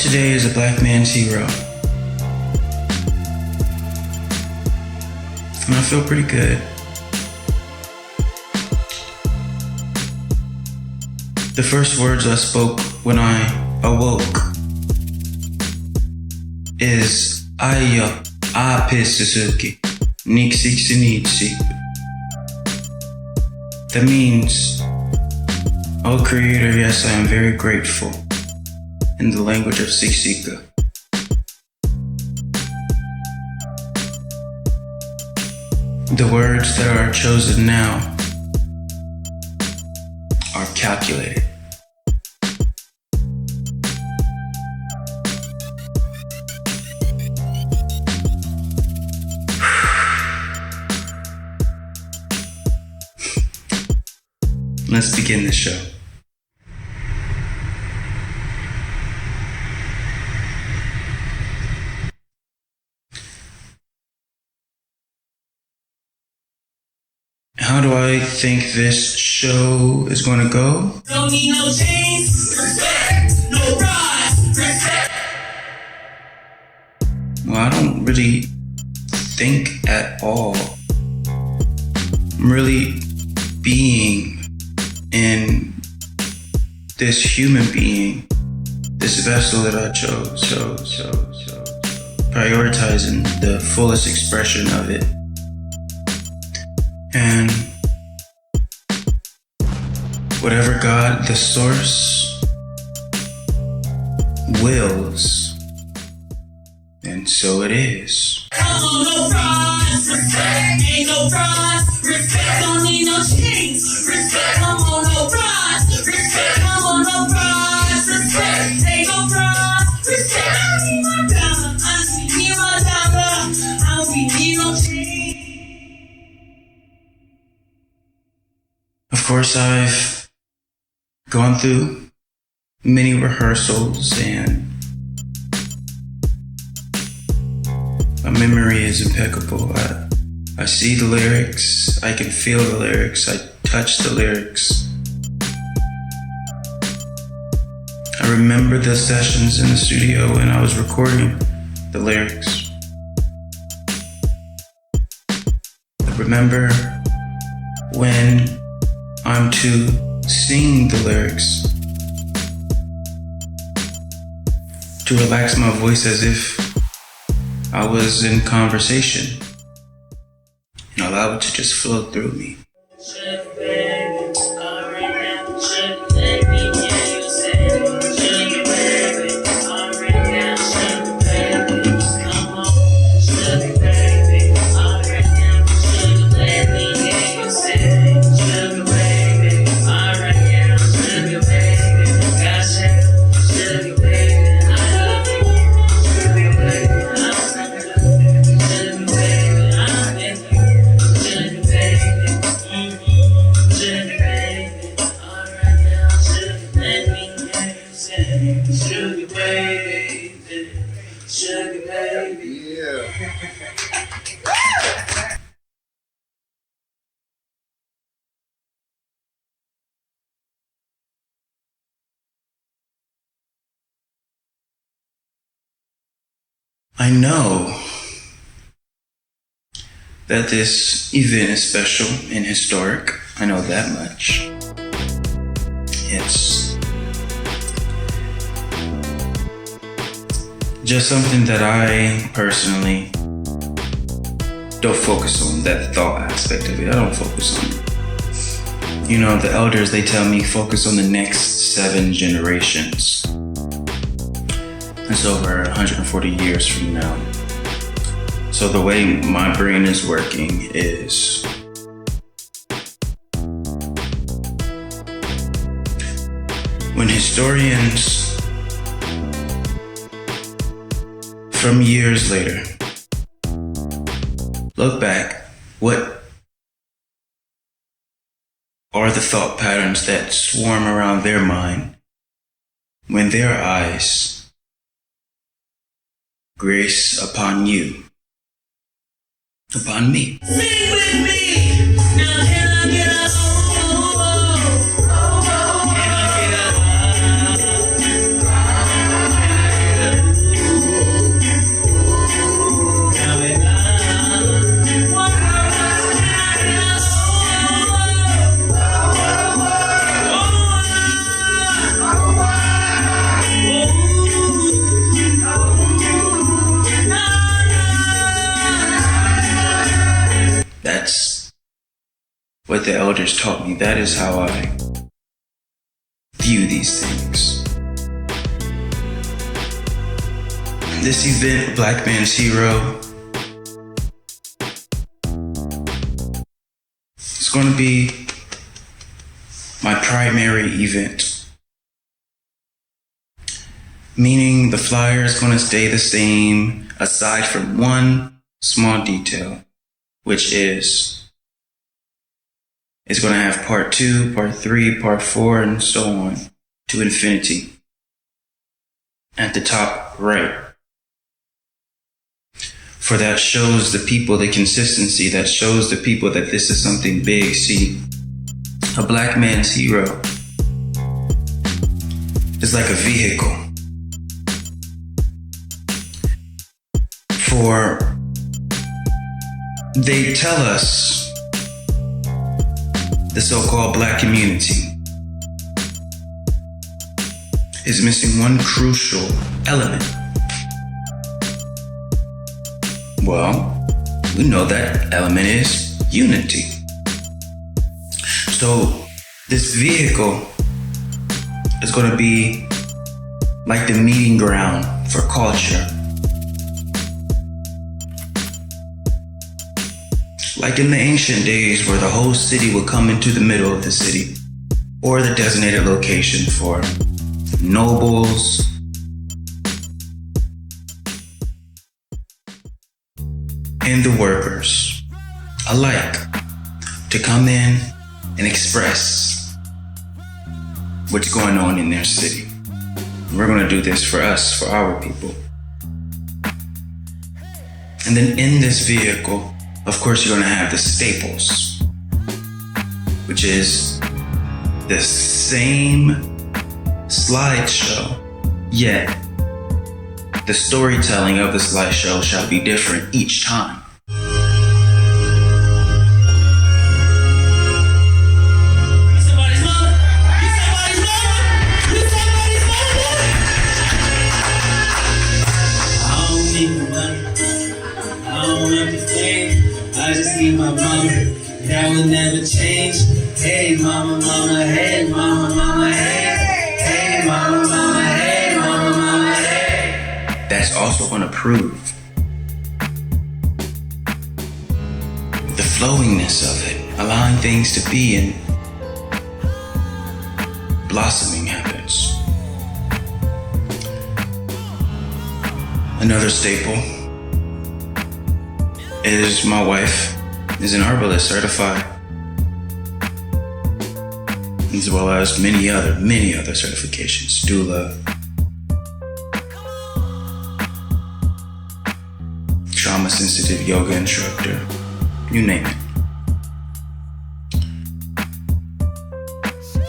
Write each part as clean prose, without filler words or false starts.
Today is a black man's hero. And I feel pretty good. The first words I spoke when I awoke is A.K.A. Suzuki. That means, oh Creator, yes, I am very grateful, in the language of Siksika. The words that are chosen now are calculated. Let's begin the show. How do I think this show is going to go? Don't need no chains, respect, no rise, respect. Well, I don't really think at all. I'm really being in this human being, this vessel that I chose, prioritizing the fullest expression of it. And whatever God, the source, wills, and so it is. Come on, no rise, respect, ain't no rise, respect, don't need no chains, respect, come on, no rise, respect, come on, no rise, respect, ain't no rise, respect, I need my dollar, I need my dollar, I don't need no chains. Of course, I've gone through many rehearsals and my memory is impeccable. I see the lyrics, I can feel the lyrics, I touch the lyrics. I remember the sessions in the studio when I was recording the lyrics. I remember when I'm to sing the lyrics, to relax my voice as if I was in conversation and allow it to just flow through me. I know that this event is special and historic. I know that much. It's just something that I personally don't focus on, that thought aspect of it. I don't focus on it. You know, the elders, they tell me focus on the next 7 generations. It's over 140 years from now. So the way my brain is working is when historians from years later look back, what are the thought patterns that swarm around their mind when their eyes grace upon you, upon me? Sing with me, now can I get a oh, oh, oh, oh, oh. what the elders taught me. That is how I view these things. This event, Black Man's Hero, it's going to be my primary event. Meaning the flyer is going to stay the same aside from one small detail, which is it's going to have part 2, part 3, part 4, and so on to infinity. At the top right. For that shows the people the consistency, that shows the people that this is something big. See, a Black Man's Hero is like a vehicle for, they tell us, the so-called Black community is missing one crucial element. Well, we know that element is unity. So this vehicle is going to be like the meeting ground for culture. Like in the ancient days where the whole city would come into the middle of the city, or the designated location for nobles, and the workers alike to come in and express what's going on in their city. We're going to do this for us, for our people. And then in this vehicle, of course, you're going to have the staples, which is the same slideshow, yet the storytelling of the slideshow shall be different each time. I just need my mama, that will never change. Hey mama, mama, hey mama, mama, hey. Hey mama, mama, hey mama, mama, hey. That's also going to prove the flowingness of it, allowing things to be, and blossoming happens. Another staple is my wife is an herbalist certified, as well as many other certifications, doula, trauma sensitive yoga instructor, you name it.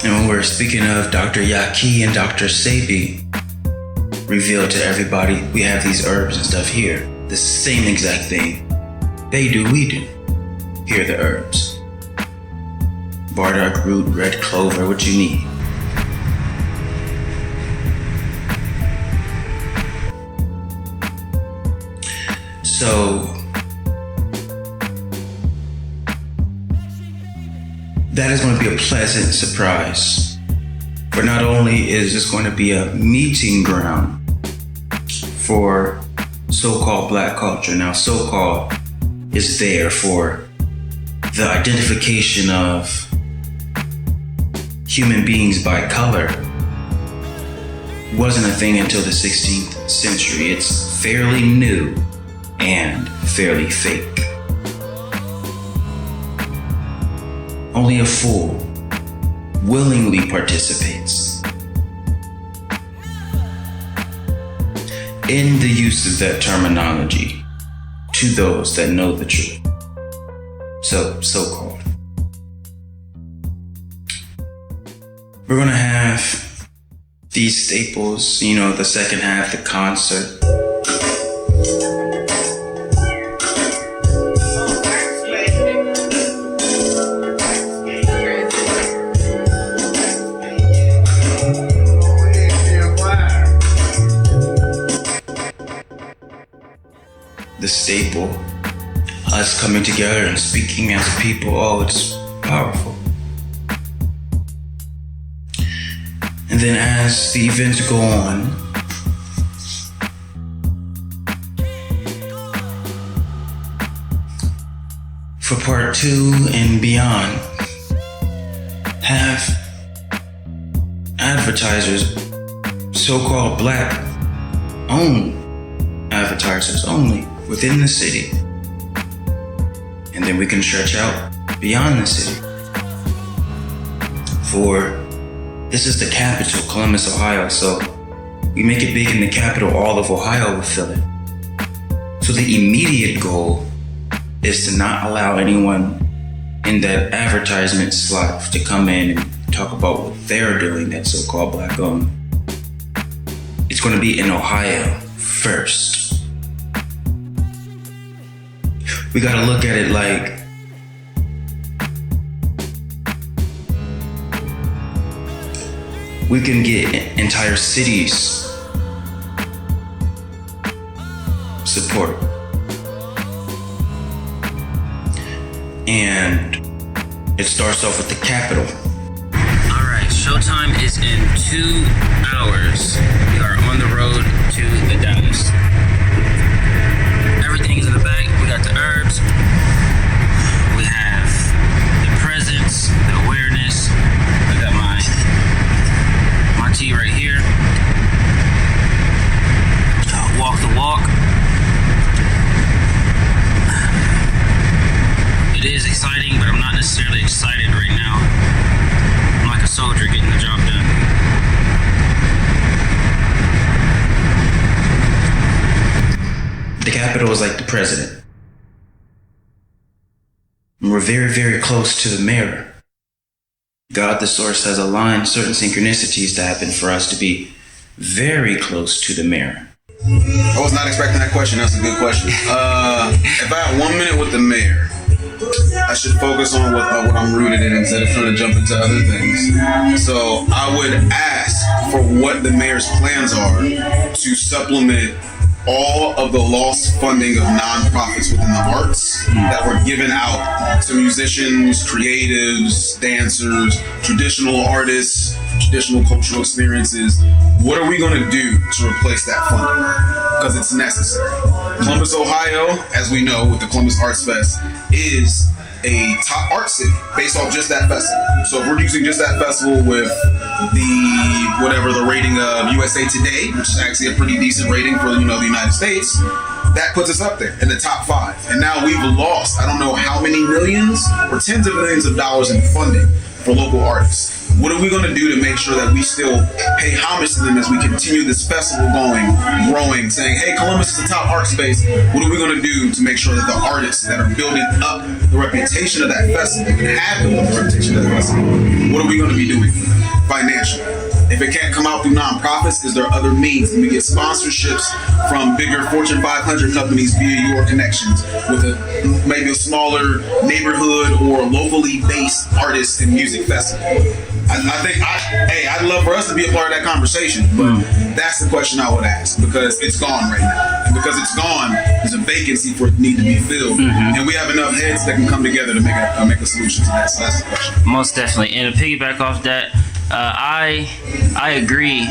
And when we're speaking of Dr. A.K.A. and Dr. Sebi revealed to everybody, we have these herbs and stuff here, the same exact thing. They do, we do. Here are the herbs. Bardock root, red clover, what you need. So, that is going to be a pleasant surprise. For not only is this going to be a meeting ground for so-called Black culture. Now, so-called is there for the identification of human beings by color. Wasn't a thing until the 16th century. It's fairly new and fairly fake. Only a fool willingly participates in the use of that terminology to those that know the truth. So-called. We're gonna have these staples, the second half, the concert. The staple, us coming together and speaking as a people. Oh, it's powerful. And then as the events go on, for part 2 and beyond, have advertisers, so-called black-owned advertisers only within the city. And then we can stretch out beyond the city. For this is the capital, Columbus, Ohio, so we make it big in the capital, all of Ohio will fill it. So the immediate goal is to not allow anyone in that advertisement slot to come in and talk about what they're doing that's so-called black-owned. It's going to be in Ohio first. We got to look at it like we can get entire cities support. And it starts off with the capital. Alright, showtime is in 2 hours. We are on the road to the Dallas. Everything is in the bag. We got the herbs. We have the presence, the awareness. I got my tea right here. Walk the walk. It is exciting, but I'm not necessarily excited right now. I'm like a soldier getting the job done. The capital is like the president. And we're very, very close to the mayor. God, the source, has aligned certain synchronicities to happen for us to be very close to the mayor. I was not expecting that question. That's a good question. If I had 1 minute with the mayor, I should focus on what I'm rooted in instead of trying to jump into other things. So I would ask for what the mayor's plans are to supplement all of the lost funding of nonprofits within the arts that were given out to musicians, creatives, dancers, traditional artists, traditional cultural experiences. What are we going to do to replace that funding? Because it's necessary. Columbus, Ohio, as we know with the Columbus Arts Fest, is a top art city based off just that festival. So if we're using just that festival with the rating of USA Today, which is actually a pretty decent rating for the United States, that puts us up there in the top 5. And now we've lost, I don't know how many millions or tens of millions of dollars in funding for local artists. What are we going to do to make sure that we still pay homage to them as we continue this festival growing, saying, hey, Columbus is the top art space. What are we going to do to make sure that the artists that are building up the reputation of that festival and have built up the reputation of that festival, what are we going to be doing for them financially? If it can't come out through nonprofits, is there other means? Can we get sponsorships from bigger Fortune 500 companies via your connections with maybe a smaller neighborhood or locally based artists and music festival? I'd love for us to be a part of that conversation, but that's the question I would ask, because it's gone right now. And because it's gone, there's a vacancy for it to need to be filled. And we have enough heads that can come together to make a solution to that. So that's the question. Most definitely. And to piggyback off that, I agree,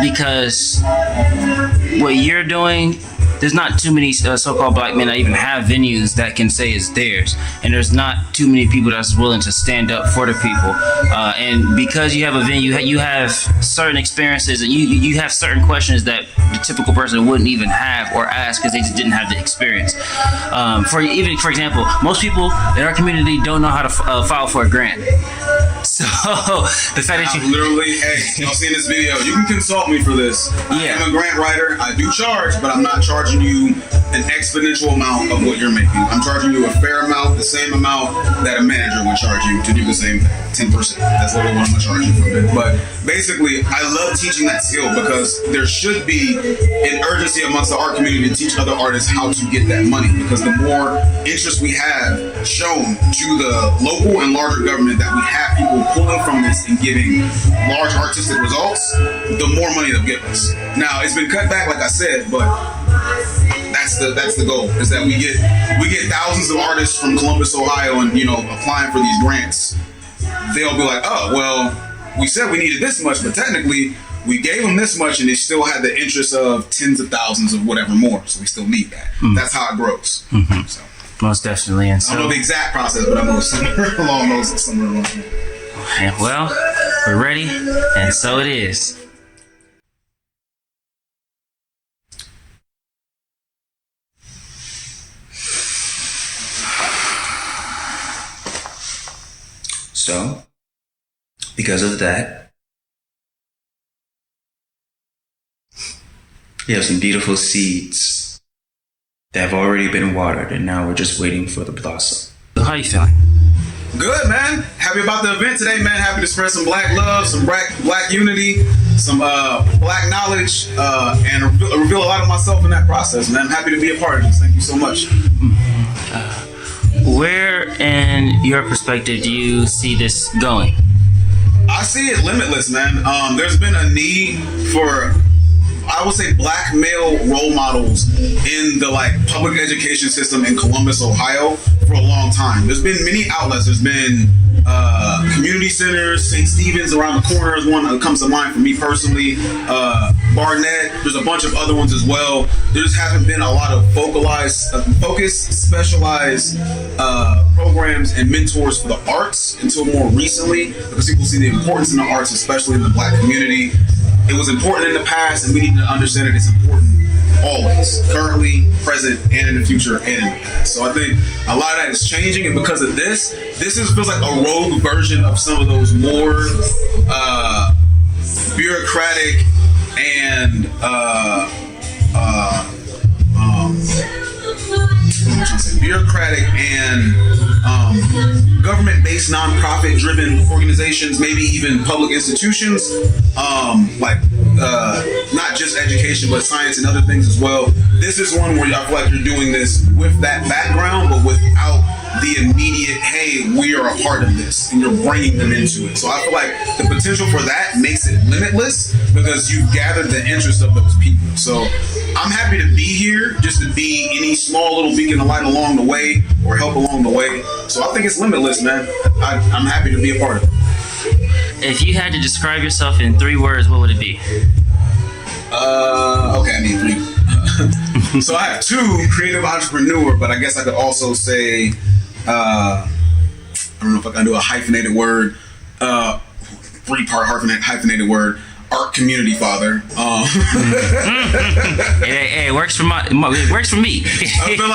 because what you're doing, there's not too many so-called black men that even have venues that can say it's theirs, and there's not too many people that's willing to stand up for the people. And because you have a venue, you have certain experiences, and you have certain questions that the typical person wouldn't even have or ask because they just didn't have the experience. For example, most people in our community don't know how to file for a grant. So the fact that y'all seen this video, you can consult me for this. Yeah. I'm a grant writer. I do charge, but I'm not charging you an exponential amount of what you're making. I'm charging you a fair amount, the same amount that a manager would charge you to do the same thing, 10%. That's literally what I'm gonna charge you for it. But basically, I love teaching that skill because there should be an urgency amongst the art community to teach other artists how to get that money, because the more interest we have shown to the local and larger government that we have people pulling from this and giving large artistic results, the more money they'll give us. Now, it's been cut back, like I said, but that's the goal, is that we get thousands of artists from Columbus, Ohio, and applying for these grants. They'll be like, oh, well, we said we needed this much, but technically we gave them this much, and they still had the interest of tens of thousands of whatever more. So we still need that. That's how it grows. So, most definitely. And so, I don't know the exact process, but I know somewhere along those. Well, we're ready, and so it is. So, because of that, we have some beautiful seeds that have already been watered, and now we're just waiting for the blossom. How you feeling? Good, man. Happy about the event today, man. Happy to spread some black love, some black unity, some black knowledge, and reveal a lot of myself in that process, man. I'm happy to be a part of this. Thank you so much. Where, in your perspective, do you see this going? I see it limitless, man. There's been a need for, I would say, black male role models in the public education system in Columbus, Ohio for a long time. There's been many outlets. There's been community centers. St. Stephen's around the corner is one that comes to mind for me personally. Barnett. There's a bunch of other ones as well. There just haven't been a lot of focused, specialized programs and mentors for the arts until more recently, because people see the importance in the arts, especially in the black community. It was important in the past, and we need to understand that it's important always, currently, present, and in the future, and in the past. So I think a lot of that is changing, and because of this feels like a rogue version of some of those more bureaucratic and government-based, nonprofit-driven organizations, maybe even public institutions, not just education, but science and other things as well. This is one where I feel like you're doing this with that background, but without the immediate, hey, we are a part of this, and you're bringing them into it. So I feel like the potential for that makes it limitless, because you've gathered the interest of those people. So I'm happy to be here, just to be any small little beacon of light along the way, or help along the way. So I think it's limitless, man. I'm happy to be a part of it. If you had to describe yourself in 3 words, what would it be? Okay, I need 3. So I have 2, creative entrepreneur, but I guess I could also say, I don't know if I can do a hyphenated word, 3-part hyphenated word, art community father. Hey, it works for it works for me. But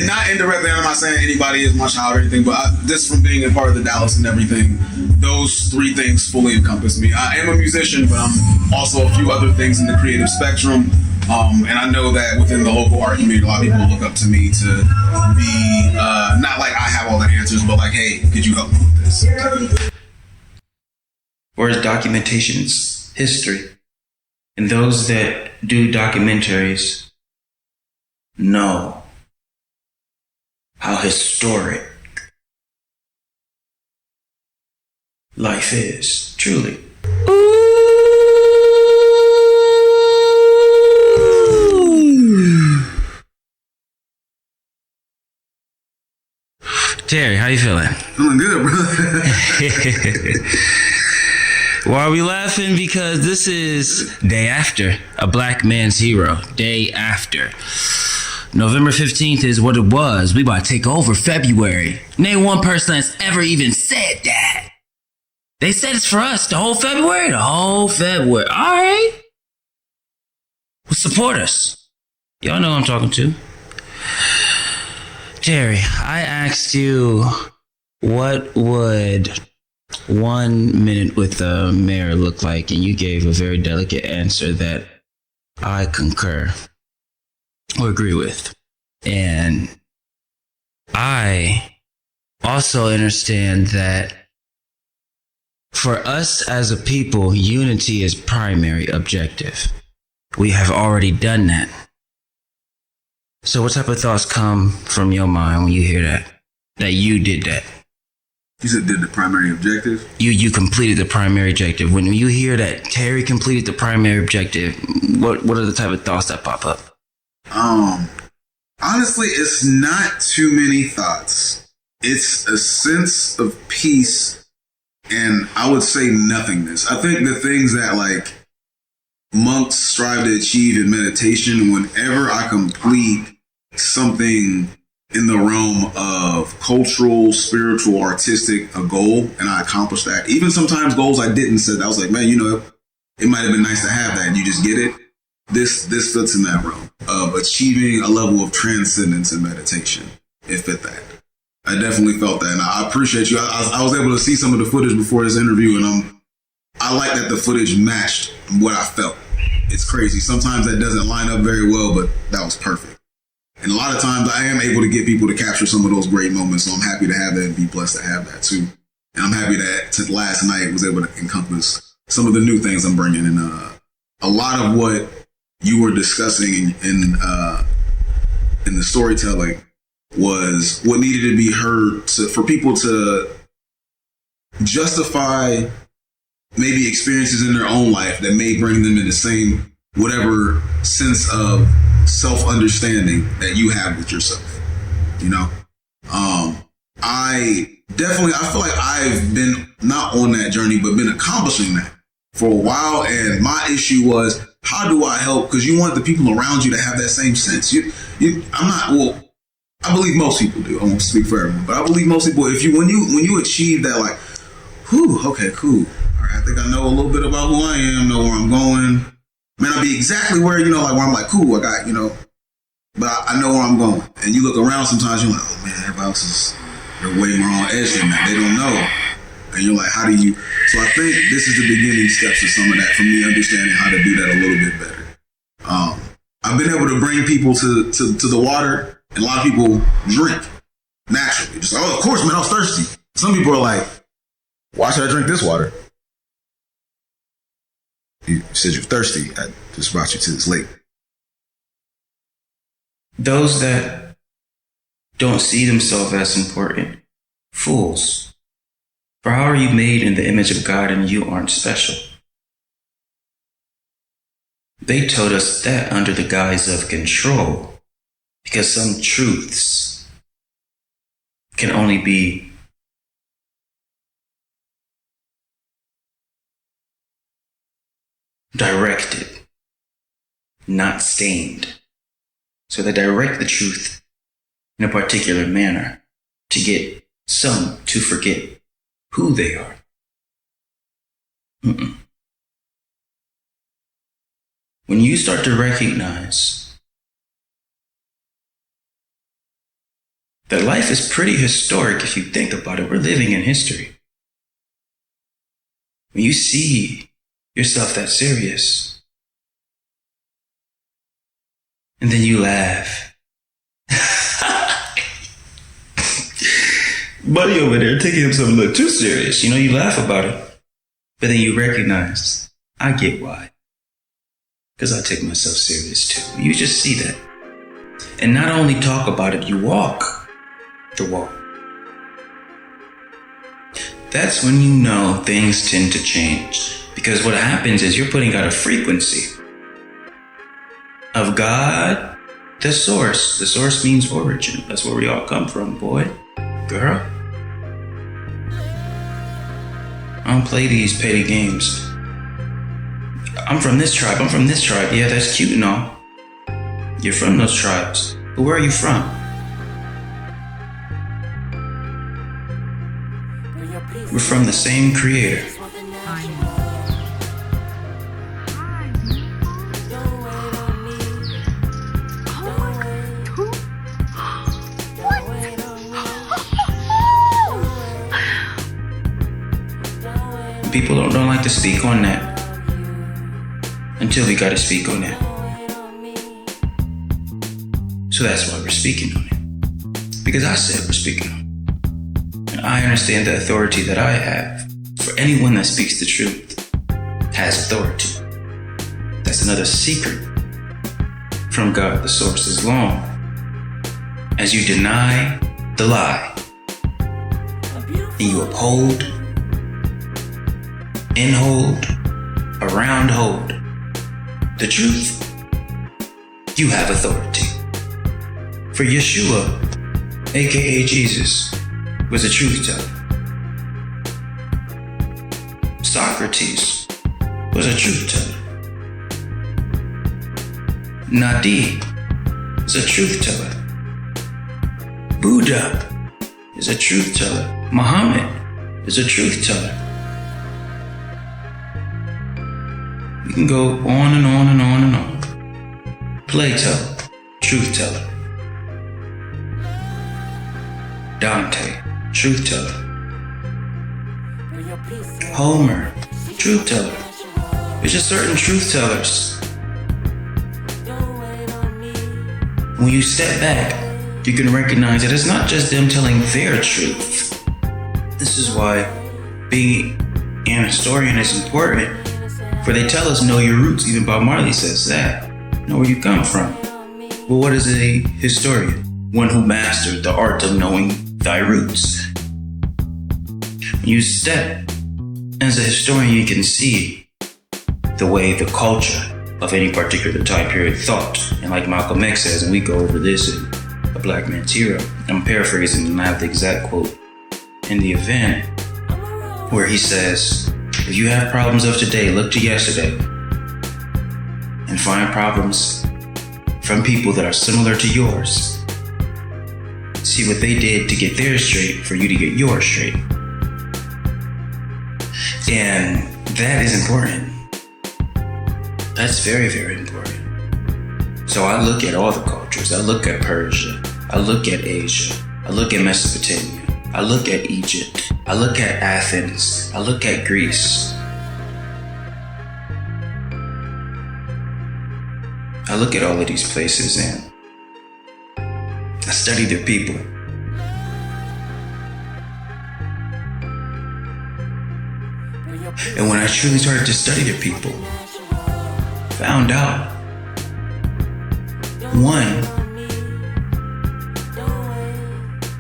not indirectly, I'm not saying anybody is much higher or anything, but just from being a part of the Dallas and everything, those 3 things fully encompass me. I am a musician, but I'm also a few other things in the creative spectrum. And I know that within the local art community, a lot of people look up to me to be, not like I have all the answers, but like, hey, could you help me with this? Whereas documentation's history. And those that do documentaries know how historic life is, truly. Terry, how you feeling? Feeling good, brother. Why are we laughing? Because this is day after a black man's hero. Day after. November 15th is what it was. We about to take over February. Name one person that's ever even said that. They said it's for us. The whole February? The whole February. All right. Well, support us. Y'all know who I'm talking to. Jerry, I asked you, what would 1 minute with the mayor look like? And you gave a very delicate answer that I concur or agree with. And I also understand that for us as a people, unity is primary objective. We have already done that. So what type of thoughts come from your mind when you hear that you did that? You said did the primary objective? You completed the primary objective. When you hear that Terry completed the primary objective, what are the type of thoughts that pop up? Honestly, it's not too many thoughts. It's a sense of peace, and I would say nothingness. I think the things that like monks strive to achieve in meditation, whenever I complete something in the realm of cultural, spiritual, artistic, a goal, and I accomplish that. Even sometimes goals I didn't set. I was like, man, you know, it might have been nice to have that, and you just get it. This fits in that realm of achieving a level of transcendence in meditation. It fit that. I definitely felt that, and I appreciate you. I was able to see some of the footage before this interview, and I like that the footage matched what I felt. It's crazy. Sometimes that doesn't line up very well, but that was perfect. And a lot of times I am able to get people to capture some of those great moments, so I'm happy to have that and be blessed to have that too. And I'm happy that last night was able to encompass some of the new things I'm bringing, and a lot of what you were discussing in the storytelling was what needed to be heard for people to justify maybe experiences in their own life that may bring them in the same whatever sense of self-understanding that you have with yourself. You know, I feel like I've been not on that journey, but been accomplishing that for a while. And my issue was, how do I help? Because you want the people around you to have that same sense. I believe most people do. I won't speak for everyone, but I believe most people, when you achieve that, like, whew, okay, cool. All right, I think I know a little bit about who I am, know where I'm going. Man, I'll be exactly where, you know, like where I'm like, cool, I got, you know, but I know where I'm going. And you look around sometimes, you're like, oh man, everybody else they're way more on edge than that. They don't know. And you're like, how do you? So I think this is the beginning steps of some of that for me understanding how to do that a little bit better. I've been able to bring people to the water, and a lot of people drink naturally. Just like, oh, of course, man, I was thirsty. Some people are like, why should I drink this water? You said you're thirsty. I just brought you to this lake. Those that don't see themselves as important, fools. For how are you made in the image of God and you aren't special? They told us that under the guise of control, because some truths can only be directed, not stained. So they direct the truth in a particular manner to get some to forget who they are. When you start to recognize that life is pretty historic, if you think about it, we're living in history. When you see yourself that serious, and then you laugh. Buddy over there taking himself a little too serious. You know, you laugh about it, but then you recognize, I get why. Because I take myself serious too. You just see that. And not only talk about it, you walk the walk. That's when you know things tend to change. Because what happens is you're putting out a frequency of God, the source. The source means origin. That's where we all come from, boy, girl. I don't play these petty games. I'm from this tribe. I'm from this tribe. Yeah, that's cute and all. You're from those tribes. But where are you from? We're from the same creator. People don't like to speak on that until we gotta speak on that. So that's why we're speaking on it. Because I said we're speaking on it. And I understand the authority that I have. For anyone that speaks the truth has authority. That's another secret from God, the source. As long as you deny the lie and you uphold, in hold, around hold the truth, you have authority. For Yeshua, A.K.A. Jesus, was a truth teller. Socrates was a truth teller. Nadiie is a truth teller. Buddha is a truth teller. Muhammad is a truth teller. We can go on and on and on and on. Plato, truth teller. Dante, truth teller. Homer, truth teller. There's just certain truth tellers. When you step back, you can recognize that it's not just them telling their truth. This is why being an historian is important, for they tell us know your roots. Even Bob Marley says that. Know where you come from. Well, what is a historian? One who mastered the art of knowing thy roots. When you step as a historian, you can see the way the culture of any particular time period thought. And like Malcolm X says, and we go over this in A Black Man's Hero, I'm paraphrasing and I have the exact quote in the event, where he says, if you have problems of today, look to yesterday and find problems from people that are similar to yours. See what they did to get theirs straight for you to get yours straight. And that is important. That's very, very important. So I look at all the cultures. I look at Persia. I look at Asia. I look at Mesopotamia. I look at Egypt. I look at Athens. I look at Greece. I look at all of these places and I study their people. And when I truly started to study their people, found out, one,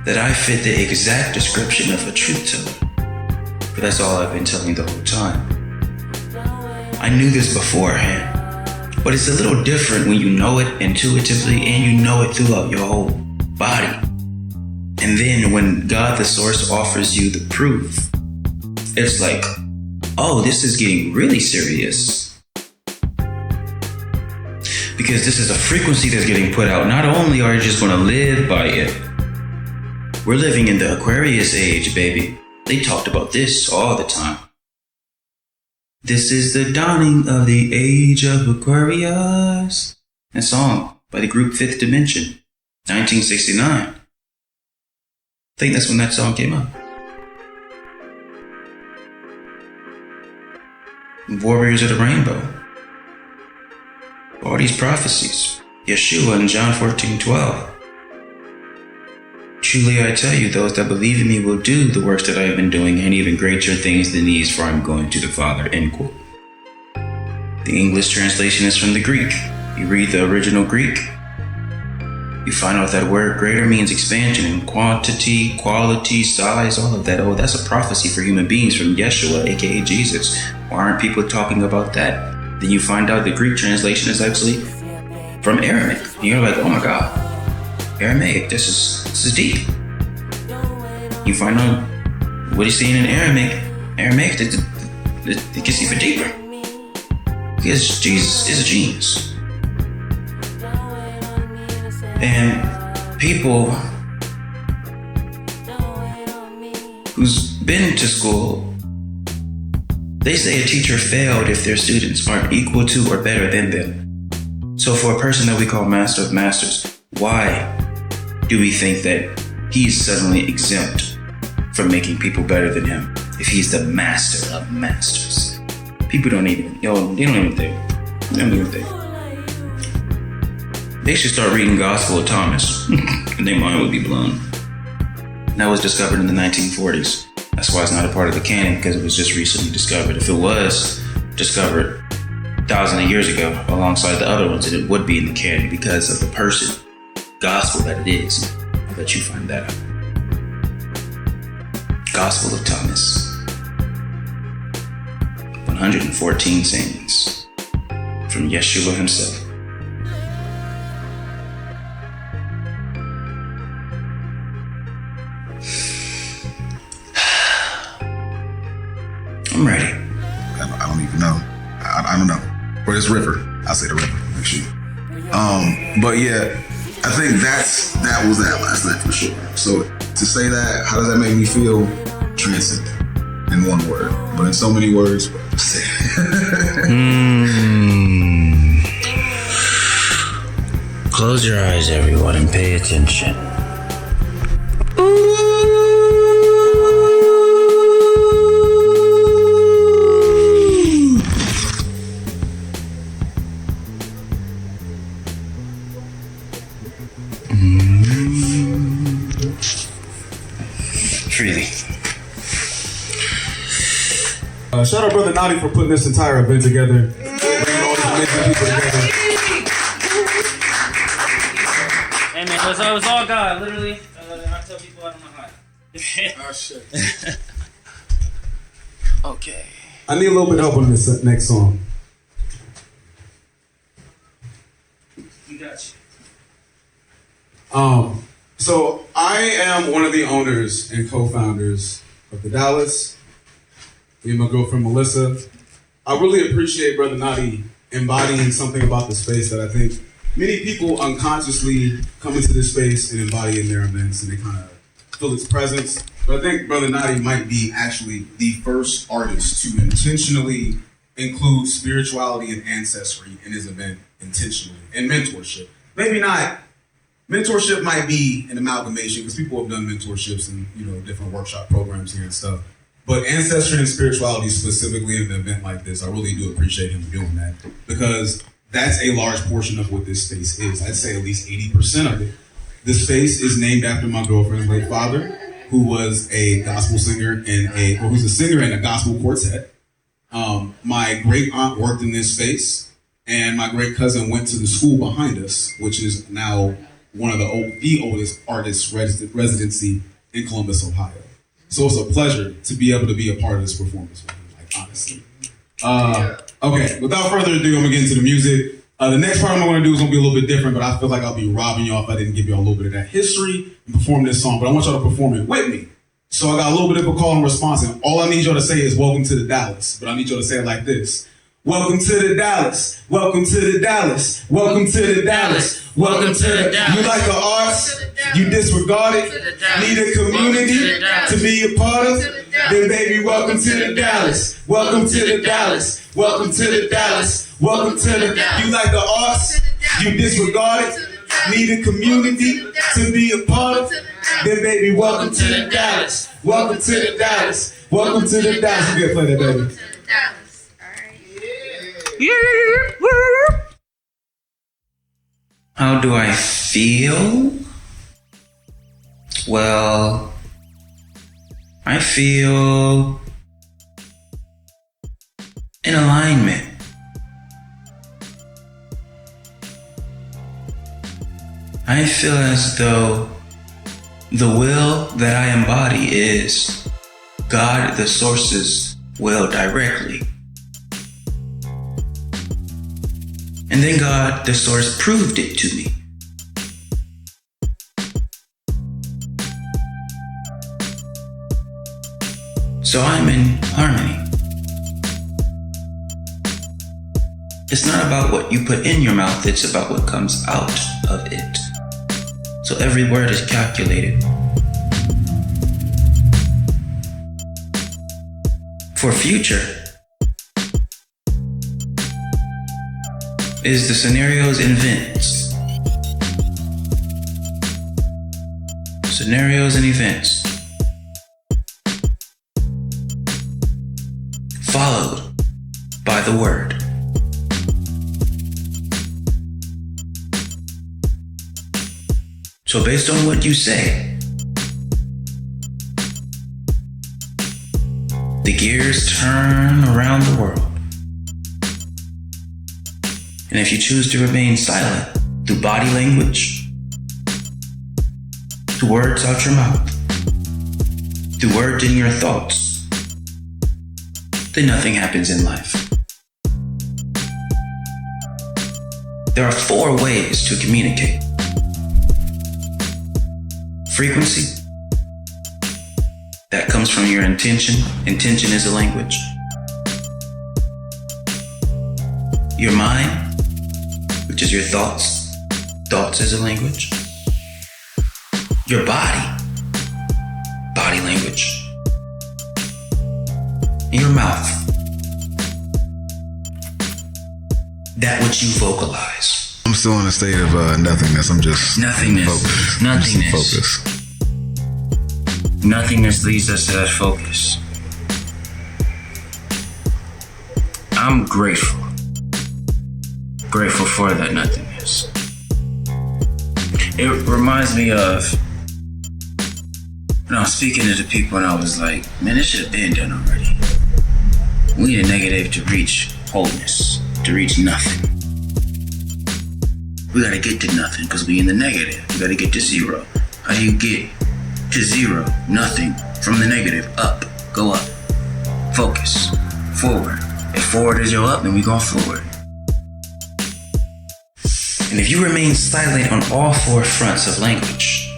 that I fit the exact description of a truth teller. But that's all I've been telling you the whole time. I knew this beforehand, but it's a little different when you know it intuitively and you know it throughout your whole body. And then when God the Source offers you the proof, it's like, oh, this is getting really serious. Because this is a frequency that's getting put out. Not only are you just going to live by it, we're living in the Aquarius age, baby. They talked about this all the time. This is the dawning of the age of Aquarius. A song by the group Fifth Dimension, 1969. I think that's when that song came out. Warriors of the Rainbow. All these prophecies. Yeshua in John 14:12. Truly I tell you, those that believe in me will do the works that I have been doing, and even greater things than these, for I am going to the Father. End quote. The English translation is from the Greek. You read the original Greek, you find out that word greater means expansion in quantity, quality, size, all of that. Oh, that's a prophecy for human beings from Yeshua, A.K.A. Jesus. Why aren't people talking about that? Then you find out the Greek translation is actually from Aramaic. And you're like, oh my God, Aramaic, this is deep. You find out what he's saying in Aramaic, it gets even deeper. Because Jesus is a genius. And people who's been to school, they say a teacher failed if their students aren't equal to or better than them. So for a person that we call Master of Masters, why do we think that he's suddenly exempt from making people better than him if he's the Master of Masters? People don't even, they don't even think. They don't even think. They should start reading Gospel of Thomas and their mind would be blown. That was discovered in the 1940s. That's why it's not a part of the canon, because it was just recently discovered. If it was discovered thousands of years ago alongside the other ones, then it would be in the canon because of the person, gospel that it is. I'll let you find that out. Gospel of Thomas. 114 sayings from Yeshua himself. I'm ready. I don't even know. I don't know. Or this river. I'll say the river. Make sure. But yeah, I think that was that last night for sure. So to say that, how does that make me feel? Transcendent in one word, but in so many words. Close your eyes, everyone, and pay attention. Freely. Shout out Brother Nadiie for putting this entire event together. Bringing all these amazing people together. Hey man, it was all God, literally. I tell people I don't know how. Oh shit. Okay. I need a little bit of help on this next song. You got you. So I am one of the owners and co-founders of the Dallas. Me and my girlfriend Melissa. I really appreciate Brother Nadiie embodying something about the space that I think many people unconsciously come into this space and embody in their events, and they kind of feel its presence. But I think Brother Nadiie might be actually the first artist to intentionally include spirituality and ancestry in his event intentionally, and mentorship. Maybe not. Mentorship might be an amalgamation because people have done mentorships and different workshop programs here and stuff. But ancestry and spirituality specifically in an event like this, I really do appreciate him doing that because that's a large portion of what this space is. I'd say at least 80% of it. This space is named after my girlfriend's late father, who was a gospel singer who's a singer in a gospel quartet. My great aunt worked in this space, and my great cousin went to the school behind us, which is now one of the oldest artist residency in Columbus, Ohio. So it's a pleasure to be able to be a part of this performance with you, like honestly. Okay, without further ado, I'm gonna get into the music. The next part I'm gonna do is gonna be a little bit different, but I feel like I'll be robbing y'all if I didn't give y'all a little bit of that history and perform this song, but I want y'all to perform it with me. So I got a little bit of a call and response, and all I need y'all to say is welcome to the Dallas, but I need y'all to say it like this. Welcome to the Dallas, welcome to the Dallas, welcome to the Dallas, welcome to the Dallas. You like the arts, you disregard it, need a community to be a part of, then baby, welcome to the Dallas, welcome to the Dallas, welcome to the Dallas, welcome to the Dallas. You like the arts, you disregard it, need a community to be a part of, then baby, welcome to the Dallas, welcome to the Dallas, welcome to the Dallas. You gotta play that, baby. How do I feel? Well, I feel in alignment. I feel as though the will that I embody is God, the source's will directly. And then God, the source, proved it to me. So I'm in harmony. It's not about what you put in your mouth, it's about what comes out of it. So every word is calculated. For future is the scenarios and events. Scenarios and events. Followed by the word. So based on what you say, the gears turn around the world. And if you choose to remain silent through body language, through words out your mouth, through words in your thoughts, then nothing happens in life. There are 4 ways to communicate. Frequency, that comes from your intention. Intention is a language. Your mind, which is your thoughts. Thoughts is a language. Your body language. And your mouth, that which you vocalize. I'm still in a state of nothingness. I'm just Nothingness. focused. Nothingness. Focus. Nothingness leads us to that focus. I'm grateful. Grateful for that nothingness. It reminds me of when I was speaking to the people and I was like, man, this should have been done already. We need a negative to reach wholeness, to reach nothing. We gotta get to nothing because we in the negative. We gotta get to zero. How do you get to zero? Nothing. From the negative, up, go up. Focus, forward. If forward is your up, then we going forward. And if you remain silent on all four fronts of language,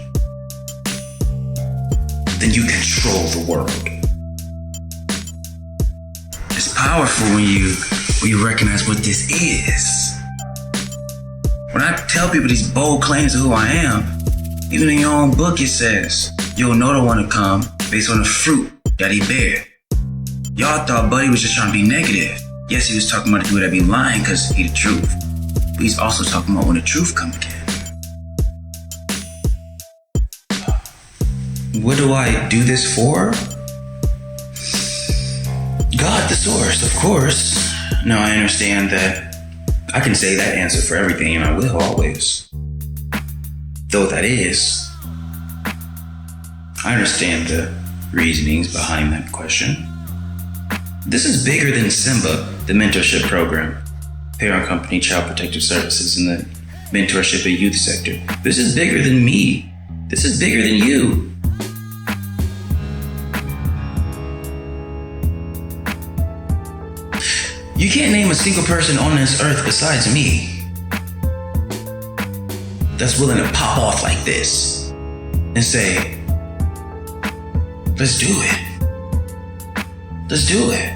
then you control the world. It's powerful when you recognize what this is. When I tell people these bold claims of who I am, even in your own book it says, you'll know the one to come based on the fruit that he bear. Y'all thought Buddy was just trying to be negative. Yes, he was talking about the people that be lying because he the truth. But he's also talking about when the truth come again. What do I do this for? God, the source, of course. Now I understand that I can say that answer for everything, and I will always. Though that is, I understand the reasonings behind that question. This is bigger than Simba, the mentorship program, parent company, child protective services, and the mentorship and youth sector. This is bigger than me. This is bigger than you. You can't name a single person on this earth besides me that's willing to pop off like this and say, let's do it. Let's do it.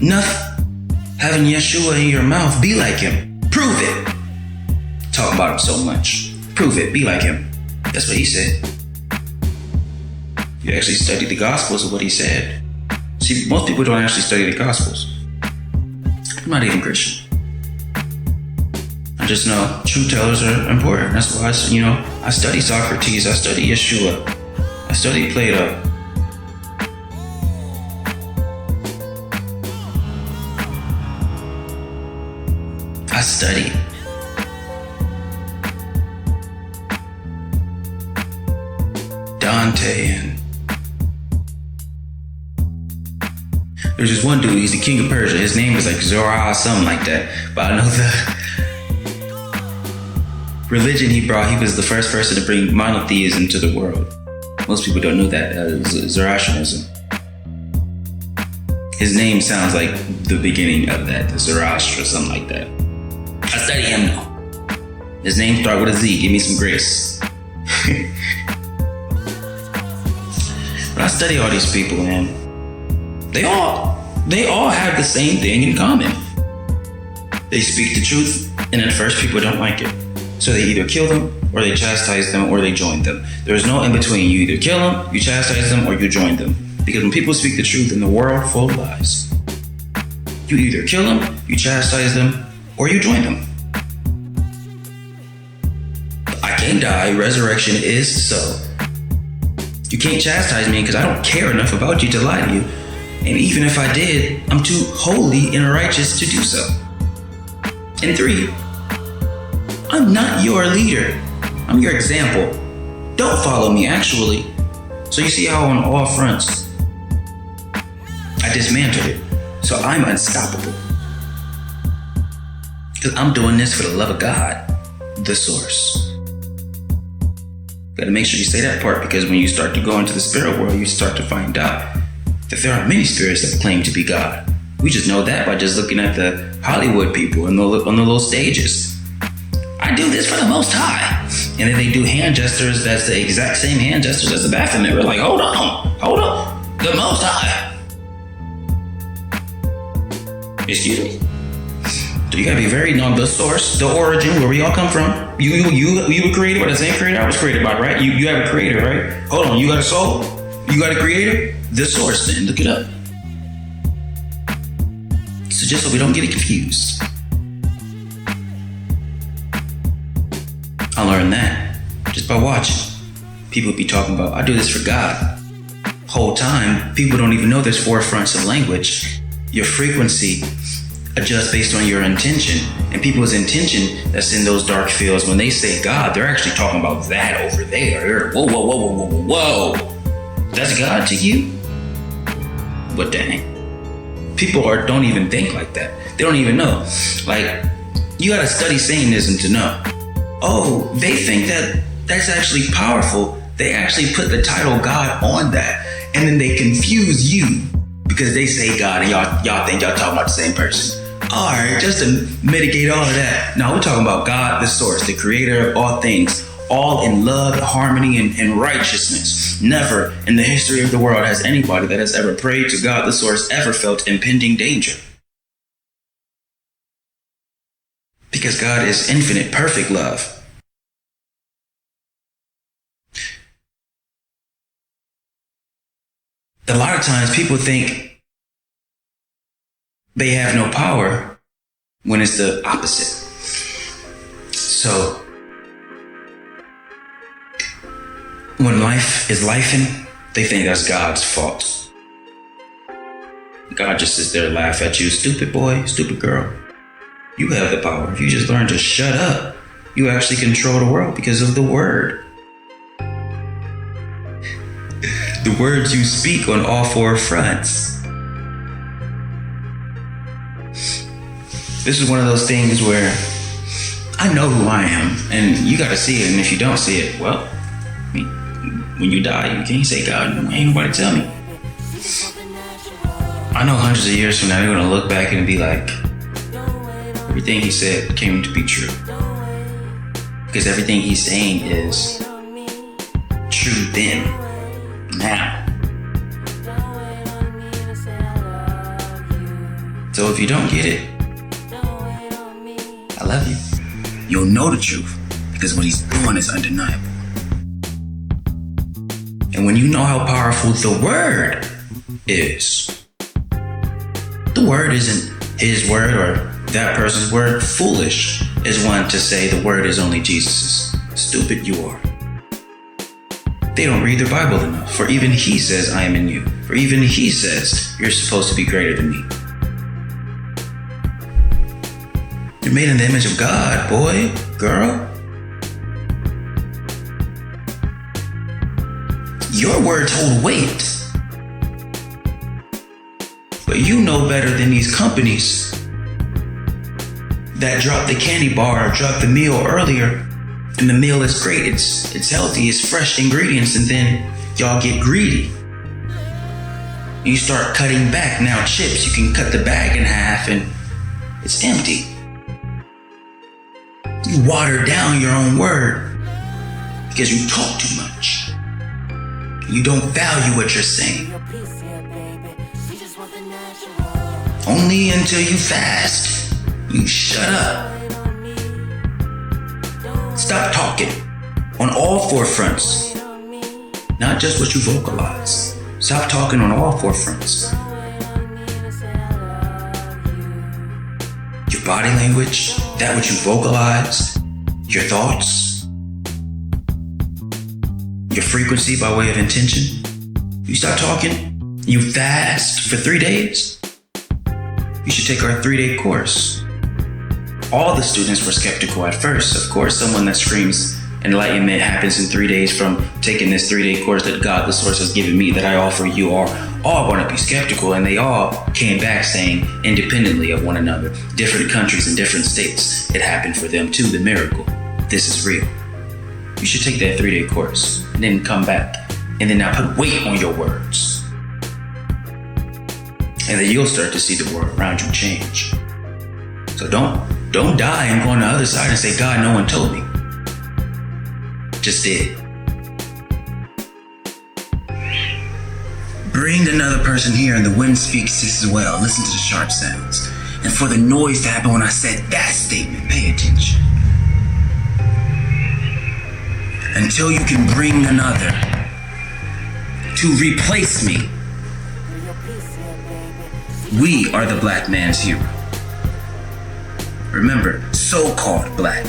Enough having Yeshua in your mouth. Be like him. Prove it. Talk about him so much. Prove it. Be like him. That's what he said. You actually study the Gospels of what he said. See, most people don't actually study the Gospels. I'm not even Christian. I just know truth tellers are important. That's why, I study Socrates. I study Yeshua. I study Plato. I study. Dante and there's this one dude, he's the king of Persia. His name is like Zorah or something like that. But I know the religion he brought, he was the first person to bring monotheism to the world. Most people don't know that, Zoroastrianism. His name sounds like the beginning of that, the Zoroaster or something like that. I study him now. His name starts with a Z, give me some grace. But I study all these people, man. They all have the same thing in common. They speak the truth, and at first people don't like it. So they either kill them, or they chastise them, or they join them. There's no in between. You either kill them, you chastise them, or you join them. Because when people speak the truth in the world full of lies, you either kill them, you chastise them, or you join them. I can't die. Resurrection is so. You can't chastise me because I don't care enough about you to lie to you. And even if I did, I'm too holy and righteous to do so. And 3, I'm not your leader. I'm your example. Don't follow me, actually. So you see how on all fronts, I dismantled it. So I'm unstoppable. Because I'm doing this for the love of God, the source. Gotta make sure you say that part, because when you start to go into the spirit world, you start to find out that there are many spirits that claim to be God. We just know that by just looking at the Hollywood people on the little stages. I do this for the Most High. And then they do hand gestures that's the exact same hand gestures as the bathroom mirror. Like, hold on, the Most High. Excuse me. So you gotta be very known the source, the origin, where we all come from. You were created by the same creator I was created by, right? You have a creator, right? Hold on, you got a soul? You got a creator? The source then, look it up. So just so we don't get it confused. I learned that just by watching. People be talking about, I do this for God. Whole time, people don't even know there's 4 fronts of language. Your frequency adjusts based on your intention. And people's intention that's in those dark fields, when they say God, they're actually talking about that over there. Whoa, whoa, whoa, whoa, whoa, whoa, whoa. That's God to you? But dang. People don't even think like that. They don't even know. Like, you gotta study Satanism to know. Oh, they think that that's actually powerful. They actually put the title God on that. And then they confuse you because they say God and y'all think y'all talking about the same person. All right, just to mitigate all of that. No, we're talking about God, the source, the creator of all things, all in love, harmony, and righteousness. Never in the history of the world has anybody that has ever prayed to God, the source, ever felt impending danger. Because God is infinite, perfect love. A lot of times people think they have no power when it's the opposite. So when life is lifing, they think that's God's fault. God just sits there and laugh at you. Stupid boy, stupid girl. You have the power. If you just learn to shut up, you actually control the world because of the word. The words you speak on all 4 fronts. This is one of those things where I know who I am, and you gotta see it, and if you don't see it, well, when you die, you can't say, God, ain't nobody tell me. I know hundreds of years from now, you're gonna look back and be like, everything he said came to be true. Because everything he's saying is true then, now. So if you don't get it, I love you. You'll know the truth because what he's doing is undeniable. And when you know how powerful the word is, the word isn't his word or that person's word. Foolish is one to say the word is only Jesus's. Stupid you are. They don't read their Bible enough. For even he says, I am in you. For even he says, you're supposed to be greater than me. You're made in the image of God, boy, girl. Your words hold weight. But you know better than these companies that drop the candy bar or drop the meal earlier. And the meal is great, it's healthy, it's fresh ingredients, and then y'all get greedy. You start cutting back. Now chips, you can cut the bag in half and it's empty. You water down your own word because you talk too much. You don't value what you're saying. Only until you fast, you shut up. Stop talking on all 4 fronts, not just what you vocalize. Stop talking on all 4 fronts. Your body language, that what you vocalize, your thoughts, your frequency by way of intention. You stop talking, you fast for 3 days. You should take our 3-day course. All the students were skeptical at first. Of course, someone that screams enlightenment happens in 3 days from taking this 3-day course that God, the source, has given me, that I offer you, are all going to be skeptical. And they all came back saying, independently of one another, different countries and different states, it happened for them too, the miracle. This is real. You should take that 3-day course and then come back and then now put weight on your words. And then you'll start to see the world around you change. So don't die and go on the other side and say, God, no one told me. Just did. Bring another person here and the wind speaks as well. Listen to the sharp sounds. and for the noise to happen when I said that statement. Pay attention. Until you can bring another to replace me, we are the black man's hero. Remember, so-called black,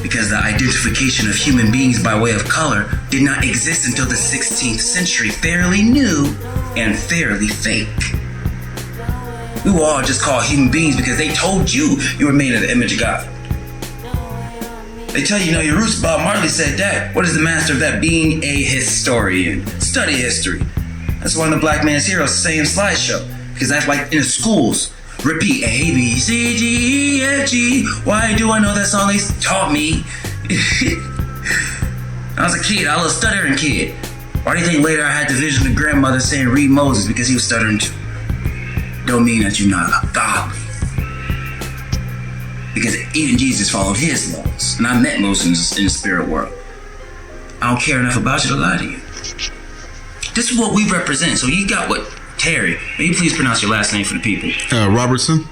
because the identification of human beings by way of color did not exist until the 16th century, fairly new and fairly fake. We were all just called human beings because they told you you were made in the image of God. They tell you, your roots. Bob Marley said that. What is the master of that? Being a historian. Study history. That's one of the black man's heroes, same slideshow. Because that's like in the schools. Repeat A, B, C, D, E, F, G. Why do I know that song? They taught me. I was a kid. I was a stuttering kid. Why do you think later I had the vision of grandmother saying read Moses because he was stuttering too? Don't mean that you're not godly. Because even Jesus followed his laws. And I met Moses in the spirit world. I don't care enough about you to lie to you. This is what we represent. So you got what? Terry. May you please pronounce your last name for the people? Robertson.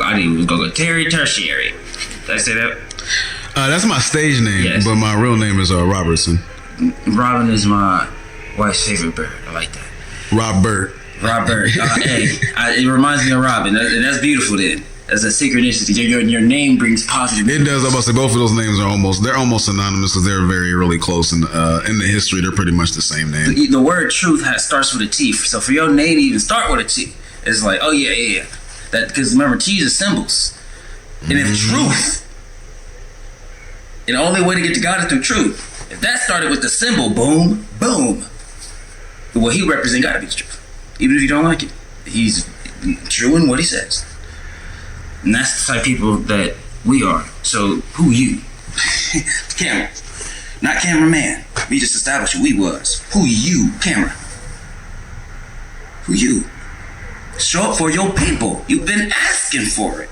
I didn't even go Terry Tertiary. Did I say that? That's my stage name, Yes. but my real name is Robertson. Robin is my wife's favorite bird. I like that. Robert. Robert. It reminds me of Robin. And that's beautiful then. That's a synchronicity. Your name brings positive. It does. I must say both of those names are almost synonymous because they're very, really close. And in the history, they're pretty much the same name. The word truth starts with a T. So for your name to even start with a T, it's like, oh yeah. That because remember, T's are symbols. And if truth, and the only way to get to God is through truth. If that started with the symbol, boom, boom. Well, he represents God to be the truth. Even if you don't like it. He's true in what he says. And that's the type of people that we are. So, who you? Camera. Not cameraman. We just established who we was. Who you? Camera. Who you? Show up for your people. You've been asking for it.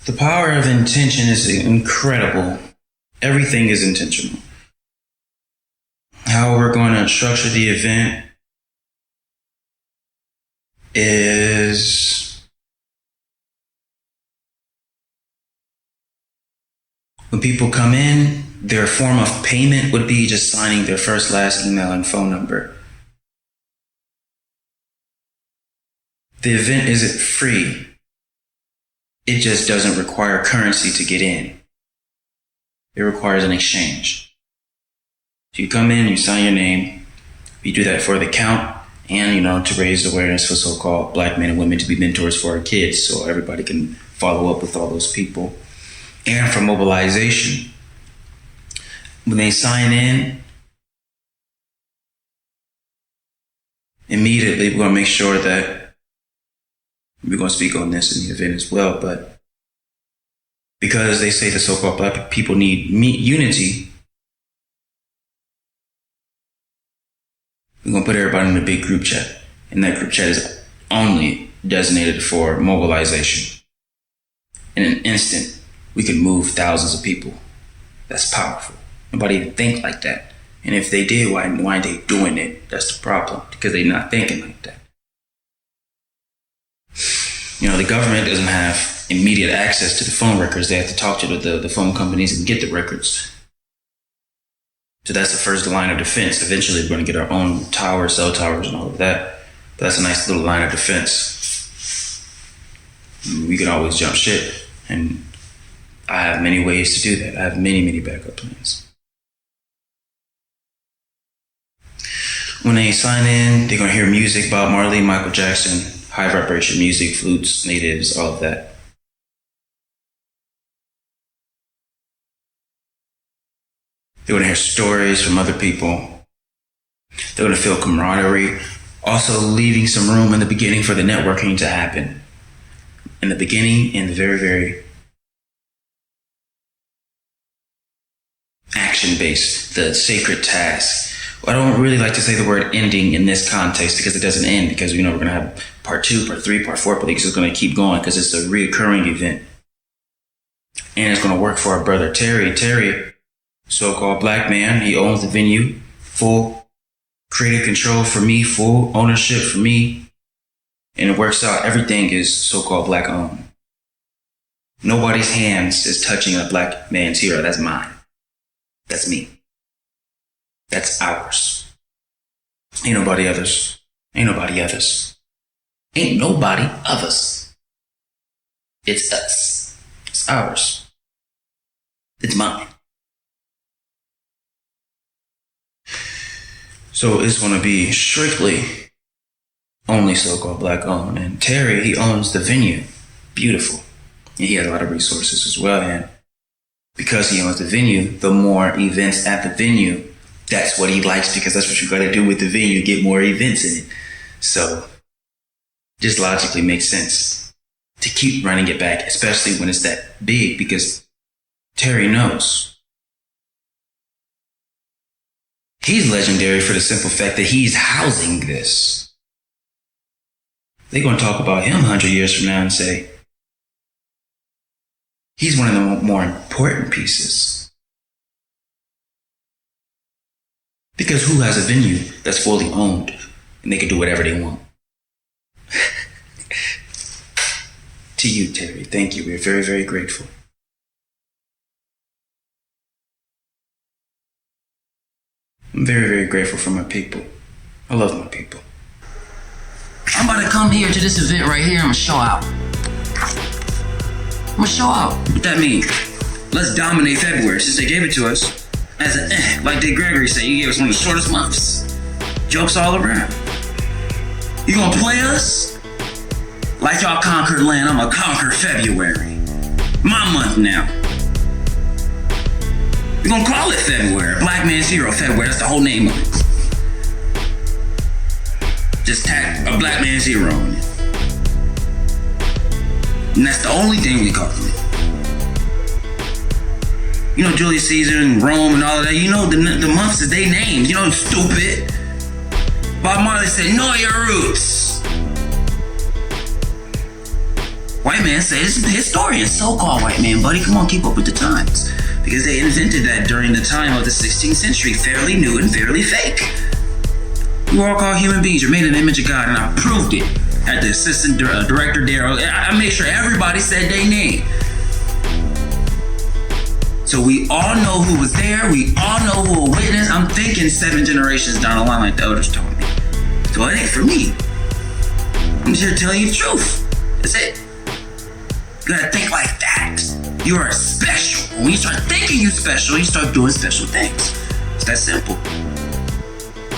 The power of intention is incredible. Everything is intentional. How we're going to structure the event is when people come in, their form of payment would be just signing their first, last email and phone number. The event isn't free. It just doesn't require currency to get in. It requires an exchange. So you come in, you sign your name. We do that for the count and, to raise awareness for so-called black men and women to be mentors for our kids so everybody can follow up with all those people. And for mobilization. When they sign in, immediately we're going to make sure that we're going to speak on this in the event as well, but because they say the so-called black people need unity, we're going to put everybody in a big group chat. And that group chat is only designated for mobilization. In an instant, we can move thousands of people. That's powerful. Nobody even think like that. And if they did, why aren't they doing it? That's the problem, because they're not thinking like that. The government doesn't have immediate access to the phone records. They have to talk to the phone companies and get the records. So that's the first line of defense. Eventually, we're going to get our own towers, cell towers, and all of that. But that's a nice little line of defense. We can always jump ship. And I have many ways to do that. I have many, many backup plans. When they sign in, they're going to hear music, Bob Marley, Michael Jackson, high vibration music, flutes, natives, all of that. They're going to hear stories from other people. They're going to feel camaraderie. Also leaving some room in the beginning for the networking to happen. In the beginning, in the very, very action-based, the sacred task. I don't really like to say the word ending in this context because it doesn't end, because we're going to have part 2, part 3, part 4, but it's just going to keep going because it's a reoccurring event. And it's going to work for our brother Terry. Terry, so-called black man, he owns the venue, full creative control for me, full ownership for me. And it works out. Everything is so-called black owned. Nobody's hands is touching a black man's hero. That's mine. That's me. That's ours. Ain't nobody others. Ain't nobody others. Ain't nobody others. It's us. It's ours. It's mine. So it's going to be strictly only so-called black owned. And Terry, he owns the venue. Beautiful. And he has a lot of resources as well. And because he owns the venue, the more events at the venue, that's what he likes, because that's what you got to do with the venue, get more events in it. So just logically makes sense to keep running it back, especially when it's that big, because Terry knows. He's legendary for the simple fact that he's housing this. They're going to talk about him 100 years from now and say, he's one of the more important pieces. Because who has a venue that's fully owned and they can do whatever they want? To you, Terry, thank you. We're very, very grateful. I'm very, very grateful for my people. I love my people. I'm about to come here to this event right here. I'm gonna show out. What that mean? Let's dominate February since they gave it to us. As a like Dick Gregory said, you gave us one of the shortest months. Jokes all around. You gonna play us? Like y'all conquered land, I'm gonna conquer February. My month now. We're gonna call it February. Black Man's Hero February. That's the whole name of it. Just tack a Black Man's Hero on it. And that's the only thing we call it. You know, Julius Caesar and Rome and all of that. You know, the months that they named. You know, stupid. Bob Marley said, know your roots. White man says, historian, so-called white man, buddy. Come on, keep up with the times. Because they invented that during the time of the 16th century, fairly new and fairly fake. You are all called human beings. You're made in the image of God, and I proved it at the assistant director Daryl. I made sure everybody said their name. So we all know who was there. We all know who will witness. I'm thinking 7 generations down the line, like the elders told me. So it ain't for me. I'm just here to tell you the truth. That's it. You gotta think like that. You are special. When you start thinking you special, you start doing special things. It's that simple.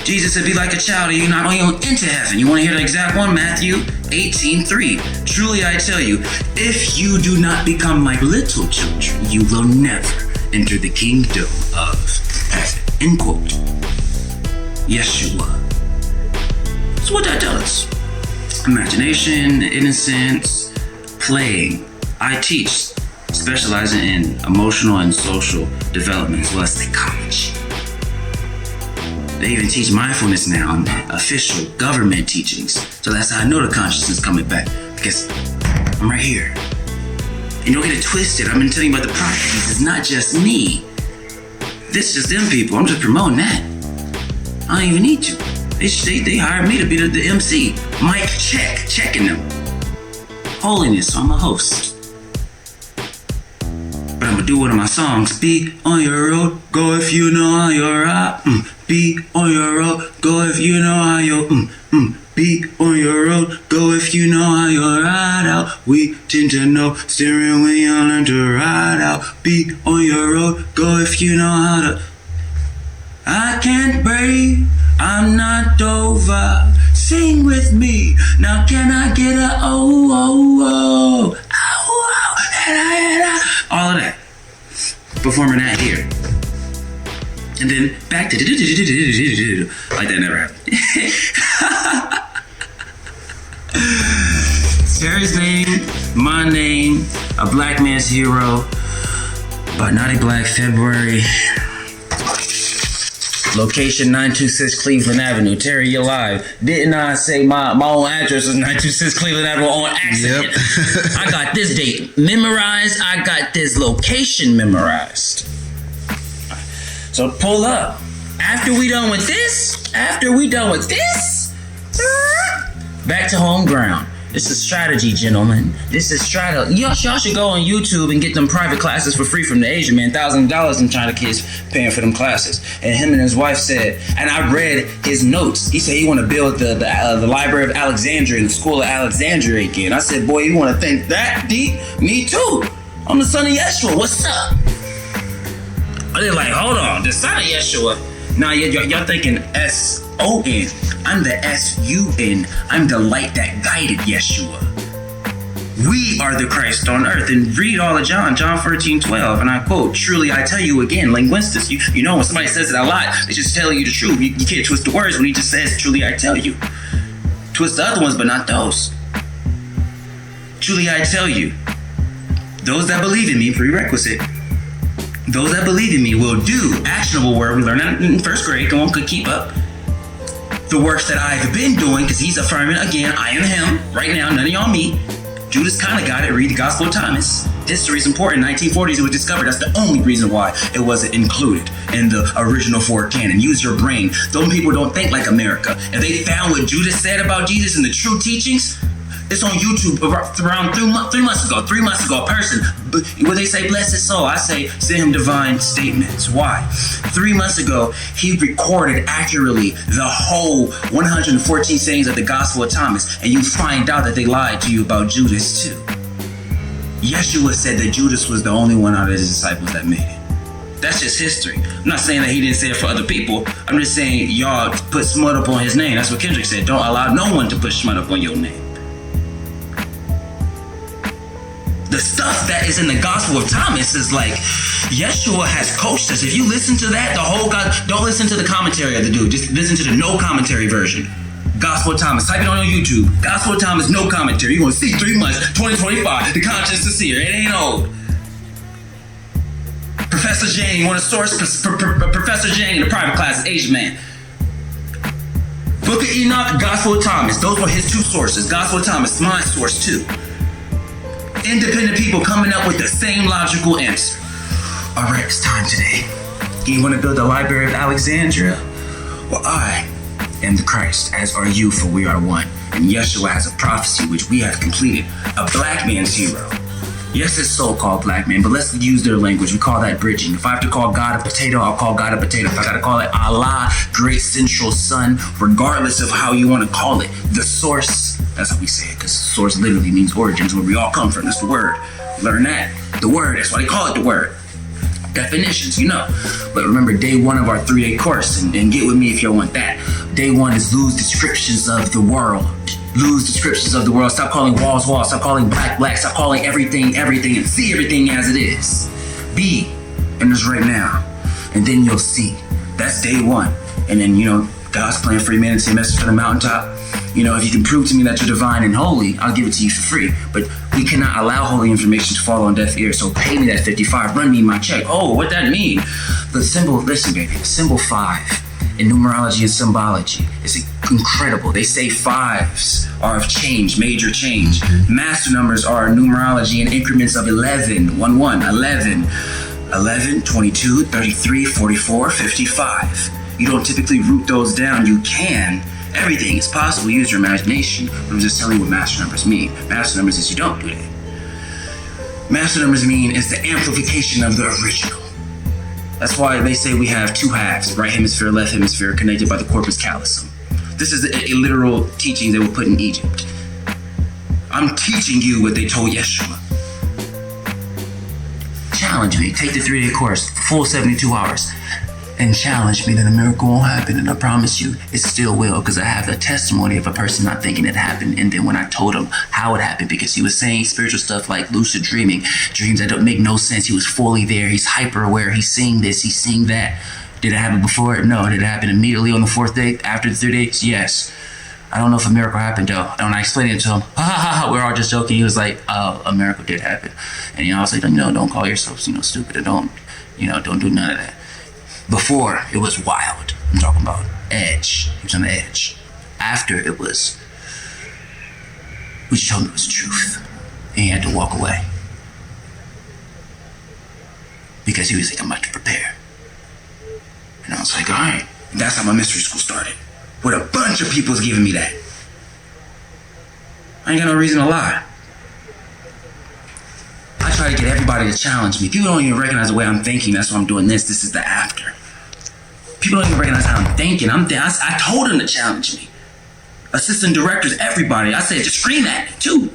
Jesus said, be like a child, or you're not going into heaven. You want to hear the exact one? Matthew 18:3. Truly I tell you, if you do not become like little children, you will never enter the kingdom of heaven. End quote. Yeshua. So what that does? Imagination, innocence, playing. I teach, specializing in emotional and social development as well as psychology. They even teach mindfulness now in official government teachings. So that's how I know the consciousness is coming back, because I'm right here. And don't get it twisted. I've been telling you about the properties. It's not just me. This is just them people. I'm just promoting that. I don't even need to. They hired me to be the MC. Mic check. Checking them. Holiness. So I'm a host. But I'm gonna do one of my songs. Be on your road, go if you know how you're out. Be on your road, go if you know how you're. Be on your road, go if you know how you're ride out. We tend to know steering when you learn to ride out. Be on your road, go if you know how to. I can't breathe, I'm not over. Sing with me, now can I get a oh, oh, oh, oh, oh, all of that. Performing that here. And then back to like that never happened. Terry's name, my name, A Black Man's Hero, by Nadiie Black, February. Location 926 Cleveland Avenue. Terry, you're live. Didn't I say my own address was 926 Cleveland Avenue on accident? Yep. I got this date memorized. I got this location memorized. So pull up. After we done with this, Back to home ground. This is strategy, gentlemen. This is strategy. Y'all should go on YouTube and get them private classes for free from the Asian man. $1,000 in China kids paying for them classes. And him and his wife said, and I read his notes. He said he want to build the Library of Alexandria and the School of Alexandria again. I said, boy, you want to think that deep? Me too. I'm the son of Yeshua. What's up? They're like, hold on, the son of Yeshua. Nah, y'all thinking S-O-N. I'm the S-U-N. I'm the light that guided Yeshua. We are the Christ on earth. And read all of John 14:12. And I quote, truly I tell you again, linguistics, you know when somebody says it a lot, they just tell you the truth. You can't twist the words when he just says, truly I tell you. Twist the other ones, but not those. Truly I tell you, those that believe in me, prerequisite, those that believe in me will do, actionable word, we learned that in first grade, come on, could keep up. The works that I've been doing, because he's affirming again, I am him, right now, none of y'all me. Judas kind of got it, read the Gospel of Thomas. History is important, 1940s it was discovered, that's the only reason why it wasn't included in the original 4 canon. Use your brain, those people don't think like America. If they found what Judas said about Jesus and the true teachings, it's on YouTube around 3 months ago, a person, when they say bless his soul, I say send him divine statements. Why? 3 months ago, he recorded accurately the whole 114 sayings of the Gospel of Thomas, and you find out that they lied to you about Judas too. Yeshua said that Judas was the only one out of his disciples that made it. That's just history. I'm not saying that he didn't say it for other people. I'm just saying y'all put smut up on his name. That's what Kendrick said. Don't allow no one to put smut up on your name. The stuff that is in the Gospel of Thomas is like, Yeshua has coached us. If you listen to that, the whole God, don't listen to the commentary of the dude. Just listen to the no commentary version. Gospel of Thomas. Type it on YouTube. Gospel of Thomas, no commentary. You're going to see 3 months, 2025. The conscience is here. It ain't old. Professor Jane, you want to source? Professor Jane in the private class, Asian man. Book of Enoch, Gospel of Thomas. Those were his 2 sources. Gospel of Thomas, my source too. Independent people coming up with the same logical answer. All right, it's time today. You want to build a Library of Alexandria? Well, I am the Christ, as are you, for we are one. And Yeshua has a prophecy which we have completed. A black man's hero. Yes, it's so-called black man, but let's use their language. We call that bridging. If I have to call God a potato, I'll call God a potato. If I gotta call it Allah, great central sun, regardless of how you want to call it, the source, that's how we say it, because source literally means origins, where we all come from. That's the word. Learn that. The word, that's why they call it the word. Definitions, you know. But remember, day 1 of our 3-day course, and get with me if you want that. Day 1 is lose descriptions of the world. Lose descriptions of the world. Stop calling walls walls. Stop calling black black. Stop calling everything everything, and see everything as it is. Be in this right now, and then you'll see. That's day 1. And then, you know, God's plan for humanity, message from the mountaintop. You know, if you can prove to me that you're divine and holy, I'll give it to you for free. But we cannot allow holy information to fall on deaf ears. So pay me that 55. Run me my check. Oh, what that mean? The symbol. Listen, baby. The symbol 5. In numerology and symbology, it's incredible. They say 5s are of change, major change. Master numbers are numerology in increments of 11, 1, 1, 11, 11, 22, 33, 44, 55. You don't typically root those down. You can. Everything is possible. Use your imagination. I'm just telling you what master numbers mean. Master numbers is you don't do that. Master numbers mean it's the amplification of the original. That's why they say we have 2 halves, right hemisphere, left hemisphere, connected by the corpus callosum. This is a literal teaching they were put in Egypt. I'm teaching you what they told Yeshua. Challenge me. Take the 3-day course, full 72 hours, and challenge me that a miracle won't happen. And I promise you, it still will, because I have the testimony of a person not thinking it happened. And then when I told him how it happened, because he was saying spiritual stuff like lucid dreaming, dreams that don't make no sense. He was fully there. He's hyper aware. He's seeing this. He's seeing that. Did it happen before? No. Did it happen immediately on the 4th day after the 3 days? Yes. I don't know if a miracle happened though. And when I explained it to him, we're all just joking. He was like, "Oh, a miracle did happen." And I was like, "No, don't call yourself, stupid. And don't do none of that." Before, it was wild. I'm talking about edge. He was on the edge. After, it was, we just told him it was the truth. And he had to walk away. Because he was like, I'm about to prepare. And I was like, all right. And that's how my mystery school started. With a bunch of people giving me that. I ain't got no reason to lie. I try to get everybody to challenge me. People don't even recognize the way I'm thinking. That's why I'm doing this. This is the after. People don't even recognize how I'm thinking. I told them to challenge me. Assistant directors, everybody. I said, just scream at me, too.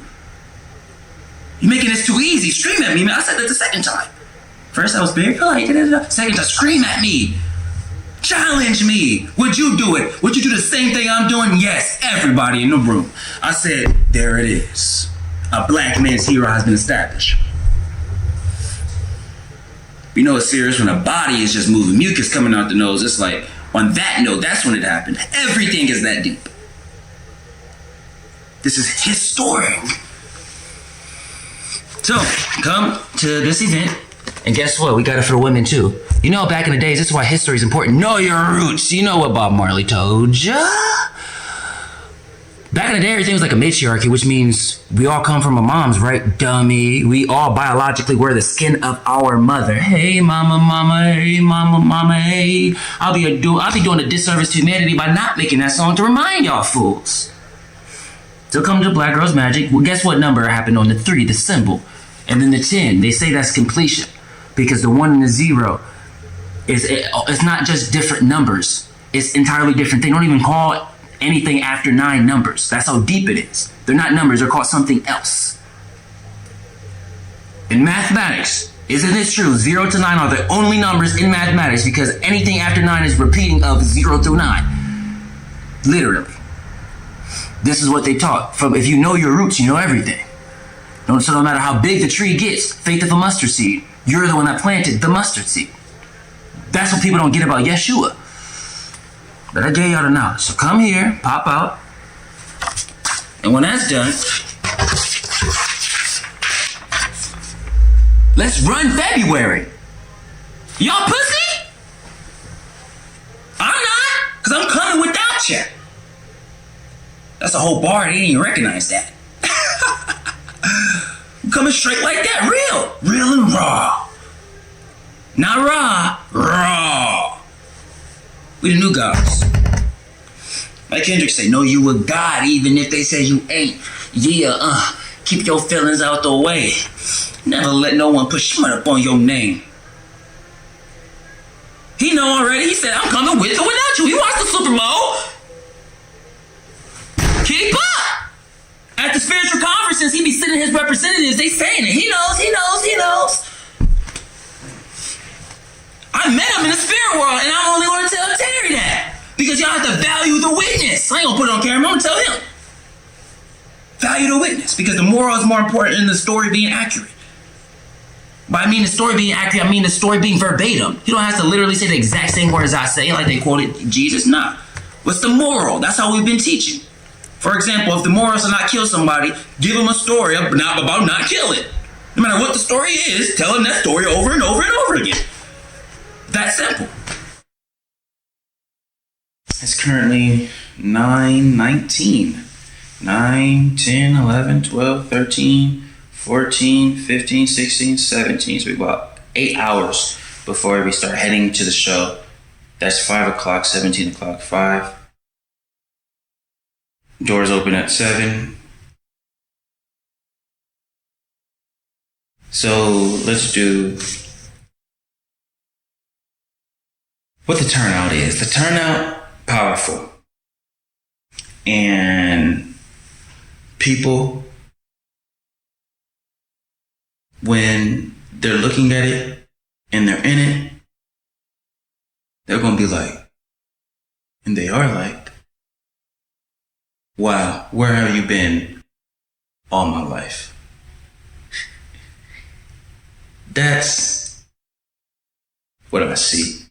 You're making this too easy. Scream at me, man. I said that the second time. First, I was very polite. Second time, scream at me. Challenge me. Would you do it? Would you do the same thing I'm doing? Yes, everybody in the room. I said, there it is. A black man's hero has been established. You know it's serious when a body is just moving, mucus coming out the nose. It's like, on that note, that's when it happened. Everything is that deep. This is historic. So, come to this event, and guess what? We got it for the women too. You know, back in the days, this is why history is important. Know your roots. You know what Bob Marley told ya. Back in the day, everything was like a matriarchy, which means we all come from our moms, right? Dummy. We all biologically wear the skin of our mother. Hey, mama, mama, hey, mama, mama, hey. I'll be doing a disservice to humanity by not making that song to remind y'all fools. So come to Black Girls Magic. Well, guess what number happened on the 3, the symbol, and then the 10. They say that's completion because the 1 and the 0 it's not just different numbers. It's entirely different. They don't even call anything after 9 numbers. That's how deep it is. They're not numbers. They're called something else. In mathematics, isn't this true? 0 to 9 are the only numbers in mathematics because anything after 9 is repeating of 0 through 9. Literally. This is what they taught. From if you know your roots, you know everything. So no matter how big the tree gets, faith of a mustard seed, you're the one that planted the mustard seed. That's what people don't get about Yeshua. But I gave y'all the knowledge. So come here, pop out. And when that's done, let's run February. Y'all pussy? I'm not, because I'm coming without you. That's a whole bar. They didn't even recognize that. I'm coming straight like that. Real and raw. Not raw. We the new gods. Like Kendrick say, know you a god even if they say you ain't. Yeah, keep your feelings out the way. Never let no one put smut up on your name. He know already. He said, I'm coming with or without you. He watched the Super Bowl. Keep up! At the spiritual conferences, he be sending his representatives. They saying it. He knows. I met him in the spirit world, and I only want to tell Terry that. Because y'all have to value the witness. I ain't gonna put it on camera. I'm gonna tell him. Value the witness. Because the moral is more important than the story being accurate. By I mean the story being accurate, I mean the story being verbatim. You don't have to literally say the exact same words I say, like they quoted Jesus. Nah. What's the moral? That's how we've been teaching. For example, if the moral is to not kill somebody, give them a story about not killing. No matter what the story is, tell them that story over and over and over again. That simple. It's currently 9:19. 9, 10, 11, 12, 13, 14, 15, 16, 17. So we about 8 hours before we start heading to the show. That's 5 o'clock, 17 o'clock, 5. Doors open at 7. So let's do what the turnout is. The turnout, powerful. And people, when they're looking at it and they're in it, they're going to be like, and they are like, wow, where have you been all my life? That's what I see.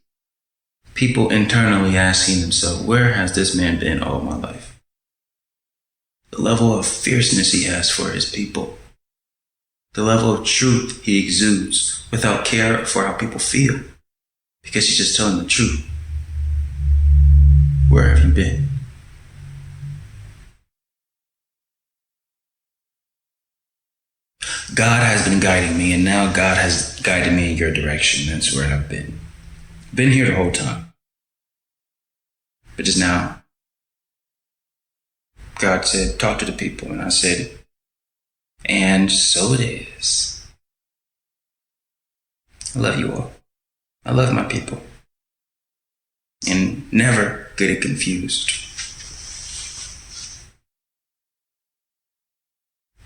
People internally asking themselves, where has this man been all my life? The level of fierceness he has for his people. The level of truth he exudes without care for how people feel. Because he's just telling the truth. Where have you been? God has been guiding me, and now God has guided me in your direction. That's where I've been. Been here the whole time. But just now, God said, talk to the people. And I said, and so it is. I love you all. I love my people. And never get it confused.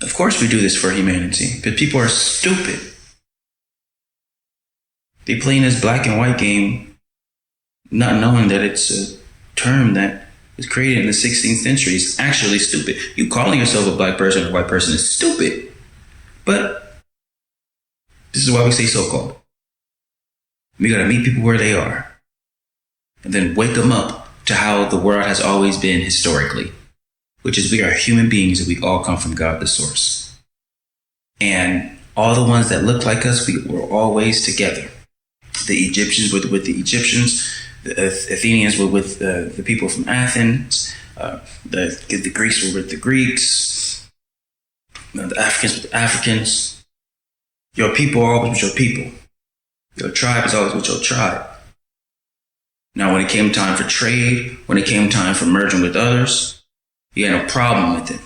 Of course we do this for humanity, but people are stupid. They play in this black and white game, not knowing that it's a term that was created in the 16th century. It's actually stupid. You calling yourself a black person or a white person is stupid. But this is why we say so-called. We gotta meet people where they are. And then wake them up to how the world has always been historically. Which is we are human beings and we all come from God the source. And all the ones that look like us, we were always together. The Egyptians were with the Egyptians. The Athenians were with the people from Athens. The Greeks were with the Greeks. The Africans with the Africans. Your people are always with your people. Your tribe is always with your tribe. Now, when it came time for trade, when it came time for merging with others, you had no problem with it.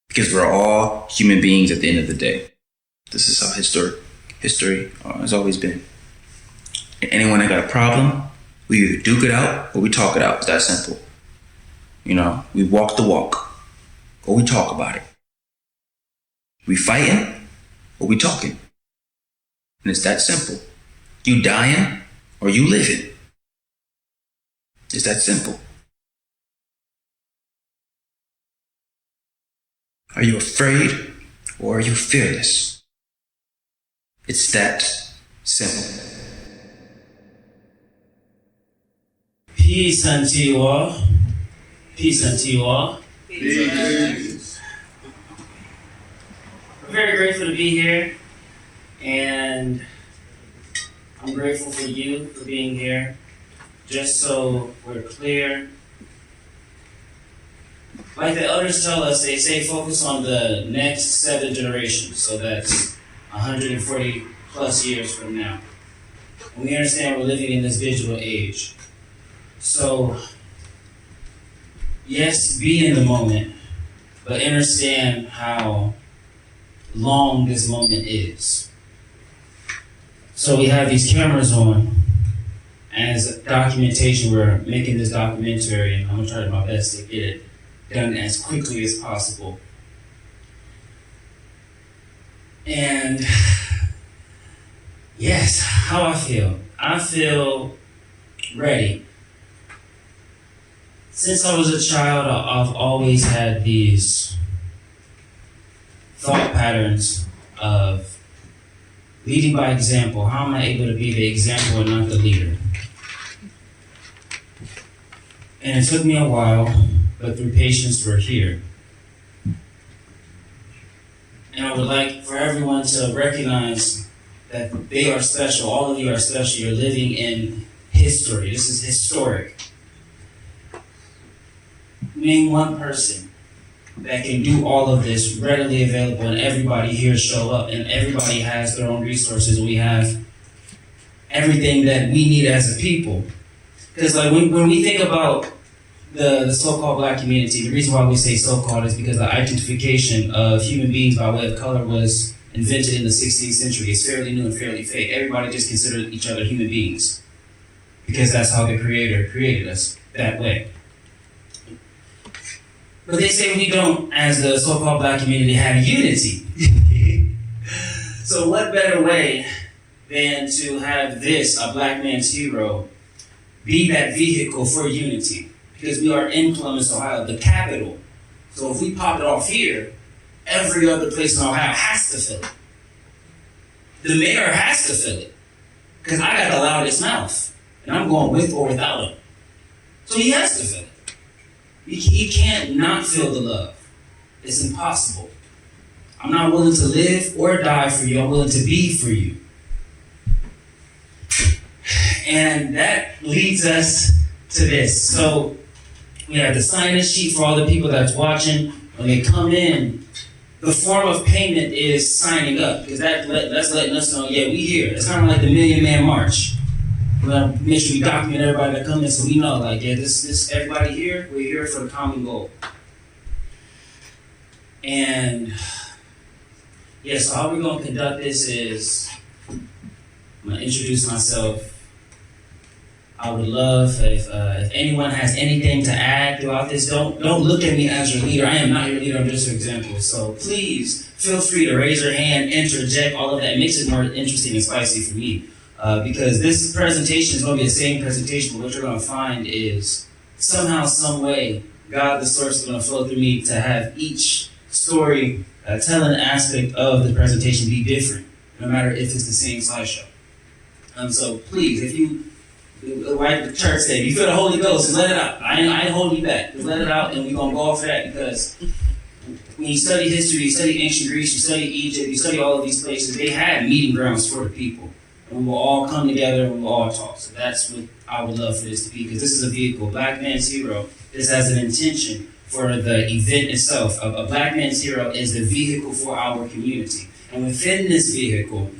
Because we're all human beings at the end of the day. This is how history has always been. And anyone that got a problem, we either duke it out or we talk it out. It's that simple. You know, we walk the walk or we talk about it. We fighting or we talking. And it's that simple. You dying or you living. It's that simple. Are you afraid or are you fearless? It's that simple. Peace unto you all. Peace unto you all. Peace. We're very grateful to be here, and I'm grateful for you for being here. Just so we're clear, like the elders tell us, they say focus on the next 7 generations, so that's 140 plus years from now. And we understand we're living in this digital age. So, yes, be in the moment, but understand how long this moment is. So we have these cameras on. As documentation, we're making this documentary, and I'm gonna try my best to get it done as quickly as possible. And yes, how I feel. I feel ready. Since I was a child, I've always had these thought patterns of leading by example. How am I able to be the example and not the leader? And it took me a while, but through patience, we're here. And I would like for everyone to recognize that they are special. All of you are special. You're living in history. This is historic. Name one person that can do all of this readily available, and everybody here show up, and everybody has their own resources. We have everything that we need as a people. Because like when we think about the so-called black community, the reason why we say so-called is because the identification of human beings by way of color was invented in the 16th century. It's fairly new and fairly fake. Everybody just considered each other human beings because that's how the Creator created us, that way. But they say we don't, as the so-called black community, have unity. So what better way than to have this, a black man's hero, be that vehicle for unity? Because we are in Columbus, Ohio, the capital. So if we pop it off here, every other place in Ohio has to feel it. The mayor has to feel it. Because I got the loudest mouth. And I'm going with or without him. So he has to feel it. He can't not feel the love. It's impossible. I'm not willing to live or die for you. I'm willing to be for you. And that leads us to this. So we have the sign-in sheet for all the people that's watching. When they come in, the form of payment is signing up, because that's letting us know, yeah, we here. It's kind of like the Million Man March. We're gonna make sure we document everybody that comes in, so we know, like, yeah, this everybody here, we're here for the common goal. And yeah, so how we're going to conduct this is I'm going to introduce myself. I would love if anyone has anything to add throughout this. Don't look at me as your leader. I am not your leader. I'm just your example. So please feel free to raise your hand, interject, all of that. It makes it more interesting and spicy for me. Because this presentation is going to be the same presentation, but what you're going to find is somehow, some way, God the source is going to flow through me to have each story, telling aspect of the presentation be different, no matter if it's the same slideshow. So please, if you, like the church said, if you feel the Holy Ghost, just let it out. I ain't holding you back. Just let it out, and we're going to go off of that, because when you study history, you study ancient Greece, you study Egypt, you study all of these places, they had meeting grounds for the people. And we will all come together and we will all talk. So that's what I would love for this to be, because this is a vehicle. Black Man's Hero, this has an intention for the event itself. A Black Man's Hero is the vehicle for our community. And within this vehicle,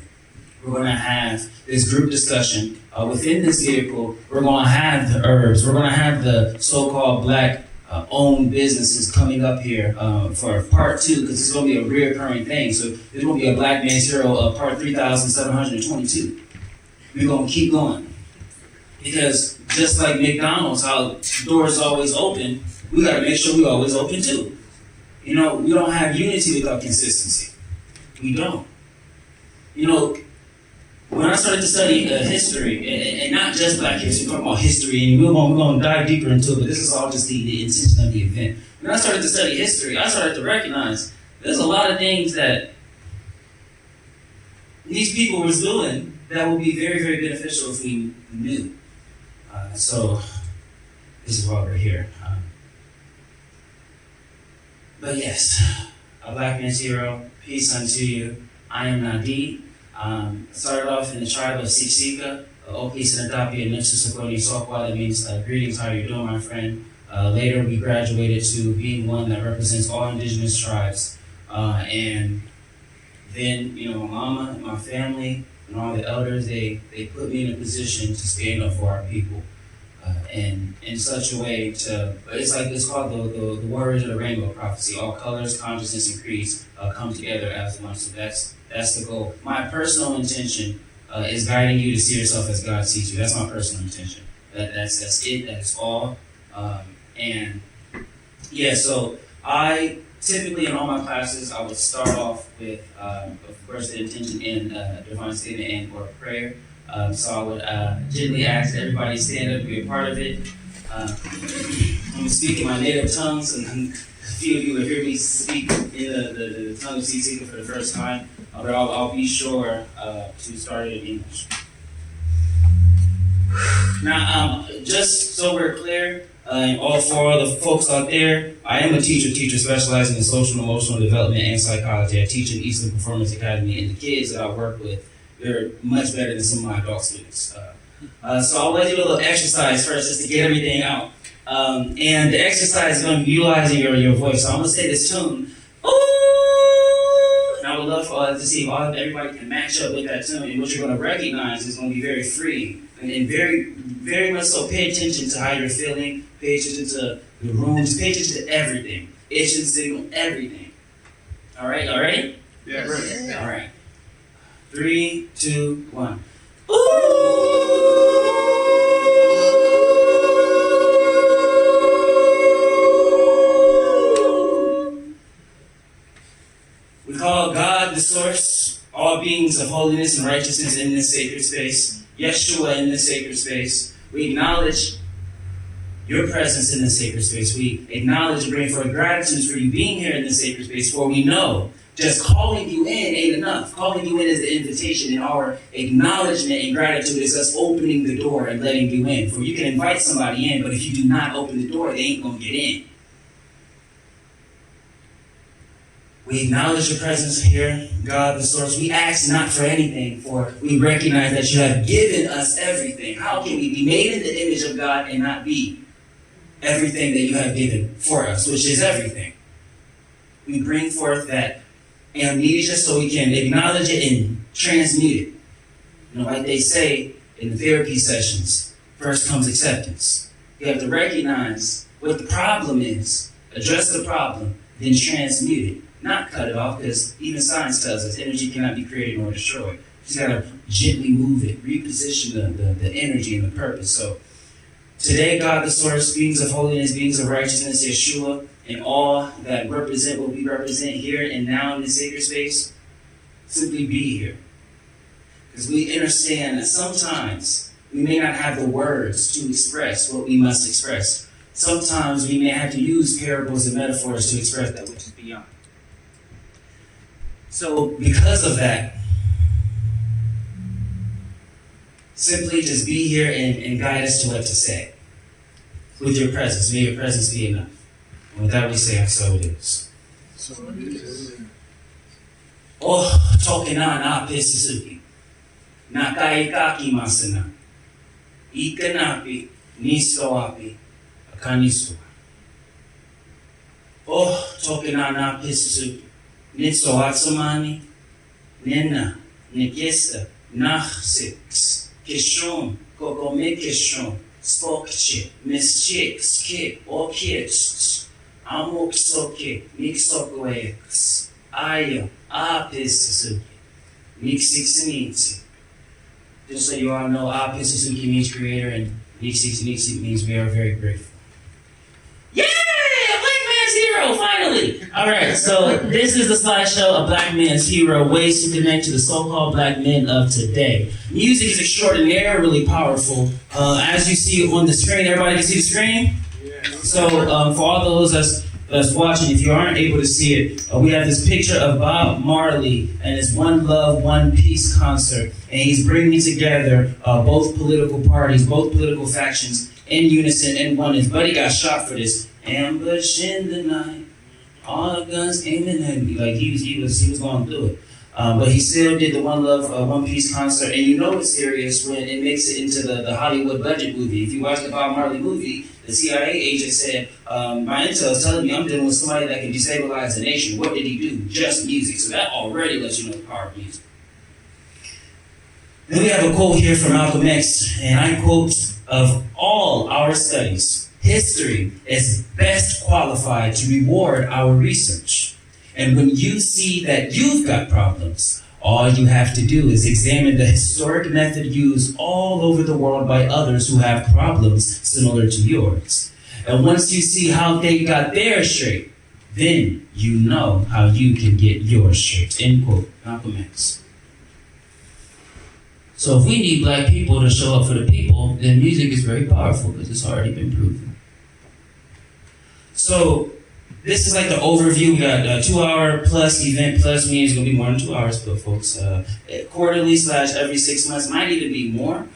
we're going to have this group discussion. Within this vehicle, we're going to have the herbs. We're going to have the so-called Black owned businesses coming up here for part 2, because it's going to be a reoccurring thing. So there's going to be a Black Man's Hero part 3,722. We're going to keep going. Because just like McDonald's, how doors always open, we got to make sure we always open too. You know, we don't have unity without consistency. We don't. You know, when I started to study history, and not just Black history, we're talking about history, and we're going to dive deeper into it, but this is all just the intention of the event. When I started to study history, I started to recognize there's a lot of things that these people were doing that would be very, very beneficial if we knew. So this is why we're here. But yes, a Black Man's Hero, peace unto you. I am Nadiie. Started off in the tribe of Siksika, A.K.A, and Nadiie Sokwa. That means greetings, how you doing, my friend? Later, we graduated to being one that represents all indigenous tribes. And then, you know, my mama and my family and all the elders, they put me in a position to stand up for our people. And in such a way it's called the Warriors of the Rainbow Prophecy. All colors, consciousness, and creeds come together as one. So that's the goal. My personal intention is guiding you to see yourself as God sees you. That's my personal intention. That's it. That's all. And yeah, so I typically in all my classes I would start off with, of course, the intention in divine statement and or prayer. So I would gently ask everybody to stand up and be a part of it. I'm going to speak in my native tongues, and a few of you will hear me speak in the tongue of Siksika for the first time, but I'll be sure to start it in English. Now, just so we're clear, and all four of the folks out there, I am a teacher specializing in social and emotional development and psychology. I teach in Eastern Performance Academy, and the kids that I work with, they're much better than some of my adult students. So I'll let you do a little exercise first just to get everything out. And the exercise is going to be utilizing your voice. So I'm going to say this tune. Ooh! And I would love to see if everybody can match up with that tune. And what you're going to recognize is going to be very free. And very, very much so pay attention to how you're feeling. Pay attention to the rooms. Pay attention to everything. It should signal everything. All right? All right? Yes. All right. 3, 2, 1. Ooh! We call God the source, all beings of holiness and righteousness in this sacred space. Yeshua in this sacred space. We acknowledge your presence in this sacred space. We acknowledge and bring forth gratitude for you being here in this sacred space, for we know just calling you in ain't enough. Calling you in is the invitation, and our acknowledgement and gratitude is us opening the door and letting you in. For you can invite somebody in, but if you do not open the door, they ain't going to get in. We acknowledge your presence here, God the source. We ask not for anything, for we recognize that you have given us everything. How can we be made in the image of God and not be everything that you have given for us, which is everything? We bring forth that amnesia so we can acknowledge it and transmute it. You know, like they say in the therapy sessions, first comes acceptance. You have to recognize what the problem is, address the problem, then transmute it. not cut it off, because even science tells us energy cannot be created nor destroyed. You just gotta gently move it, reposition the energy and the purpose. So today, God the Source, beings of holiness, beings of righteousness, Yeshua, and all that represent what we represent here and now in the sacred space, simply be here. Because we understand that sometimes we may not have the words to express what we must express. Sometimes we may have to use parables and metaphors to express that which is beyond. So because of that, simply just be here and guide us to what to say. With your presence, may your presence be enough. And with that we say, so it is. Oh, toke na pesisuki. Nakaikaki masana. Ikanapi, nistoapi, akaniswa. Oh, toke na pesisuki. Nitsoatsamani, nena, nikesta, nachsix, kishon, kokome kishon. Spokche, mischik, skip, or kids, amok soke, mixokoex, aya, apisuki, mixixiniti. Just so you all know, apisuki means creator, and mixixiniti means we are very grateful. Yeah! Black Man's Hero, finally! Alright, so this is the slideshow of Black Man's Hero, ways to connect to the so-called black men of today. Music is extraordinarily powerful. As you see on the screen, everybody can see the screen? So for all those that's watching, if you aren't able to see it, we have this picture of Bob Marley and his One Love, One Peace concert. And he's bringing together both political parties, both political factions in unison and oneness. Buddy got shot for this. Ambush in the night, all the guns aiming at me. Like he was going through it. But he still did the One Love, One Peace concert. And you know it's serious when it makes it into the Hollywood budget movie. If you watch the Bob Marley movie, the CIA agent said, my intel is telling me I'm dealing with somebody that can destabilize the nation. What did he do? Just music. So that already lets you know the power of music. Then we have a quote here from Malcolm X, and I quote, of all our studies, history is best qualified to reward our research. And when you see that you've got problems, all you have to do is examine the historic method used all over the world by others who have problems similar to yours. And once you see how they got theirs straight, then you know how you can get yours straight. End quote. Malcolm X. So if we need black people to show up for the people, then music is very powerful because it's already been proven. So this is like the overview. We got a 2-hour plus event plus, means it's gonna be more than 2 hours, but folks, quarterly / every 6 months, might even be more.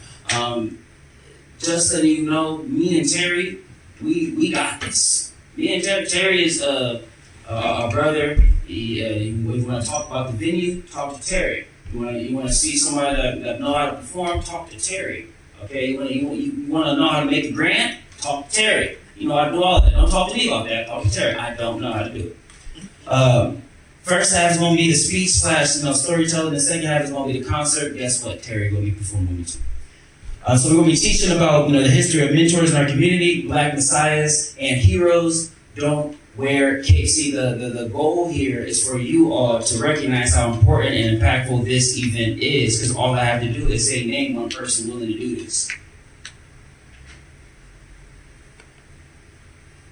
Just so you know, me and Terry, we got this. Me and Terry is our brother. If you want to talk about the venue, talk to Terry. You want to see somebody that know how to perform, talk to Terry. Okay, you want to know how to make a grant, talk to Terry. You know how to do all that. Don't talk to me about that. Talk to Terry. I don't know how to do it. First half is going to be the speech / storytelling. The second half is going to be the concert. Guess what? Terry going to be performing with you. So we're going to be teaching about the history of mentors in our community, black messiahs and heroes. Don't wear capes. See, the goal here is for you all to recognize how important and impactful this event is, because all I have to do is say, name one person willing to do this.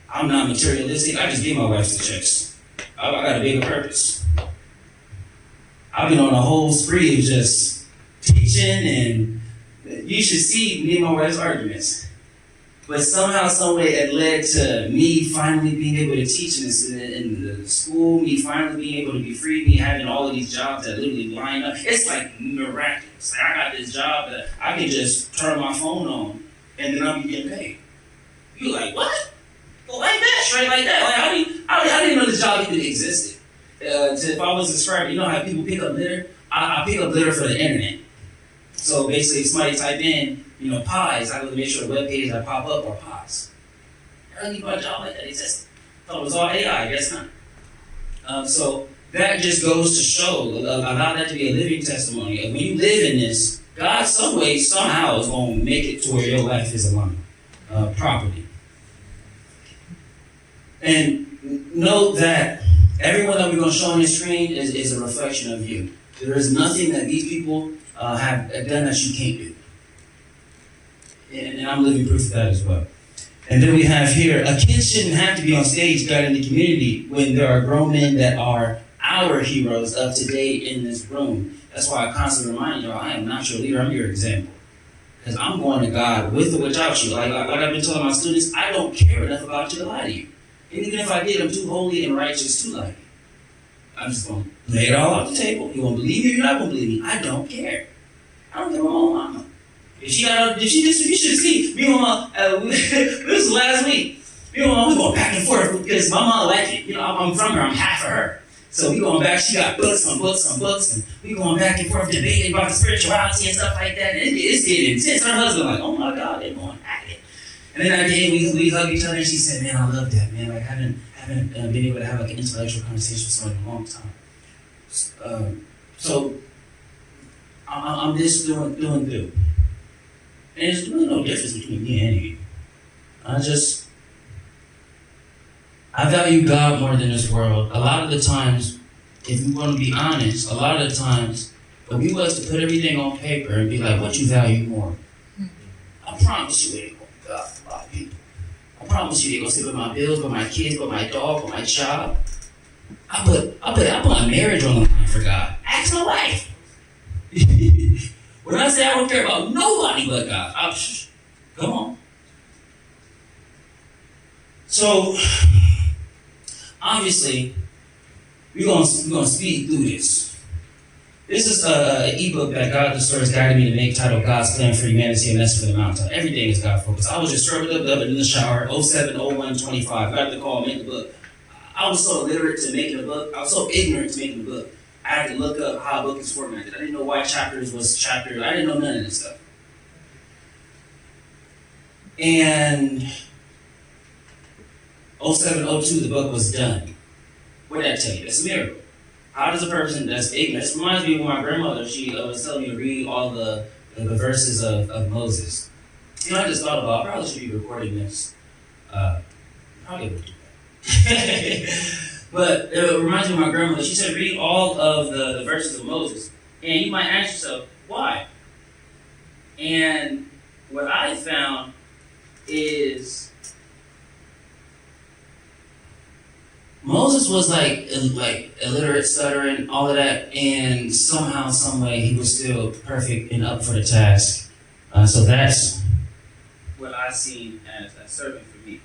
I'm not materialistic. I just give my wife the checks. I got a bigger purpose. I've been on a whole spree of just teaching, and you should see me and my wife's arguments. But somehow, some way, it led to me finally being able to teach in the school, me finally being able to be free, me having all of these jobs that literally line up. It's like miraculous. Like, I got this job that I can just turn my phone on, and then I'll be getting paid. You're like, what? Like that, straight like that. Like, I didn't know this job even existed. If I was describing, you know how people pick up litter? I pick up litter for the internet. So basically, if somebody type in, pies, I would make sure the web pages that pop up are pies. I don't even know a job like that existed. I thought it was all AI, I guess not. So that just goes to show, allow that to be a living testimony. When you live in this, God, some way, somehow, is going to make it to where your life is aligned properly. And note that Everyone that we're going to show on the screen is a reflection of you. There is nothing that these people have done that you can't do. And I'm living proof of that as well. And then we have here, a kid shouldn't have to be on stage guiding the community when there are grown men that are our heroes of today in this room. That's why I constantly remind y'all, I am not your leader, I'm your example. Because I'm going to God with or without you. Like I've been telling my students, I don't care enough about you to lie to you. And even if I did, I'm too holy and righteous to lie to you. I'm just going to lay it all on the table. You won't believe me, you're not going to believe me. I don't care. I don't care about my own mama. If she you should see, me and my mom, this was last week. Me and my mom, we going back and forth because my mom like it. You know, I'm from her, I'm half of her. So we going back, she got books on books on books, and we going back and forth debating about the spirituality and stuff like that. And it's getting intense. Her husband like, oh my God, they're going at it. And then at the end, we hugged each other, and she said, man, I love that, man. Like, I haven't been able to have like an intellectual conversation with someone in a long time. So I'm just doing through. And there's really no difference between me and you. I value God more than this world. A lot of the times, if we want to be honest, a lot of the times, if we was to put everything on paper and be like, what you value more? I promise you it ain't going to be God for a lot of people. I promise you it ain't going to sit with my bills, with my kids, with my dog, with my job. I put my marriage on the line for God. Ask my wife. When I say I don't care about nobody but God, come on. So, obviously, we're gonna speed through this. This is an ebook that God the Source guided me to make, titled God's Plan for Humanity and Message for the Mountain. Everything is God focused. I was just scrubbing up in the shower, 07/01/25. Got the call, make the book. I was so illiterate to making a book. I was so ignorant to making a book. I had to look up how a book is formatted. I didn't know why chapters was chapters. I didn't know none of this stuff. And 07/02, the book was done. What did that tell you? That's a miracle. How does a person that's ignorant? This reminds me of my grandmother. She was telling me to read all the verses of Moses. You know, I just thought about, I probably should be recording this. Probably would do that. But it reminds me of my grandmother. She said, read all of the verses of Moses. And you might ask yourself, why? And what I found is Moses was like illiterate, stuttering, all of that, and somehow, some way, he was still perfect and up for the task. So that's what I seen as serving for me.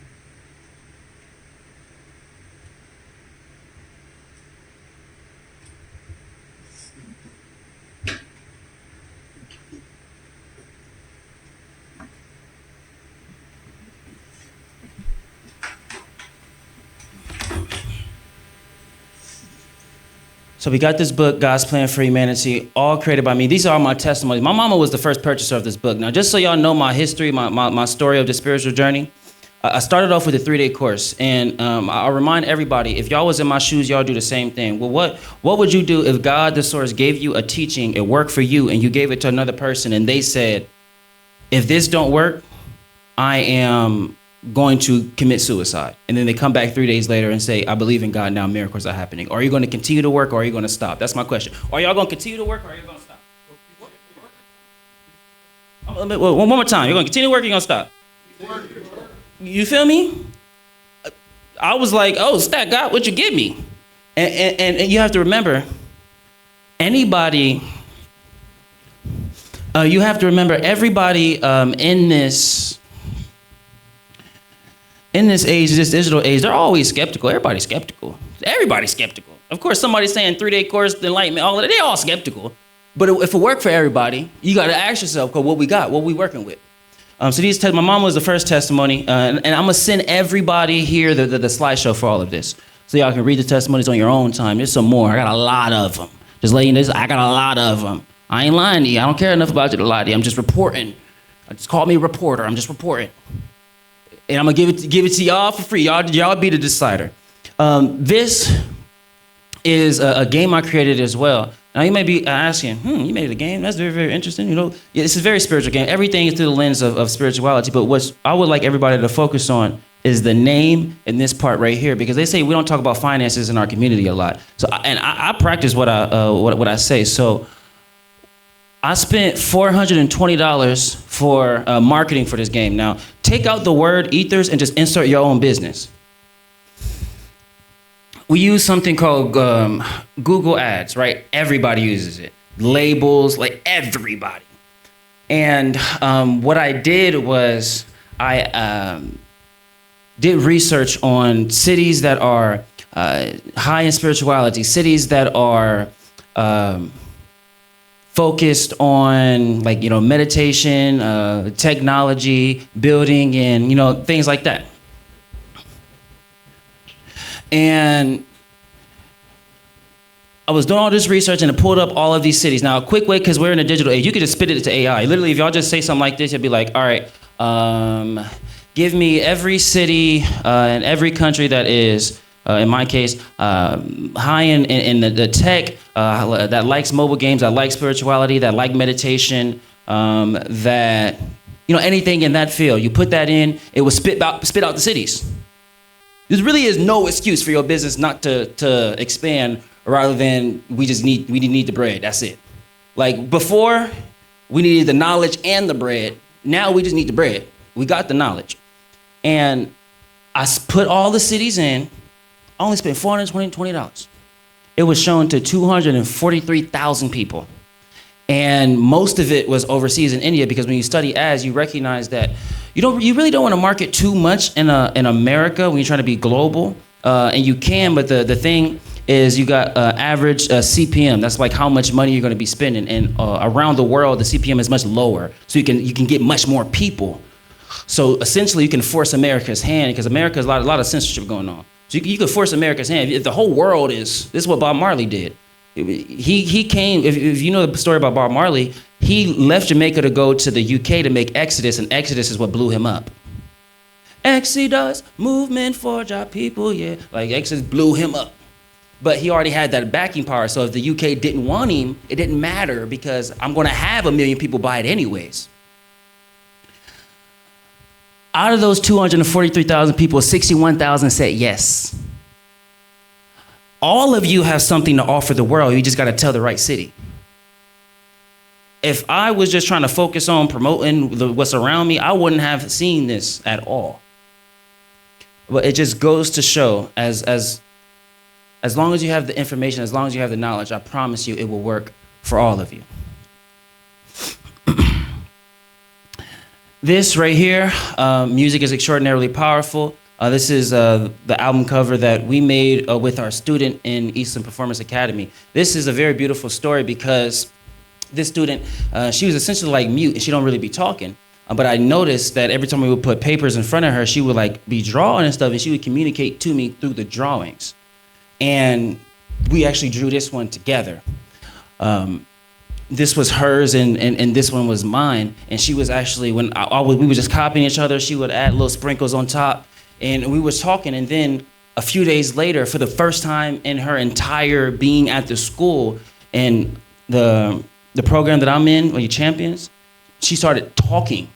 So we got this book, God's Plan for Humanity, all created by me. These are all my testimonies. My mama was the first purchaser of this book. Now, just so y'all know my history, my story of the spiritual journey, I started off with a 3-day course. And I'll remind everybody, if y'all was in my shoes, y'all do the same thing. Well, what would you do if God, the Source, gave you a teaching, it worked for you, and you gave it to another person, and they said, if this don't work, I am going to commit suicide. And then they come back 3 days later and say, I believe in God now, miracles are happening. Are you going to continue to work, or are you going to stop? That's my question. Are y'all going to continue to work, or are you going to stop? One more time. You're going to continue to work, or you're going to stop? You feel me? I was like, oh, snap, God, what'd you give me? And you have to remember, everybody in this age, this digital age, they're always skeptical. Everybody's skeptical. Of course, somebody's saying 3-day course, the enlightenment, all of that, they all skeptical. But if it worked for everybody, you got to ask yourself, what we got, what we working with. So my mom was the first testimony, and I'm gonna send everybody here the slideshow for all of this, so y'all can read the testimonies on your own time. There's some more. I got a lot of them. Just letting you know, I got a lot of them. I ain't lying to you. I don't care enough about you to lie to you. I'm just reporting. Just call me a reporter. I'm just reporting. And I'm gonna give it to y'all for free. Y'all be the decider. This is a game I created as well. Now you may be asking, you made a game? That's very, very interesting. You know, it's a very spiritual game. Everything is through the lens of spirituality. But what I would like everybody to focus on is the name in this part right here, because they say we don't talk about finances in our community a lot. So, I practice what I say. So, I spent $420 for marketing for this game. Now, take out the word ethers and just insert your own business. We use something called Google Ads, right? Everybody uses it. Labels, like everybody. And what I did was I did research on cities that are high in spirituality, cities that are focused on meditation, technology, building, and things like that. And I was doing all this research and it pulled up all of these cities. Now, a quick way, because we're in a digital age, you could just spit it to AI. Literally, if y'all just say something like this, you'll be like, all right, give me every city and every country that is, in my case, high in the tech, that likes mobile games, that likes spirituality, that like meditation, that, anything in that field. You put that in, it will spit out the cities. There really is no excuse for your business not to expand, rather than we need the bread. That's it. Like before, we needed the knowledge and the bread. Now we just need the bread. We got the knowledge. And I put all the cities in. I only spent $420. It was shown to 243,000 people. And most of it was overseas in India, because when you study ads, you recognize that you really don't want to market too much in America when you're trying to be global. And you can, but the thing is you got average CPM. That's like how much money you're going to be spending. And around the world, the CPM is much lower. So you can get much more people. So essentially, you can force America's hand, because America has a lot of censorship going on. So you could force America's hand. If the whole world this is what Bob Marley did. He came, if you know the story about Bob Marley, he left Jamaica to go to the UK to make Exodus, and Exodus is what blew him up. Exodus, movement for job people, yeah. Like Exodus blew him up. But he already had that backing power. So if the UK didn't want him, it didn't matter, because I'm going to have 1 million people buy it anyways. Out of those 243,000 people, 61,000 said yes. All of you have something to offer the world. You just got to tell the right city. If I was just trying to focus on promoting what's around me, I wouldn't have seen this at all. But it just goes to show, as long as you have the information, as long as you have the knowledge, I promise you it will work for all of you. This right here, music is extraordinarily powerful. This is the album cover that we made with our student in Eastland Performance Academy. This is a very beautiful story, because this student, she was essentially like mute, and she don't really be talking. But I noticed that every time we would put papers in front of her, she would be drawing and stuff, and she would communicate to me through the drawings. And we actually drew this one together. This was hers, and this one was mine. And she was actually, we were just copying each other, she would add little sprinkles on top. And we was talking, and then a few days later, for the first time in her entire being at the school, and the program that I'm in, where you champions, she started talking,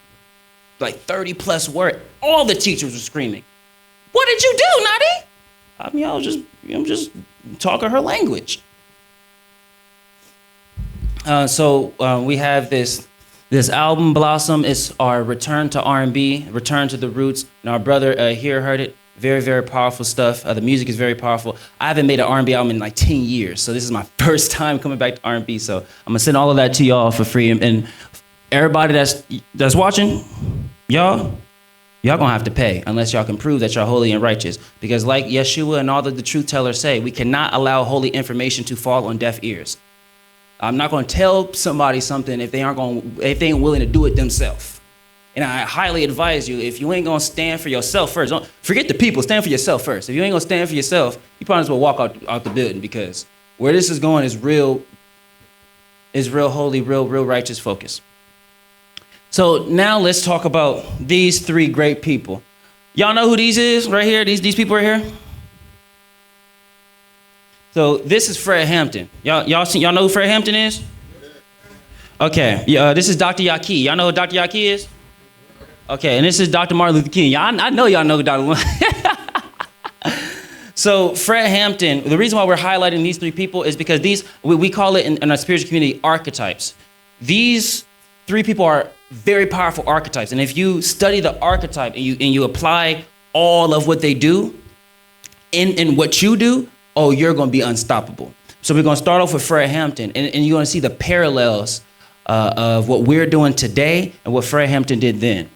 like 30 plus words. All the teachers were screaming, "What did you do, Nadiie?" I mean, I'm just talking her language. So we have this album, Blossom. It's our return to R&B, return to the roots. And our brother here heard it. Very, very powerful stuff. The music is very powerful. I haven't made an R&B album in like 10 years. So this is my first time coming back to R&B. So I'm going to send all of that to y'all for free. And everybody that's watching, y'all going to have to pay unless y'all can prove that y'all holy and righteous. Because like Yeshua and all the truth tellers say, we cannot allow holy information to fall on deaf ears. I'm not going to tell somebody something if they ain't willing to do it themselves. And I highly advise you, if you ain't going to stand for yourself first, don't forget the people, stand for yourself first. If you ain't going to stand for yourself, you probably as well walk out the building, because where this is going is real holy, real righteous focus. So now let's talk about these three great people. Y'all know who these is right here? These people right here? So this is Fred Hampton. Y'all know who Fred Hampton is? Okay. This is Dr. Yaqui. Y'all know who Dr. Yaqui is? Okay, and this is Dr. Martin Luther King. Y'all, I know y'all know Dr. Martin. So Fred Hampton, the reason why we're highlighting these three people is because we call it in our spiritual community archetypes. These three people are very powerful archetypes. And if you study the archetype and you apply all of what they do in what you do, oh, you're going to be unstoppable. So we're going to start off with Fred Hampton, and you're going to see the parallels of what we're doing today and what Fred Hampton did then.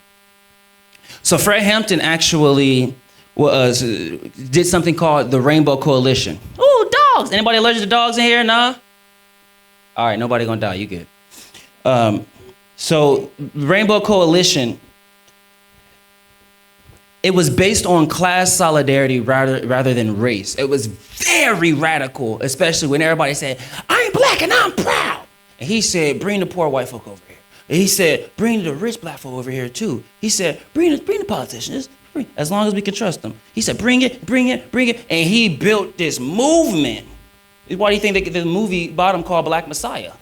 So Fred Hampton actually did something called the Rainbow Coalition. Ooh, dogs. Anybody allergic to dogs in here? Nah? All right, nobody gonna die. You good. So Rainbow Coalition, it was based on class solidarity rather than race. It was very radical, especially when everybody said, I'm black and I'm proud. And he said, bring the poor white folk over here. And he said, bring the rich black folk over here too. He said, bring the politicians. As long as we can trust them. He said, bring it. And he built this movement. Why do you think the movie Bottom called Black Messiah?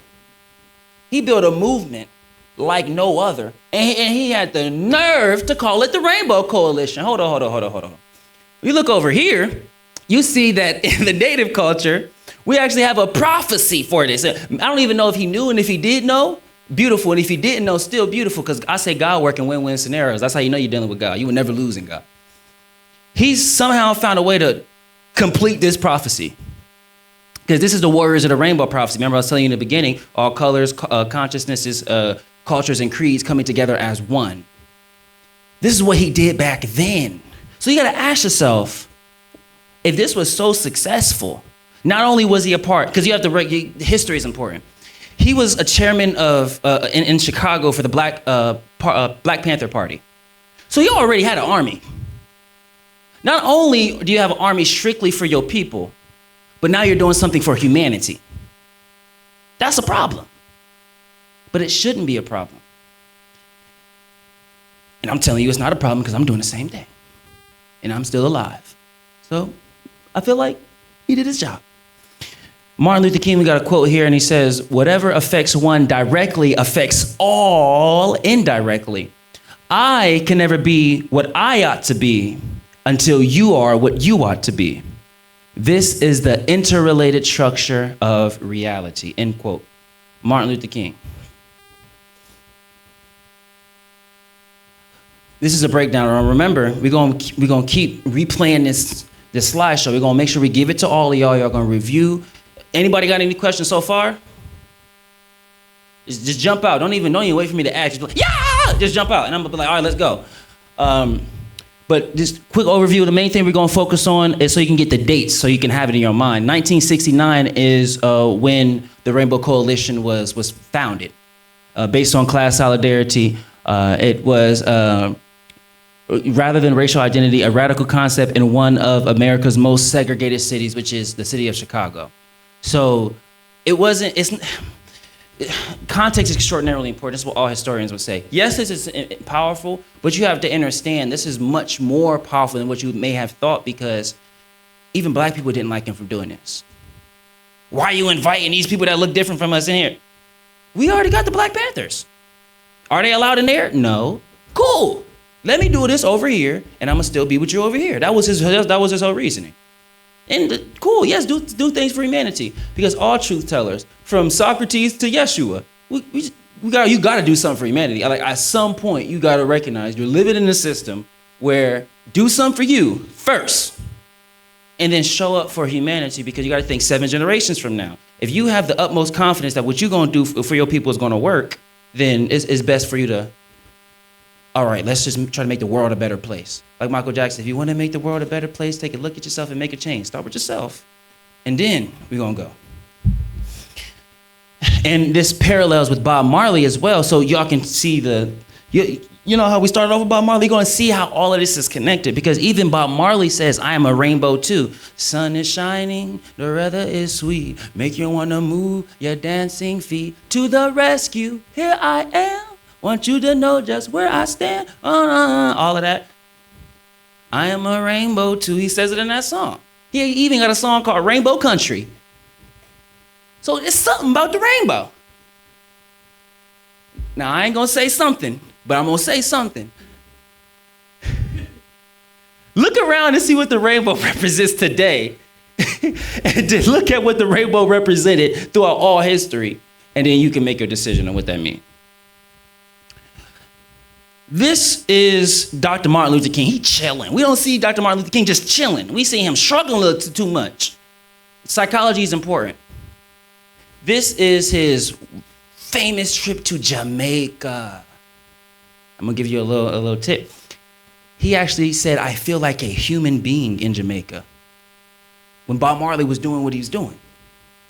He built a movement like no other. And he had the nerve to call it the Rainbow Coalition. Hold on. You look over here, you see that in the native culture, we actually have a prophecy for this. I don't even know if he knew, and if he did know, beautiful. And if he didn't know, still beautiful, because I say God work in win-win scenarios. That's how you know you're dealing with God. You will never lose in God. He's somehow found a way to complete this prophecy. Because this is the Warriors of the Rainbow prophecy. Remember I was telling you in the beginning, all colors, consciousnesses, cultures, and creeds coming together as one. This is what he did back then. So you got to ask yourself, if this was so successful, not only was he a part, because you have to, history is important. He was a chairman of in Chicago for the Black Panther Party. So you already had an army. Not only do you have an army strictly for your people, but now you're doing something for humanity. That's a problem. But it shouldn't be a problem. And I'm telling you it's not a problem because I'm doing the same thing. And I'm still alive. So I feel like he did his job. Martin Luther King, we got a quote here, and he says, whatever affects one directly affects all indirectly. I can never be what I ought to be until you are what you ought to be. This is the interrelated structure of reality, end quote. Martin Luther King. This is a breakdown. Remember, we're gonna keep replaying this slideshow. We're gonna make sure we give it to all of y'all. Y'all gonna review. Anybody got any questions so far? Just jump out. Don't even wait for me to ask. Just be like, yeah! Just jump out. And I'm gonna be like, all right, let's go. But just quick overview. The main thing we're gonna focus on is so you can get the dates, so you can have it in your mind. 1969 is when the Rainbow Coalition was founded. Based on class solidarity, it was rather than racial identity, a radical concept in one of America's most segregated cities, which is the city of Chicago. So context is extraordinarily important. That's what all historians would say. Yes, this is powerful, but you have to understand this is much more powerful than what you may have thought, because even black people didn't like him for doing this. Why are you inviting these people that look different from us in here? We already got the Black Panthers. Are they allowed in there? No. Cool. Let me do this over here, and I'm gonna still be with you over here. That was his whole reasoning. And cool, yes, do things for humanity, because all truth tellers, from Socrates to Yeshua, you gotta do something for humanity. Like at some point, you gotta recognize you're living in a system where do something for you first, and then show up for humanity, because you gotta think 7 generations from now. If you have the utmost confidence that what you're gonna do for your people is gonna work, then it's best for you to, all right, let's just try to make the world a better place. Like Michael Jackson, if you want to make the world a better place, take a look at yourself and make a change. Start with yourself. And then we're going to go. And this parallels with Bob Marley as well. So y'all can see you know how we started off with Bob Marley? You're going to see how all of this is connected, because even Bob Marley says, I am a rainbow too. Sun is shining, the weather is sweet. Make you want to move your dancing feet. To the rescue, here I am. Want you to know just where I stand. All of that. I am a rainbow too. He says it in that song. He even got a song called Rainbow Country. So it's something about the rainbow. Now, I ain't going to say something, but I'm going to say something. Look around and see what the rainbow represents today. And then look at what the rainbow represented throughout all history. And then you can make your decision on what that means. This is Dr. Martin Luther King. He chilling. We don't see Dr. Martin Luther King just chilling. We see him struggling a little too much. Psychology is important. This is his famous trip to Jamaica. I'm gonna give you a little tip. He actually said, I feel like a human being in Jamaica. When Bob Marley was doing what he was doing.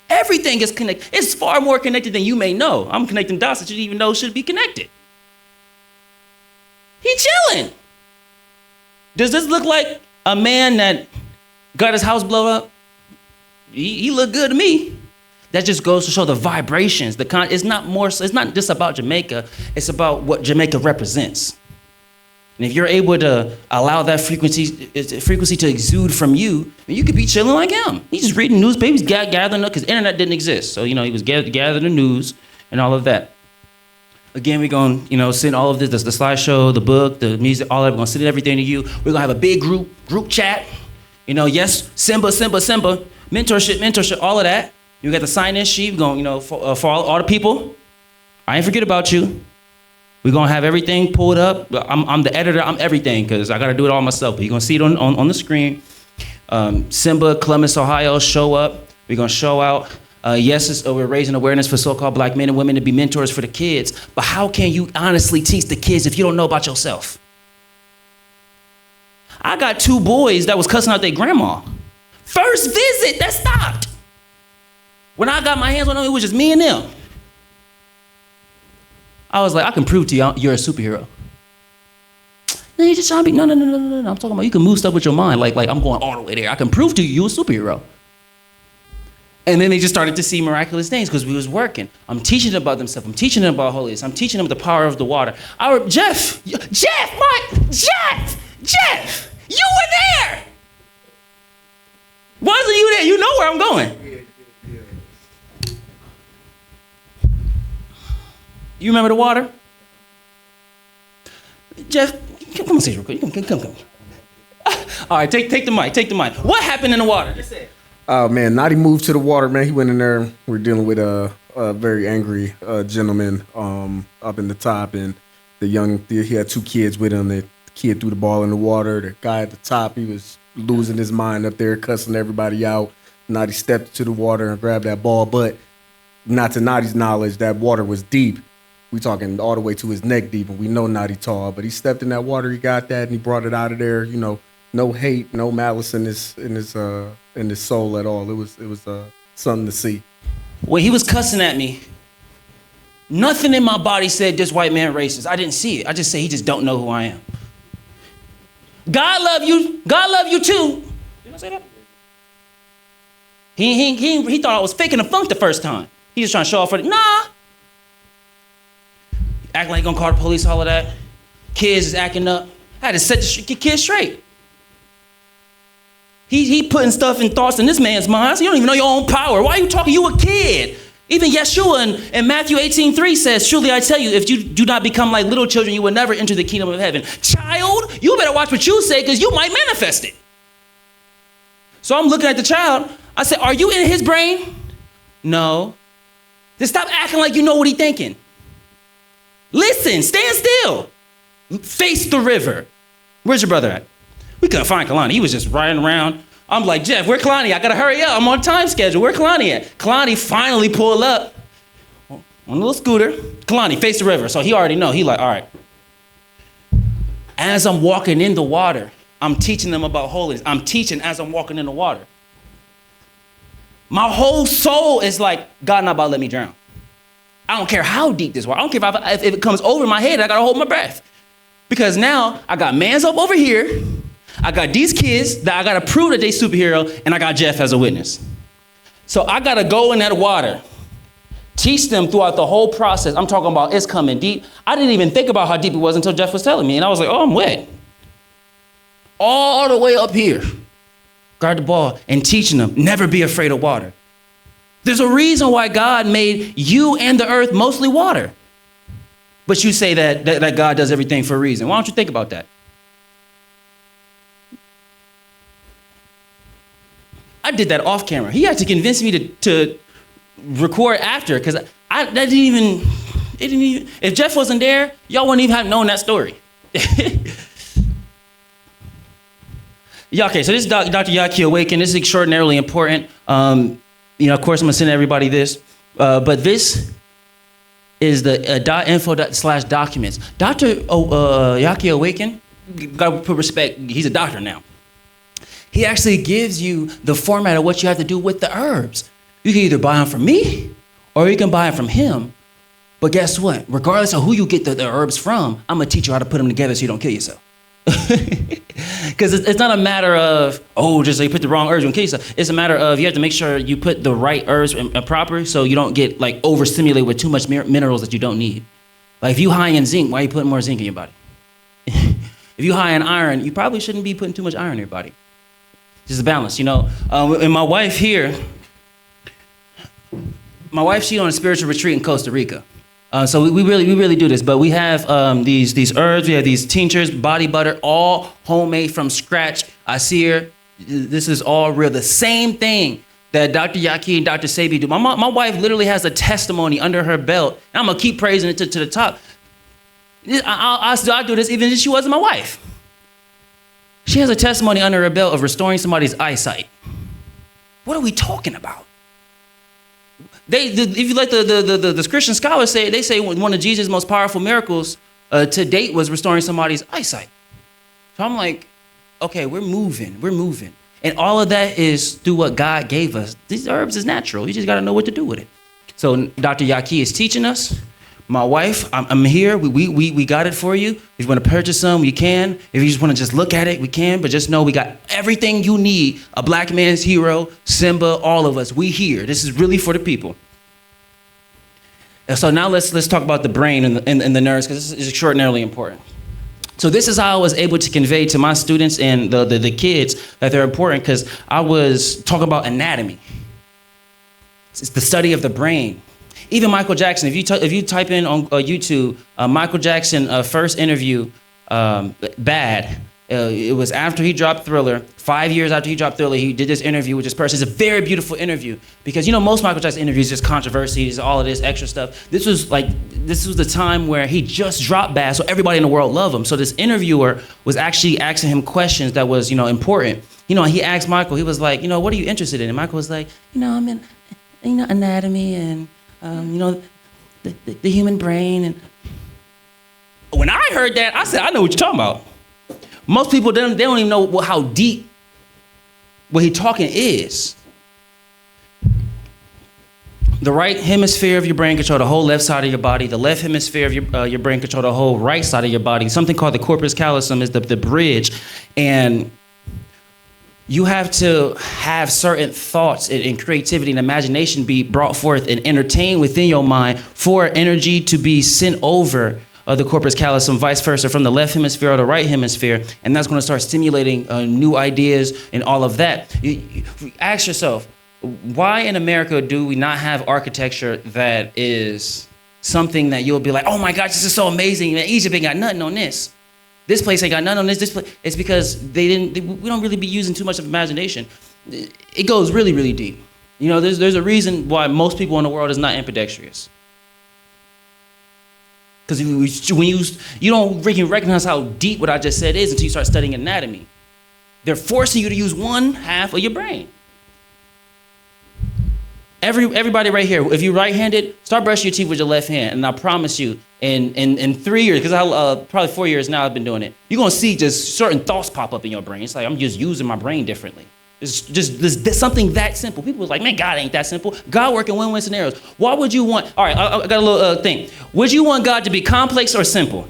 Everything is connected. It's far more connected than you may know. I'm connecting dots that you didn't even know should be connected. He chilling. Does this look like a man that got his house blown up? He looked good to me. That just goes to show the vibrations. It's not just about Jamaica. It's about what Jamaica represents. And if you're able to allow that frequency to exude from you, then you could be chilling like him. He's just reading newspapers, gathering up, because internet didn't exist. So, he was gathering the news and all of that. Again, we're going to send all of this, the slideshow, the book, the music, all of it. We're going to send everything to you. We're going to have a big group chat. Yes, Simba, mentorship, all of that. You got the sign-in sheet. We're going, for all the people. I ain't forget about you. We're going to have everything pulled up. I'm the editor. I'm everything because I got to do it all myself. But you're going to see it on the screen. Simba, Columbus, Ohio, show up. We're going to show out. Yes, we're raising awareness for so-called black men and women to be mentors for the kids. But how can you honestly teach the kids if you don't know about yourself? I got 2 boys that was cussing out their grandma. First visit, that stopped. When I got my hands on them, it was just me and them. I was like, I can prove to you you're a superhero. No, you're just trying to be, no. I'm talking about you can move stuff with your mind. Like I'm going all the way there. I can prove to you you're a superhero. And then they just started to see miraculous things because we was working. I'm teaching them about themselves. I'm teaching them about holiness. I'm teaching them the power of the water. Jeff, you were there. Wasn't you there? You know where I'm going. You remember the water? Jeff, come on, say it real quick. Come. All right, take the mic. What happened in the water? Oh man, Nadiie moved to the water, man. He went in there. We're dealing with a very angry gentleman up in the top, and he had 2 kids with him. The kid threw the ball in the water. The guy at the top, he was losing his mind up there, cussing everybody out. Nadiie stepped to the water and grabbed that ball, but not to Nadiie's knowledge, that water was deep. We talking all the way to his neck deep, and we know Nadiie tall, but he stepped in that water, he got that, and he brought it out of there. No hate, no malice in his soul at all. It was something to see. When he was cussing at me, nothing in my body said this white man racist. I didn't see it. I just say he just don't know who I am. God love you. God love you too. Did I say that? He thought I was faking the funk the first time. He just trying to show off for it. Nah. Acting like he gonna call the police, all of that. Kids is acting up. I had to set the kids straight. He putting stuff and thoughts in this man's mind. So you don't even know your own power. Why are you talking? You a kid. Even Yeshua in Matthew 18:3 says, truly I tell you, if you do not become like little children, you will never enter the kingdom of heaven. Child, you better watch what you say because you might manifest it. So I'm looking at the child. I said, are you in his brain? No. Then stop acting like you know what he's thinking. Listen, stand still. Face the river. Where's your brother at? We couldn't find Kalani. He was just riding around. I'm like, Jeff, where Kalani? I gotta hurry up. I'm on time schedule. Where Kalani at? Kalani finally pulled up on a little scooter. Kalani, face the river. So he already know. He like, all right. As I'm walking in the water, I'm teaching them about holiness. I'm teaching as I'm walking in the water. My whole soul is like, God not about to let me drown. I don't care how deep this water. I don't care if it comes over my head, I gotta hold my breath. Because now I got mans up over here. I got these kids that I gotta prove that they superhero, and I got Jeff as a witness. So I gotta go in that water, teach them throughout the whole process. I'm talking about it's coming deep. I didn't even think about how deep it was until Jeff was telling me. And I was like, oh, I'm wet. All the way up here. Guard the ball and teaching them, never be afraid of water. There's a reason why God made you and the earth mostly water. But you say that God does everything for a reason. Why don't you think about that? I did that off camera. He had to convince me to record after, because that didn't even. If Jeff wasn't there, y'all wouldn't even have known that story. Yeah, okay, so this is Dr. A.K.A. Awaken. This is extraordinarily important. Of course, I'm gonna send everybody this, but this is the .info/documents. Dr. A.K.A. Awaken, gotta put respect. He's a doctor now. He actually gives you the format of what you have to do with the herbs. You can either buy them from me, or you can buy them from him. But guess what? Regardless of who you get the herbs from, I'm gonna teach you how to put them together so you don't kill yourself. Because it's not a matter of, just so you put the wrong herbs, you're gonna kill yourself. It's a matter of you have to make sure you put the right herbs proper so you don't get like overstimulated with too much minerals that you don't need. Like if you high in zinc, why are you putting more zinc in your body? If you high in iron, you probably shouldn't be putting too much iron in your body. Just a balance, And my wife here, she's on a spiritual retreat in Costa Rica. So we really do this, but we have these herbs, we have these tinctures, body butter, all homemade from scratch. I see her. This is all real. The same thing that Dr. A.K.A. and Dr. Sebi do. My wife literally has a testimony under her belt. And I'm gonna keep praising it to the top. I'll do this even if she wasn't my wife. She has a testimony under her belt of restoring somebody's eyesight. What are we talking about? If you let the Christian scholars say, they say one of Jesus' most powerful miracles to date was restoring somebody's eyesight. So I'm like, okay, we're moving. And all of that is through what God gave us. These herbs is natural. You just got to know what to do with it. So Dr. A.K.A. is teaching us. My wife, I'm here. We got it for you. If you want to purchase some, you can. If you just want to just look at it, we can. But just know we got everything you need. A black man's hero, Simba, all of us. We here. This is really for the people. And so now let's talk about the brain and the nerves, because this is extraordinarily important. So this is how I was able to convey to my students and the kids that they're important, because I was talking about anatomy. It's the study of the brain. Even Michael Jackson, if you type in on YouTube, Michael Jackson first interview, Bad. It was after he dropped Thriller. 5 years after he dropped Thriller, he did this interview with this person. It's a very beautiful interview because most Michael Jackson interviews just controversies, all of this extra stuff. This was the time where he just dropped Bad, so everybody in the world loved him. So this interviewer was actually asking him questions that was important. He asked Michael. He was like, what are you interested in? And Michael was like, I'm in, anatomy and the human brain. And when I heard that, I said, I know what you're talking about. Most people, they don't even know how deep what he's talking is. The right hemisphere of your brain control the whole left side of your body. The left hemisphere of your brain control the whole right side of your body. Something called the corpus callosum is the bridge. And you have to have certain thoughts and creativity and imagination be brought forth and entertained within your mind for energy to be sent over the corpus callosum, vice versa, from the left hemisphere or the right hemisphere, and that's going to start stimulating new ideas and all of that. You ask yourself, why in America do we not have architecture that is something that you'll be like, oh my gosh, this is so amazing, man, Egypt ain't got nothing on this. This place ain't got nothing on this. This place, it's because we don't really be using too much of imagination. It goes really, really deep. There's a reason why most people in the world is not ambidextrous. Because when you don't freaking recognize how deep what I just said is until you start studying anatomy. They're forcing you to use one half of your brain. Everybody right here, if you're right-handed, start brushing your teeth with your left hand, and I promise you, in 3 years, because probably 4 years now I've been doing it, you're gonna see just certain thoughts pop up in your brain. It's like I'm just using my brain differently. It's just something that simple. People are like, man, God ain't that simple. God work in win-win scenarios. Why would you want, all right, I got a little thing. Would you want God to be complex or simple?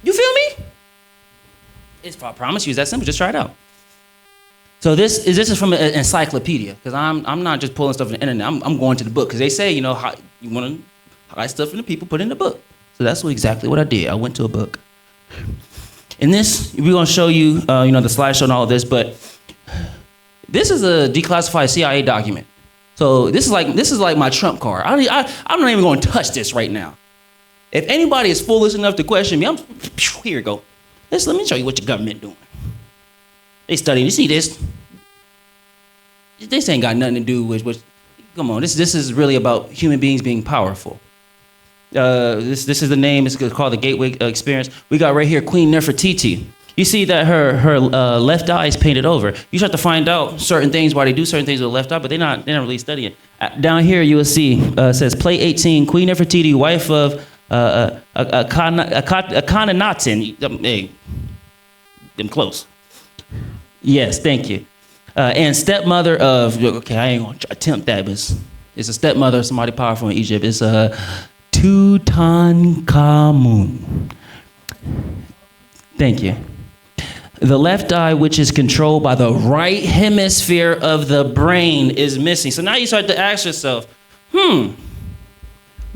You feel me? I promise you, it's that simple. Just try it out. So this is from an encyclopedia, because I'm not just pulling stuff from the internet. I'm going to the book, because they say, how you want to hide stuff from the people, put it in the book. So that's exactly what I did. I went to a book. In this, we're going to show you, the slideshow and all of this, but this is a declassified CIA document. So this is like my trump card. I'm not even going to touch this right now. If anybody is foolish enough to question me, here you go. Let me show you what your government doing. They studying. You see this? this ain't got nothing to do with come on, this is really about human beings being powerful. This is the name. It's called the Gateway Experience. We got right here Queen Nefertiti. You see that her left eye is painted over. You start to find out certain things why they do certain things with the left eye, but they're not really studying. Down here you will see it says plate 18, Queen Nefertiti, wife of Akhenaten. Hey, them close. Yes, thank you. And stepmother of, okay, I ain't gonna attempt that, but it's a stepmother of somebody powerful in Egypt. It's Tutankhamun. Thank you. The left eye, which is controlled by the right hemisphere of the brain, is missing. So now you start to ask yourself,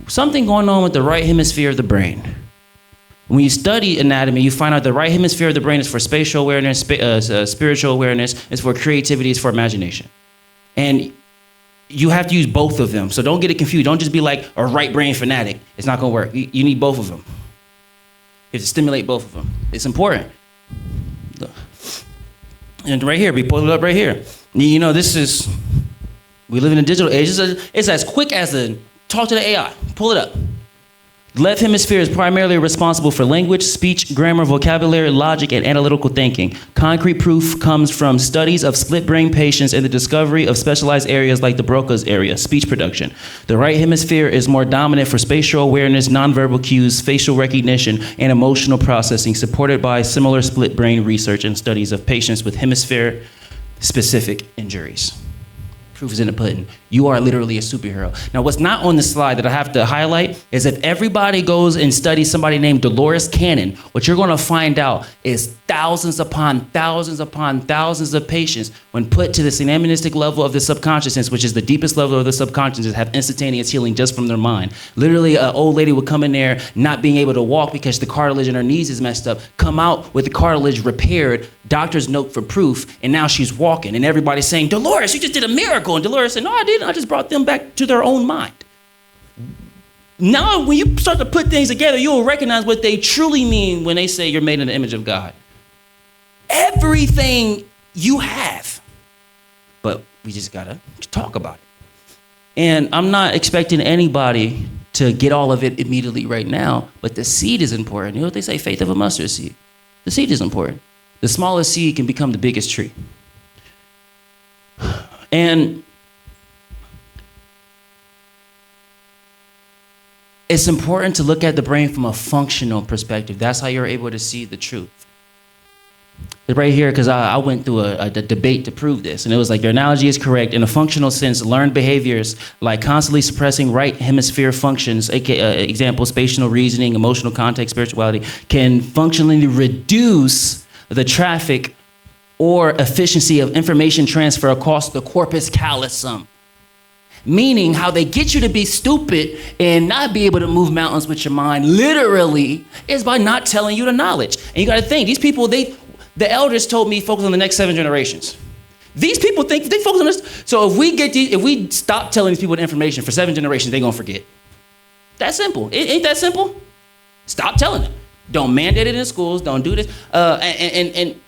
something going on with the right hemisphere of the brain. When you study anatomy, you find out the right hemisphere of the brain is for spatial awareness, spiritual awareness, it's for creativity, it's for imagination. And you have to use both of them. So don't get it confused. Don't just be like a right brain fanatic. It's not gonna work. You need both of them. You have to stimulate both of them. It's important. And right here, we pull it up right here. You know, we live in a digital age. It's as quick as talk to the AI. Pull it up. The left hemisphere is primarily responsible for language, speech, grammar, vocabulary, logic, and analytical thinking. Concrete proof comes from studies of split brain patients and the discovery of specialized areas like the Broca's area, speech production. The right hemisphere is more dominant for spatial awareness, nonverbal cues, facial recognition, and emotional processing, supported by similar split brain research and studies of patients with hemisphere-specific injuries. Proof is in the pudding. You are literally a superhero. Now, what's not on the slide that I have to highlight is if everybody goes and studies somebody named Dolores Cannon, what you're gonna find out is thousands upon thousands upon thousands of patients, when put to the synamnestic level of the subconsciousness, which is the deepest level of the subconsciousness, have instantaneous healing just from their mind. Literally, an old lady would come in there not being able to walk because the cartilage in her knees is messed up, come out with the cartilage repaired, doctor's note for proof, and now she's walking. And everybody's saying, Dolores, you just did a miracle. And Dolores said, no, I didn't. I just brought them back to their own mind. Now, when you start to put things together, you'll recognize what they truly mean when they say you're made in the image of God. Everything you have, but we just gotta talk about it. And I'm not expecting anybody to get all of it immediately right now, but the seed is important. You know what they say, faith of a mustard seed. The seed is important. The smallest seed can become the biggest tree. And it's important to look at the brain from a functional perspective. That's how you're able to see the truth. Right here, because I went through a debate to prove this, and it was like, your analogy is correct. In a functional sense, learned behaviors like constantly suppressing right hemisphere functions, A.K.A. example, spatial reasoning, emotional context, spirituality, can functionally reduce the traffic or efficiency of information transfer across the corpus callosum. Meaning how they get you to be stupid and not be able to move mountains with your mind, literally, is by not telling you the knowledge. And you gotta think, these people, the elders told me focus on the next 7 generations. These people think they focus on this. So if we stop telling these people the information for 7 generations, they're gonna forget. That's simple. Ain't that simple? Stop telling them. Don't mandate it in schools, don't do this. And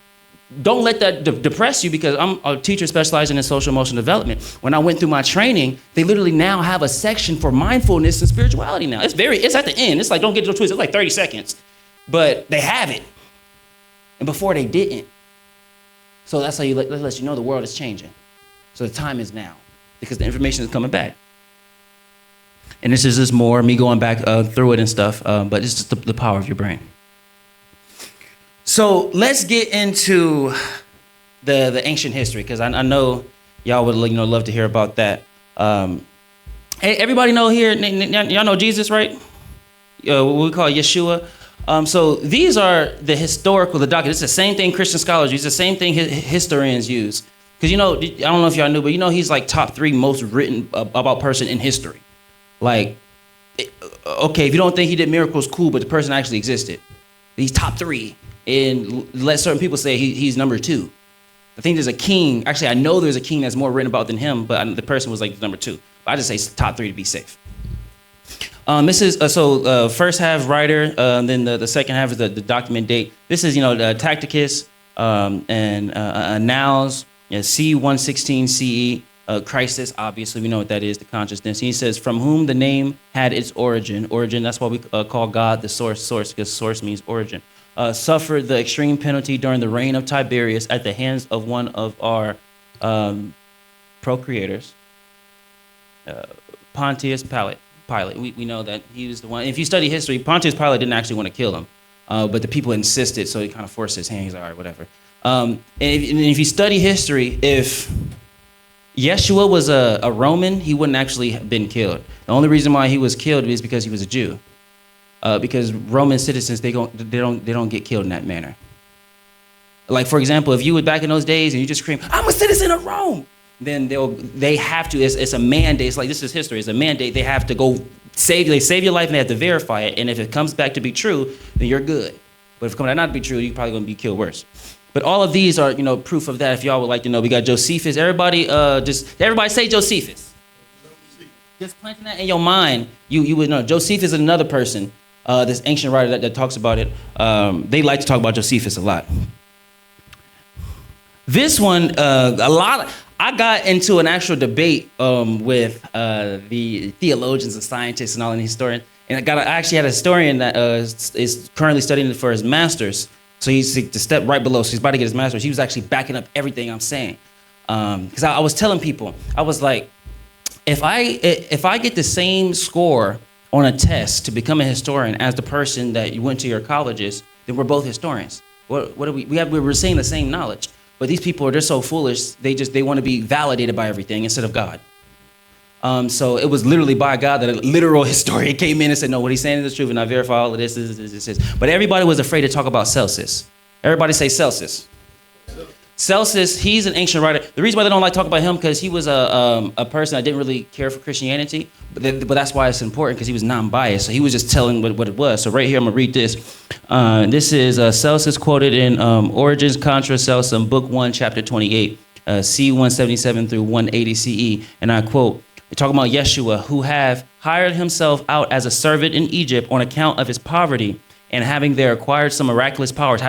don't let that depress you, because I'm a teacher specializing in social emotional development. When I went through my training, they literally now have a section for mindfulness and spirituality now. It's at the end. It's like, don't get it twisted. It's like 30 seconds, but they have it. And before they didn't. So that's how you let you know the world is changing. So the time is now, because the information is coming back. And this is just more me going back through it and stuff, but it's just the power of your brain. So let's get into the ancient history, because I know y'all would love to hear about that. Hey, everybody know here, y'all know Jesus, right? What we call Yeshua. So these are the documents. It's the same thing Christian scholars use, the same thing historians use. Because I don't know if y'all knew, but he's like top 3 most written about person in history. Like, okay, if you don't think he did miracles, cool, but the person actually existed. He's top 3. And let certain people say he's number 2. I think there's a king. Actually, I know there's a king that's more written about than him, but the person was like number 2. But I just say top 3 to be safe. This is first half writer, then the second half is the document date. This is Tacticus and Annals Yeah, C116 CE, crisis, obviously we know what that is, the consciousness. He says, from whom the name had its origin. Origin, that's why we call God the source, because source means origin. Suffered the extreme penalty during the reign of Tiberius at the hands of one of our procreators, Pontius Pilate. We know that he was the one. If you study history, Pontius Pilate didn't actually want to kill him, but the people insisted, so he kind of forced his hand. He's like, all right, whatever. And if you study history, if Yeshua was a Roman, he wouldn't actually have been killed. The only reason why he was killed is because he was a Jew. Because Roman citizens, they don't get killed in that manner. Like, for example, if you were back in those days and you just scream, I'm a citizen of Rome, then they have to, it's a mandate. It's like, this is history. It's a mandate. They have to go save your life, and they have to verify it. And if it comes back to be true, then you're good. But if it comes out not to be true, you're probably going to be killed worse. But all of these are, proof of that. If y'all would like to know, we got Josephus. Everybody say Josephus. Just planting that in your mind, you would know. Josephus is another person, this ancient writer that talks about it. They like to talk about Josephus a lot. This one, I got into an actual debate with the theologians and scientists and all, and historians. And I actually had a historian that is currently studying for his master's. So he's to step right below. So he's about to get his master's. He was actually backing up everything I'm saying. Because I was telling people, I was like, if I get the same score on a test to become a historian as the person that you went to your colleges, then we're both historians. What are we're saying the same knowledge. But these people they're so foolish. They want to be validated by everything instead of God. So it was literally by God that a literal historian came in and said, no, what he's saying is the truth, and I verify all of this. But everybody was afraid to talk about Celsus. Everybody say Celsus. Celsus, he's an ancient writer. The reason why they don't like to talk about him, because he was a person that didn't really care for Christianity, but that's why it's important, because he was non-biased. So he was just telling what it was. So right here, I'm going to read this. This is Celsus quoted in Origins Contra Celsum, Book 1, Chapter 28, C177 through 180 CE. And I quote, they're talking about Yeshua, who have hired himself out as a servant in Egypt on account of his poverty, and having there acquired some miraculous powers,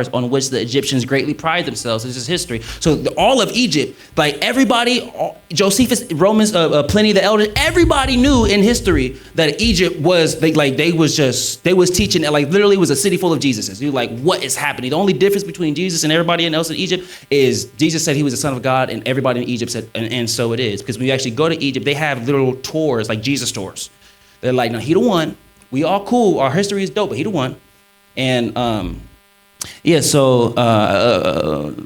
on which the Egyptians greatly pride themselves. This is history. So all of Egypt, like everybody, Josephus, Romans, Pliny the Elder, everybody knew in history that Egypt was, they was teaching, like literally was a city full of Jesuses. You're like, what is happening? The only difference between Jesus and everybody else in Egypt is Jesus said he was the Son of God, and everybody in Egypt said, and so it is. Because when you actually go to Egypt, they have literal tours, like Jesus tours. They're like, no, he the one. We all cool. Our history is dope, but he the one. And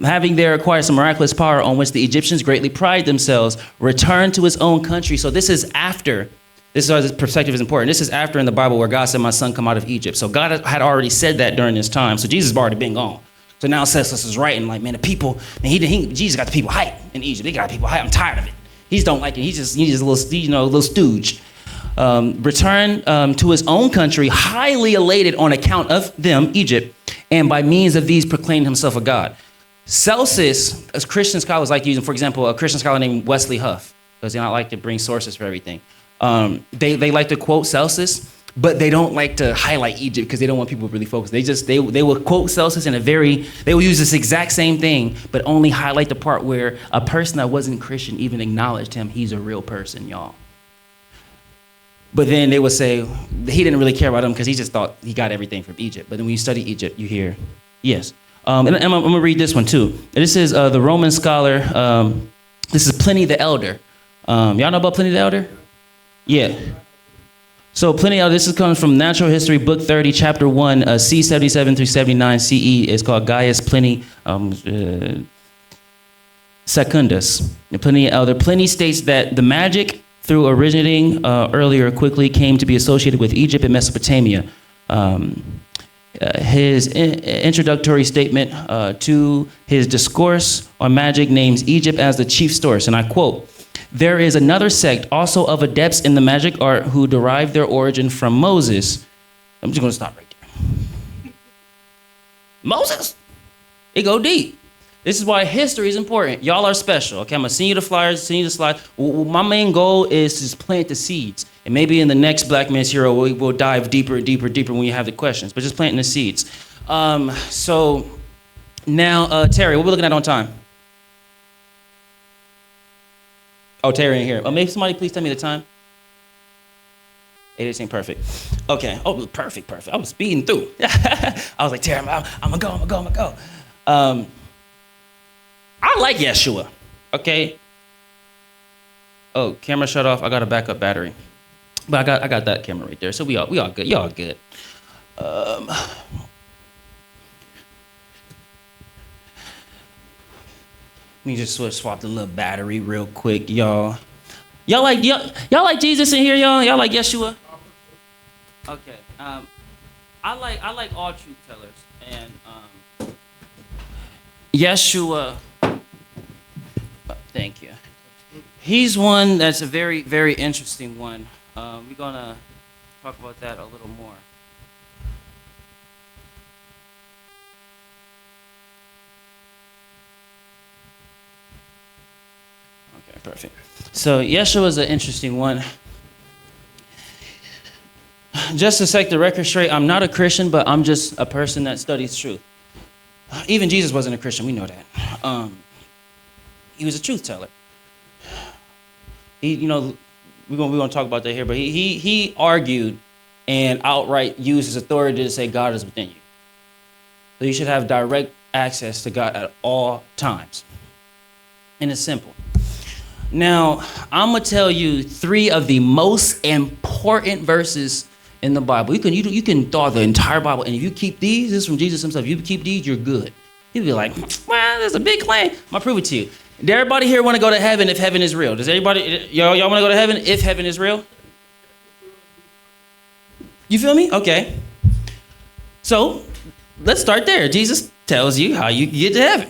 having there acquired some miraculous power on which the Egyptians greatly pride themselves, returned to his own country. So this is after. This is why this perspective is important. This is after in the Bible where God said, my son come out of Egypt. So God had already said that during this time. So Jesus had already been gone. So now Celsus is writing like, man, the people, and Jesus got the people hyped in Egypt. They got people hyped. I'm tired of it. He don't like it. He's just a little stooge. Returned to his own country, highly elated on account of them, Egypt, and by means of these proclaimed himself a god. Celsus, as Christian scholars like using, for example, a Christian scholar named Wesley Huff, because they don't like to bring sources for everything. They like to quote Celsus, but they don't like to highlight Egypt because they don't want people to really focus. They will quote Celsus they will use this exact same thing, but only highlight the part where a person that wasn't Christian even acknowledged him. He's a real person, y'all. But then they would say he didn't really care about him because he just thought he got everything from Egypt. But then when you study Egypt, you hear, yes. And I'm going to read this one too. This is the Roman scholar. This is Pliny the Elder. Y'all know about Pliny the Elder? Yeah. So Pliny the Elder, this is coming from Natural History, Book 30, Chapter 1, C77 through 79 CE. It's called Gaius Pliny Secundus. Pliny the Elder. Pliny states that the magic through originating earlier quickly came to be associated with Egypt and Mesopotamia. His introductory statement to his discourse on magic names Egypt as the chief source, and I quote, there is another sect also of adepts in the magic art who derive their origin from Moses. I'm just gonna stop right there. Moses? It go deep. This is why history is important. Y'all are special. Okay, I'm gonna send you the flyers, send you the slide. My main goal is to just plant the seeds. And maybe in the next Black Man's Hero, we'll dive deeper and deeper when you have the questions, but just planting the seeds. So Now, Terry, what we looking at on time? Oh, Terry ain't here. Oh, maybe somebody please tell me the time. 8 ain't perfect. Okay. Oh, perfect. I was speeding through. I was like, Terry, I'm gonna go. I like Yeshua. Okay. Oh, camera shut off. I got a backup battery, but I got that camera right there. So we all good. Y'all good. Let me just swap the little battery real quick, y'all. Y'all like Jesus in here, y'all? Y'all like Yeshua? Okay. I like all truth tellers, and Yeshua. Thank you. He's one that's a very, very interesting one. We're gonna talk about that a little more. Okay, perfect. So Yeshua is an interesting one. Just to set the record straight, I'm not a Christian, but I'm just a person that studies truth. Even Jesus wasn't a Christian, we know that. He was a truth teller. We're gonna talk about that here, but he argued and outright used his authority to say God is within you. So you should have direct access to God at all times. And it's simple. Now, I'm gonna tell you 3 of the most important verses in the Bible. You can throw the entire Bible, and if you keep these, this is from Jesus himself. If you keep these, you're good. You'll be like, well, that's a big claim. I'm gonna prove it to you. Does everybody here want to go to heaven if heaven is real? Does everybody, y'all want to go to heaven if heaven is real? You feel me? Okay. So let's start there. Jesus tells you how you get to heaven.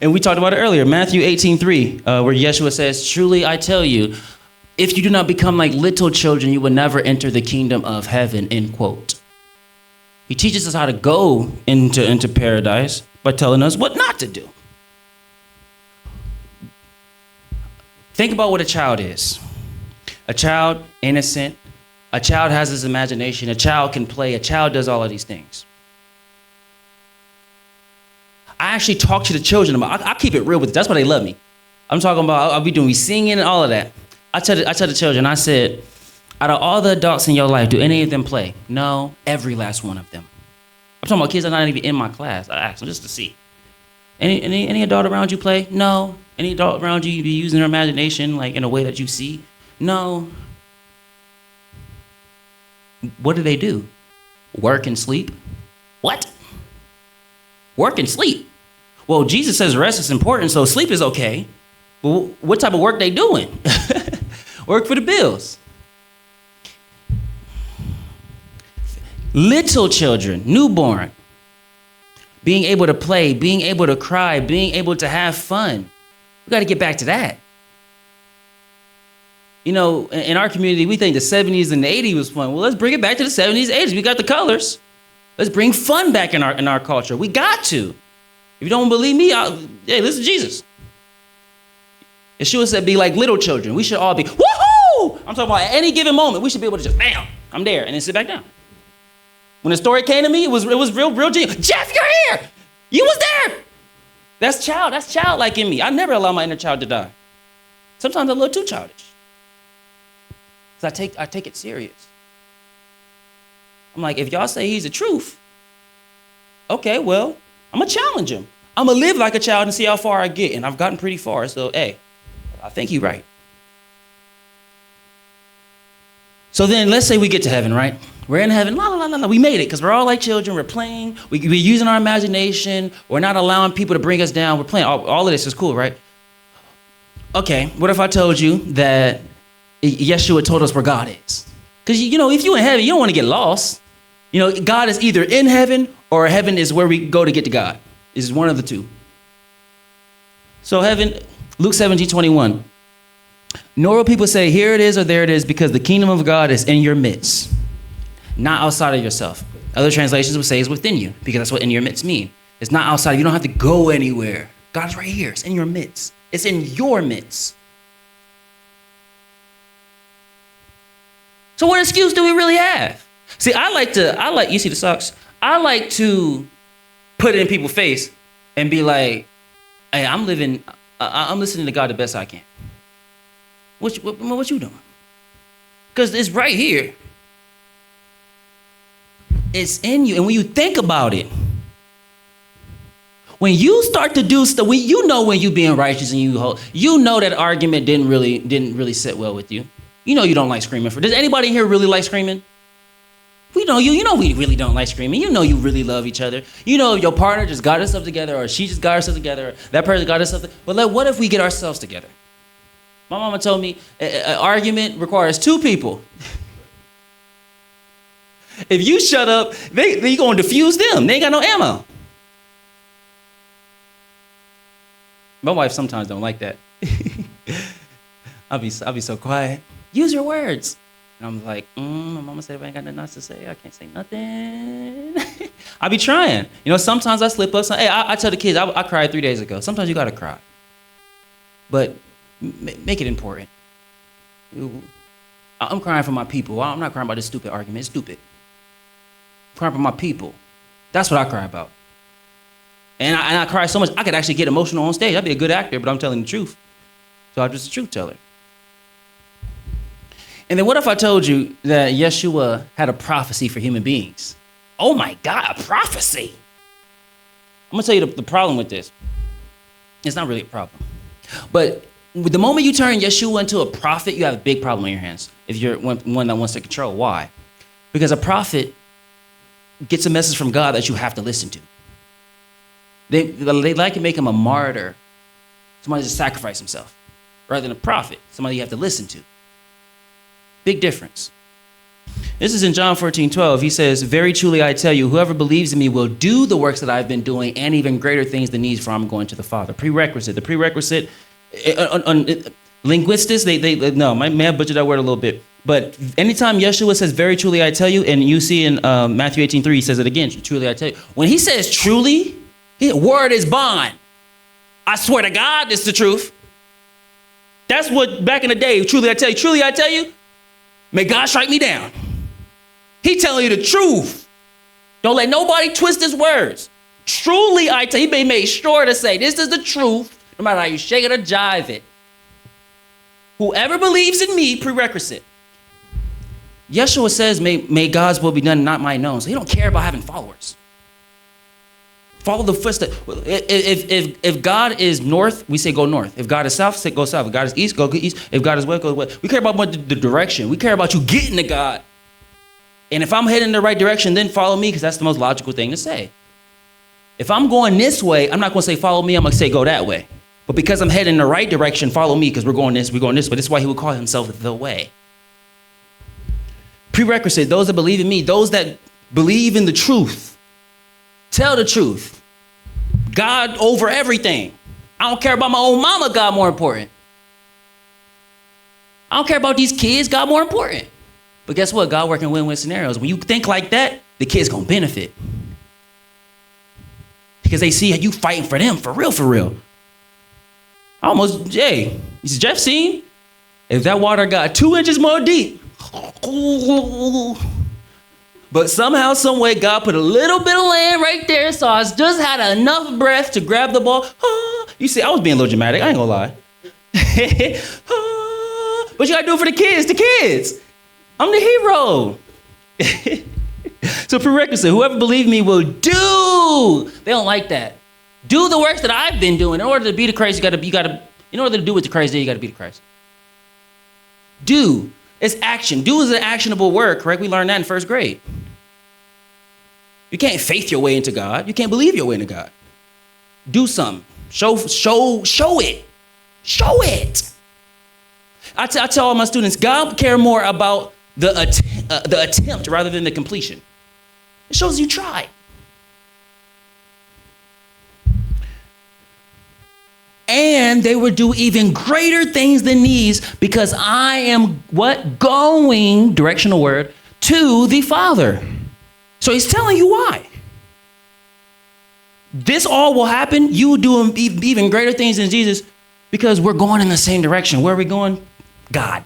And we talked about it earlier, Matthew 18:3, where Yeshua says, truly I tell you, if you do not become like little children, you will never enter the kingdom of heaven, end quote. He teaches us how to go into paradise by telling us what not to do. Think about what a child is. A child, innocent. A child has his imagination. A child can play. A child does all of these things. I actually talk to the children about, I keep it real with it. That's why they love me. I'm talking about, I'll be doing singing and all of that. I tell the children, I said, out of all the adults in your life, do any of them play? No, every last one of them. I'm talking about kids that are not even in my class. I asked them just to see. Any adult around you play? No. Any adult around you be using their imagination like in a way that you see? No. What do? Work and sleep? What? Work and sleep? Well, Jesus says rest is important, so sleep is okay. Well, what type of work they doing? Work for the bills. Little children, newborn, being able to play, being able to cry, being able to have fun. We got to get back to that. You know, in our community, we think the 70s and the 80s was fun. Well, let's bring it back to the 70s, 80s. We got the colors. Let's bring fun back in our culture. We got to. If you don't believe me, hey, listen to Jesus. Yeshua said, be like little children. We should all be, woohoo! I'm talking about at any given moment, we should be able to just, bam, I'm there, and then sit back down. When the story came to me, it was real genuine. Jeff, you're here! You was there! That's childlike in me. I never allow my inner child to die. Sometimes I'm a little too childish. Because I take it serious. I'm like, if y'all say he's the truth, okay, well, I'm going to challenge him. I'm going to live like a child and see how far I get. And I've gotten pretty far, so, hey, I think he's right. So then let's say we get to heaven, right? We're in heaven, la, la, la, la. We made it because we're all like children. We're playing. We're using our imagination. We're not allowing people to bring us down. We're playing. All of this is cool, right? Okay, what if I told you that Yeshua told us where God is? Because, you know, if you're in heaven, you don't want to get lost. You know, God is either in heaven or heaven is where we go to get to God. It's one of the two. So heaven, Luke 17:21. Nor will people say, here it is or there it is, because the kingdom of God is in your midst, not outside of yourself. Other translations would say it's within you, because that's what in your midst mean. It's not outside. You don't have to go anywhere. God's right here. It's in your midst. It's in your midst. So what excuse do we really have? See, you see the socks? I like to put it in people's face and be like, hey, I'm listening to God the best I can. What you doing? Because it's right here. It's in you. And when you think about it, when you start to do stuff, when you being righteous and you know that argument didn't really sit well with you. You know you don't like screaming. Does anybody here really like screaming? We know you. You know we really don't like screaming. You know you really love each other. You know your partner just got herself together, or she just got herself together, or that person got herself together. But what if we get ourselves together? My mama told me an argument requires two people. If you shut up, they going to defuse them. They ain't got no ammo. My wife sometimes don't like that. I'll be so quiet. Use your words. And I'm like, my mama said if I ain't got nothing else to say, I can't say nothing. I be trying. You know, sometimes I slip up. Hey, I tell the kids, I cried 3 days ago. Sometimes you gotta cry. But make it important. I'm crying for my people. I'm not crying about this stupid argument. It's stupid. I'm crying for my people. That's what I cry about. And I cry so much, I could actually get emotional on stage. I'd be a good actor, but I'm telling the truth. So I'm just a truth teller. And then what if I told you that Yeshua had a prophecy for human beings? Oh my God, a prophecy. I'm gonna tell you the problem with this. It's not really a problem. But the moment you turn Yeshua into a prophet, you have a big problem on your hands. If you're one that wants to control. Why? Because a prophet gets a message from God that you have to listen to. They like to make him a martyr. Somebody just sacrifice himself. Rather than a prophet, somebody you have to listen to. Big difference. This is in John 14:12. He says, very truly I tell you, whoever believes in me will do the works that I've been doing and even greater things than these, for I'm going to the Father. The prerequisite, linguistics, no, I may have butchered that word a little bit. But anytime Yeshua says, very truly I tell you, and you see in Matthew 18:3, he says it again, truly I tell you. When he says truly, his word is bond. I swear to God, this is the truth. That's what back in the day, truly I tell you, may God strike me down. He telling you the truth. Don't let nobody twist his words. Truly I tell you, he made sure to say, this is the truth, no matter how you shake it or jive it. Whoever believes in me, prerequisite. Yeshua says, may God's will be done, not mine own. So he don't care about having followers. Follow the footsteps. If God is north, we say go north. If God is south, say go south. If God is east, go east. If God is west, go west. We care about the direction. We care about you getting to God. And if I'm heading in the right direction, then follow me, because that's the most logical thing to say. If I'm going this way, I'm not going to say follow me. I'm going to say go that way. But because I'm heading in the right direction, follow me, because we're going this way. This is why he would call himself the way. Prerequisite, those that believe in me, those that believe in the truth. Tell the truth. God over everything. I don't care about my own mama, God more important. I don't care about these kids, God more important. But guess what? God working win-win scenarios. When you think like that, the kid's gonna benefit. Because they see you fighting for them, for real. You see Jeff seen? If that water got 2 inches more deep, but somehow, some way, God put a little bit of land right there, so I just had enough breath to grab the ball. You see, I was being a little dramatic. I ain't gonna lie. But you gotta do it for the kids. I'm the hero. So prerequisite, whoever believes me will do. They don't like that. Do the works that I've been doing. In order to be the Christ, in order to do with the Christ, you gotta be the Christ. Do. It's action. Do is an actionable word, correct? We learned that in first grade. You can't faith your way into God. You can't believe your way into God. Do something. Show it. Show it. I tell all my students, God care more about the attempt rather than the completion. It shows you tried. And they would do even greater things than these, because I am going, directional word, to the Father. So he's telling you why. This all will happen. You will do even greater things than Jesus, because we're going in the same direction. Where are we going? God.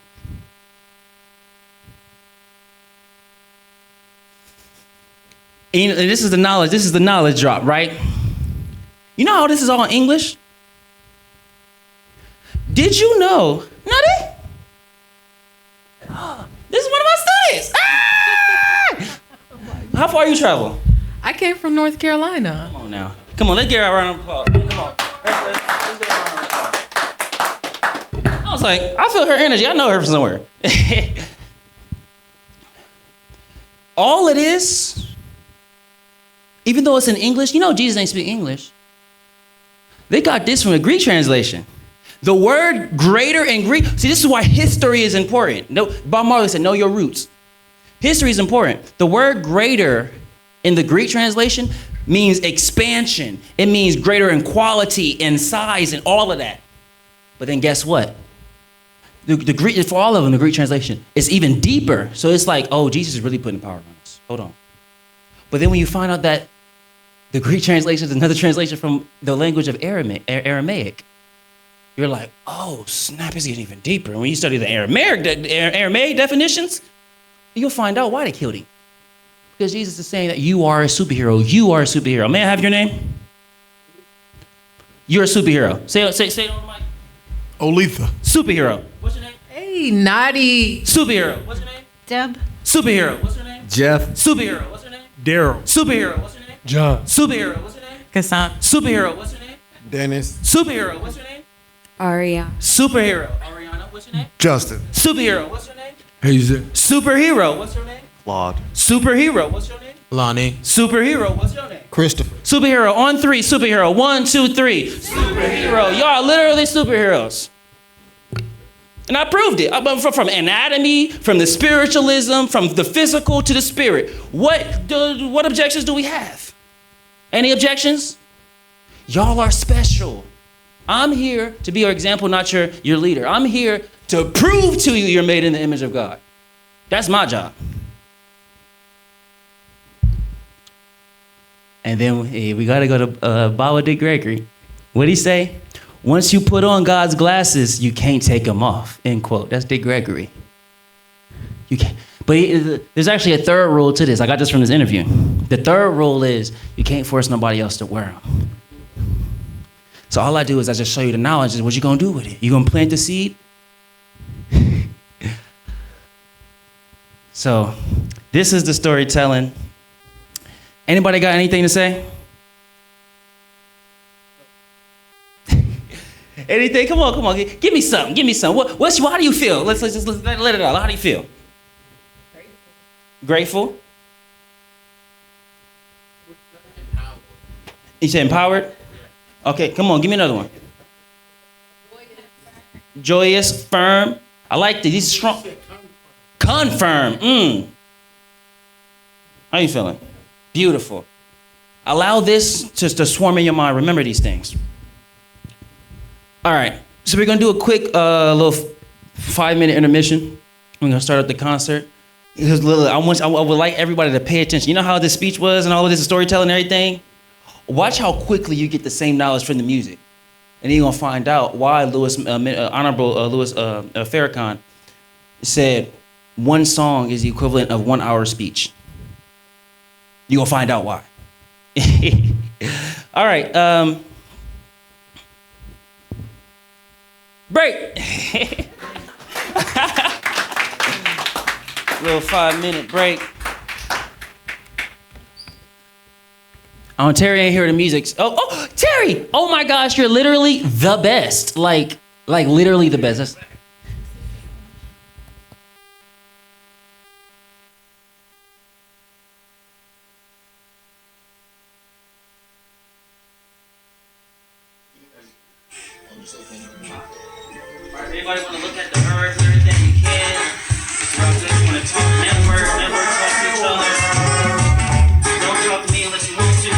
And this is the knowledge. This is the knowledge drop, right? You know how this is all in English? Did you know, Nadiie? This is one of my studies. Ah! How far you travel? I came from North Carolina. Come on now. Come on, let's get a round of applause. Come on. Let's get a round of applause. I was like, I feel her energy. I know her from somewhere. All it is, even though it's in English, you know Jesus ain't speak English. They got this from the Greek translation. The word greater in Greek, see, this is why history is important. No, Bob Marley said, know your roots. History is important. The word greater in the Greek translation means expansion. It means greater in quality and size and all of that. But then guess what? The Greek, for all of them, the Greek translation is even deeper. So it's like, oh, Jesus is really putting power on us. Hold on. But then when you find out that the Greek translation is another translation from the language of Aramaic, you're like, oh, snap, it's getting even deeper. And when you study the Aramaic definitions, you'll find out why they killed him. Because Jesus is saying that you are a superhero. You are a superhero. May I have your name? You're a superhero. Say it on the mic. Olitha. Superhero. What's your name? Hey, Nadiie. Superhero. What's your name? Deb. Superhero. What's your name? Jeff. Superhero. What's your name? Daryl. Superhero. What's your name? John. Superhero. What's your name? Cassandra. Superhero. What's your name? Dennis. Superhero. What's your name? Aria. Superhero. Ariana. What's your name? Justin. Superhero. What's your name? Hazel. Superhero. What's your name? Claude. Superhero. What's your name? Lonnie. Superhero. What's your name? Christopher. Superhero. On three. Superhero. 1, 2, 3. Superhero. Y'all are literally superheroes. And I proved it. From anatomy, from the spiritualism, from the physical to the spirit. What objections do we have? Any objections? Y'all are special. I'm here to be your example, not your leader. I'm here to prove to you you're made in the image of God. That's my job. And then we got to go to Baba Dick Gregory. What'd he say? Once you put on God's glasses, you can't take them off, end quote. That's Dick Gregory. You can't. But there's actually a third rule to this. I got this from this interview. The third rule is you can't force nobody else to wear them. So all I do is I just show you the knowledge. What you gonna do with it? You gonna plant the seed? So this is the storytelling. Anybody got anything to say? Anything? Come on. Give me something. How do you feel? Let's just let it out. How do you feel? Grateful? You said empowered? Okay, come on, give me another one. Joyous, firm. I like this. These strong. Confirm. How you feeling? Beautiful. Allow this to swarm in your mind. Remember these things. All right, so we're gonna do a quick little 5-minute intermission. We're gonna start up the concert. Because I would like everybody to pay attention. You know how this speech was and all of this storytelling and everything? Watch how quickly you get the same knowledge from the music. And then you're gonna find out why Honorable Louis Farrakhan said one song is the equivalent of 1 hour speech. You're gonna find out why. All right, break. Little 5-minute break. Oh, Terry ain't hear the music. Oh, Terry! Oh my gosh, you're literally the best. Like literally the best. Everybody want to look at the birds and everything you can. You want to talk, network, talk to each other. Don't talk to me unless you want to.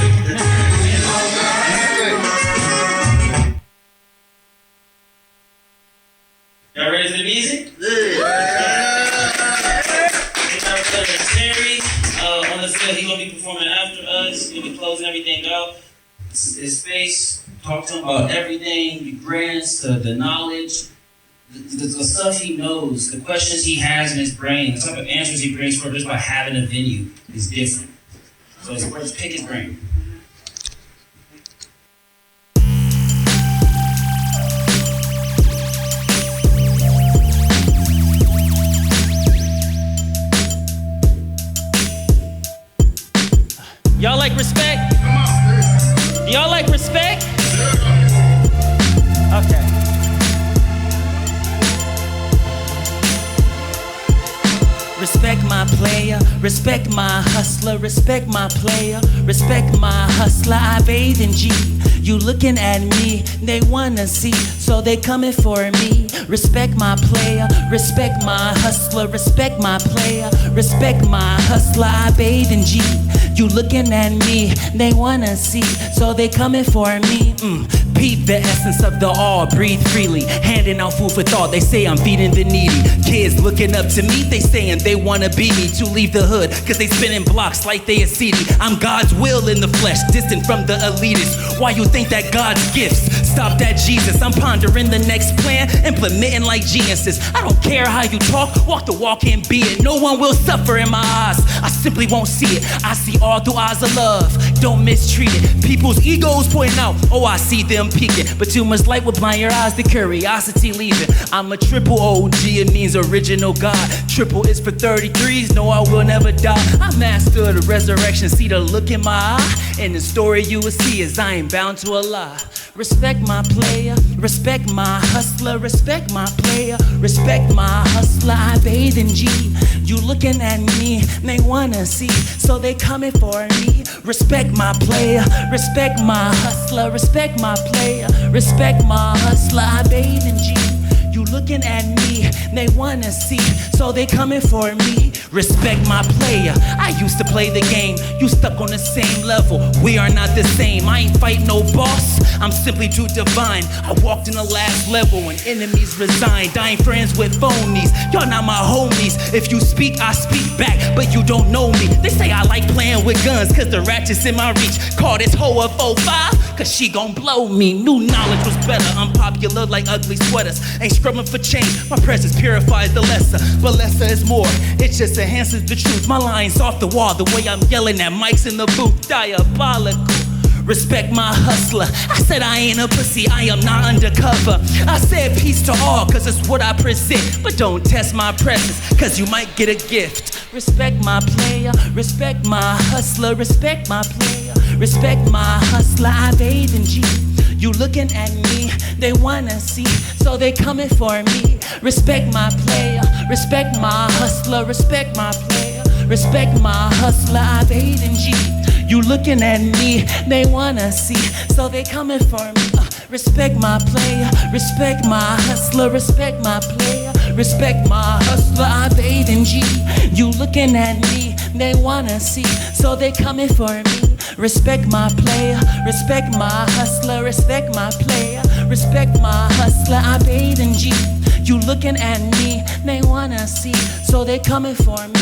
Y'all ready for the music? Terry on the field, he's gonna be performing after us. He'll be closing everything out. His space, talk to him about everything, the grants, the knowledge. The stuff he knows, the questions he has in his brain, the type of answers he brings forward just by having a venue is different. So let's pick his brain. Y'all like respect? Y'all like respect? Okay. Respect my player, respect my hustler, respect my player, respect my hustler. I bathe in G. You looking at me, they wanna see, so they coming for me. Respect my player, respect my hustler, respect my player, respect my hustler. I bathe in G. You looking at me, they wanna see, so they coming for me. Peep the essence of the all, breathe freely, handing out food for thought. They say I'm feeding the needy. Kids looking up to me, they saying they wanna be me. To leave the hood, cause they spinning blocks like they a CD. I'm God's will in the flesh, distant from the elitists. Why you think that God's gifts stop that Jesus? I'm pondering the next plan, implementing like geniuses. I don't care how you talk, walk the walk and be it. No one will suffer in my eyes, I simply won't see it. I see all through eyes of love, don't mistreat it. People's egos point out, oh I see them peeking, but too much light will blind your eyes, the curiosity leaving. I'm a triple OG, it means original God. Triple is for 33s, no I will never die. I master the resurrection, see the look in my eye, and the story you will see is I ain't bound to a lie. Respect my player, respect my hustler, respect my player, respect my hustler. I bathe in G. You looking at me, they wanna see, so they coming for me. Respect my player, respect my hustler, respect my player, respect my hustler. I bathe in G. You looking at me, they wanna see, so they coming for me. Respect my player, I used to play the game, you stuck on the same level, we are not the same. I ain't fighting no boss, I'm simply too divine. I walked in the last level when enemies resigned. I ain't friends with phonies, y'all not my homies. If you speak, I speak back, but you don't know me. They say I like playing with guns, cause the ratchet's in my reach. Call this hoe a 4-5, cause she gon' blow me. New knowledge was better, unpopular like ugly sweaters. Ain't scrubbing for change, my presence purifies the lesser, but lesser is more, it just enhances the truth. My lines off the wall, the way I'm yelling at mics in the booth, diabolical. Respect my hustler, I said I ain't a pussy, I am not undercover. I said peace to all, cause it's what I present, but don't test my presence, cause you might get a gift. Respect my player, respect my hustler, respect my player, respect my hustler. I bathe in G. You looking at me, they wanna see, so they coming for me. Respect my player, respect my hustler, respect my player, respect my hustler. I bathe in G. You looking at me, they wanna see, so they coming for me. Respect my player, respect my hustler, respect my player, respect my hustler. I bathe in G. You looking at me, they wanna see, so they coming for me. Respect my player, respect my hustler, respect my player, respect my hustler. I bathe in G. You looking at me, they wanna see, so they coming for me.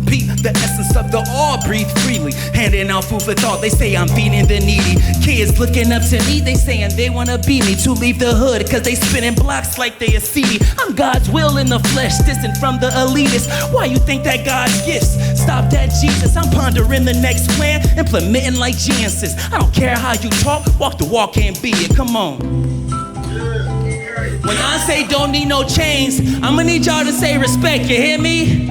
Peep the essence of the all, breathe freely, handing out food for thought. They say I'm feeding the needy. Kids looking up to me, they saying they wanna be me. To leave the hood, cause they spinning blocks like they a CD. I'm God's will in the flesh, distant from the elitists. Why you think that God's gifts stop that Jesus? I'm pondering the next plan, implementing like geniuses. I don't care how you talk, walk the walk and be it. Come on. When I say don't need no chains, I'ma need y'all to say respect, you hear me?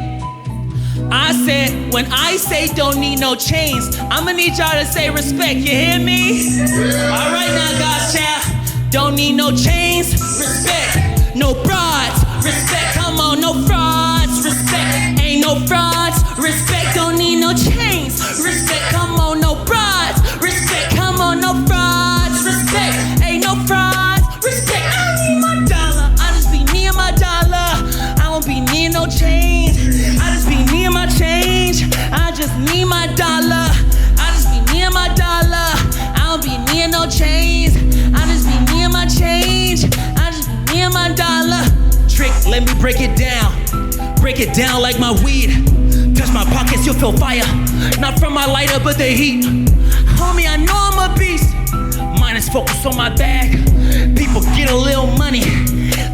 I said, when I say don't need no chains, I'ma need y'all to say respect, you hear me? All right now, God's child, don't need no chains, respect, no frauds, respect, come on, no frauds, respect, ain't no frauds, respect, don't need no chains, respect, come on, no frauds, respect, come on, no frauds, respect, ain't no frauds, respect, I need my dollar, I just be needing my dollar, I won't be needing no chains, I just be needing my change, I just need my dollar, I just be needing my dollar, I don't be needing no chains, I just be needing my change, I just be needing my dollar. Trick, let me break it down like my weed. Touch my pockets, you'll feel fire, not from my lighter but the heat. Homie, I know I'm a beast, mine is focused on my bag. People get a little money,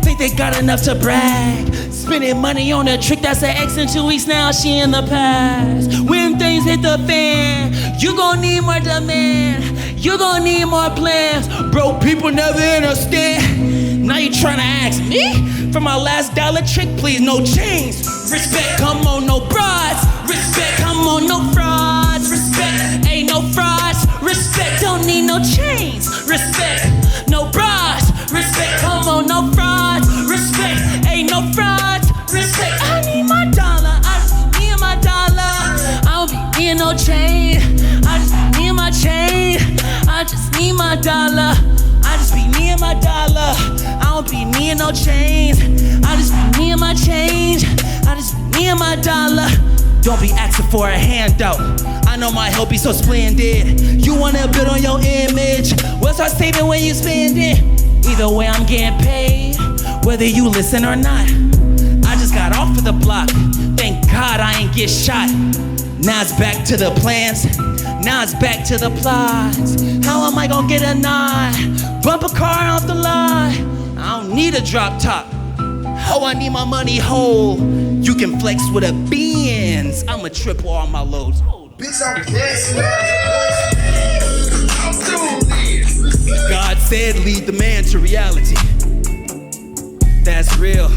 think they got enough to brag. Spending money on a trick that's an ex in 2 weeks now, she in the past. When things hit the fan, You gon' need more demand. You gon' need more plans. Broke people never understand. Now you tryna ask me for my last dollar trick, please, no chains. Respect, come on, no broads. Respect, come on, no frauds. Respect, ain't no frauds. Respect, don't need no chains. Respect, no broads. Respect, come on, no frauds. Respect, ain't no frauds. Respect, I need my dollar. I just need my dollar. I don't be needing no chain. I just need my chain. I just need my dollar. I just be needing my dollar. I don't be needing no change. I just be needing my change. I just be needing my dollar. Don't be asking for a handout. I know my help be so splendid. You wanna build on your image. We'll start saving when you spend it. Either way, I'm getting paid, whether you listen or not. I just got off of the block. Thank God I ain't get shot. Now it's back to the plans. Now it's back to the plots. How am I gonna get a nod? Bump a car off the lot. I don't need a drop top. Oh, I need my money whole. You can flex with a Benz. I'ma triple all my loads. Bitch, I'm blessed. I'm doing this. God said lead the man to reality. That's real.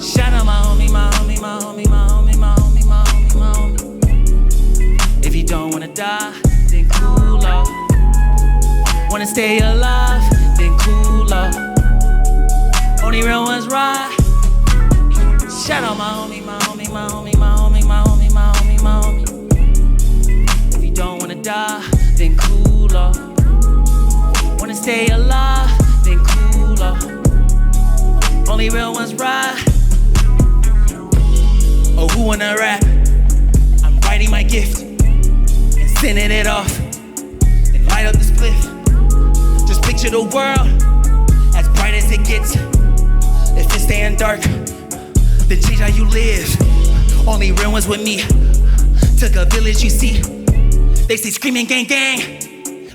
Shout out my homie, my homie, my homie, my homie, my homie, my homie, my homie. If you don't wanna die, then cool off. Wanna stay alive, then cool off. Only real ones ride. Shout out my homie, my homie, my homie, my homie, my homie, my homie, my homie. If you don't wanna die, then cool off. Wanna stay alive, then cool off. Only real ones ride. Oh, who wanna rap? I'm writing my gift and sending it off. Then light up the spliff. Just picture the world as bright as it gets. If it's staying dark, then change how you live. Only real ones with me. Took a village, you see. They say screaming gang gang,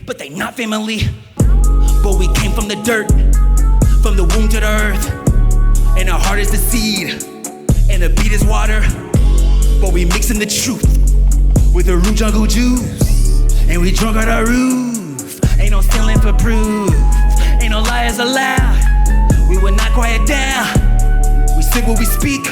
but they not family. But we came from the dirt, from the womb to the earth. And our heart is the seed, and the beat is water. But we mixing the truth with the root jungle juice. And we drunk on our roof. Ain't no stealing for proof. Ain't no liars allowed. We will not quiet down. We say what we speak.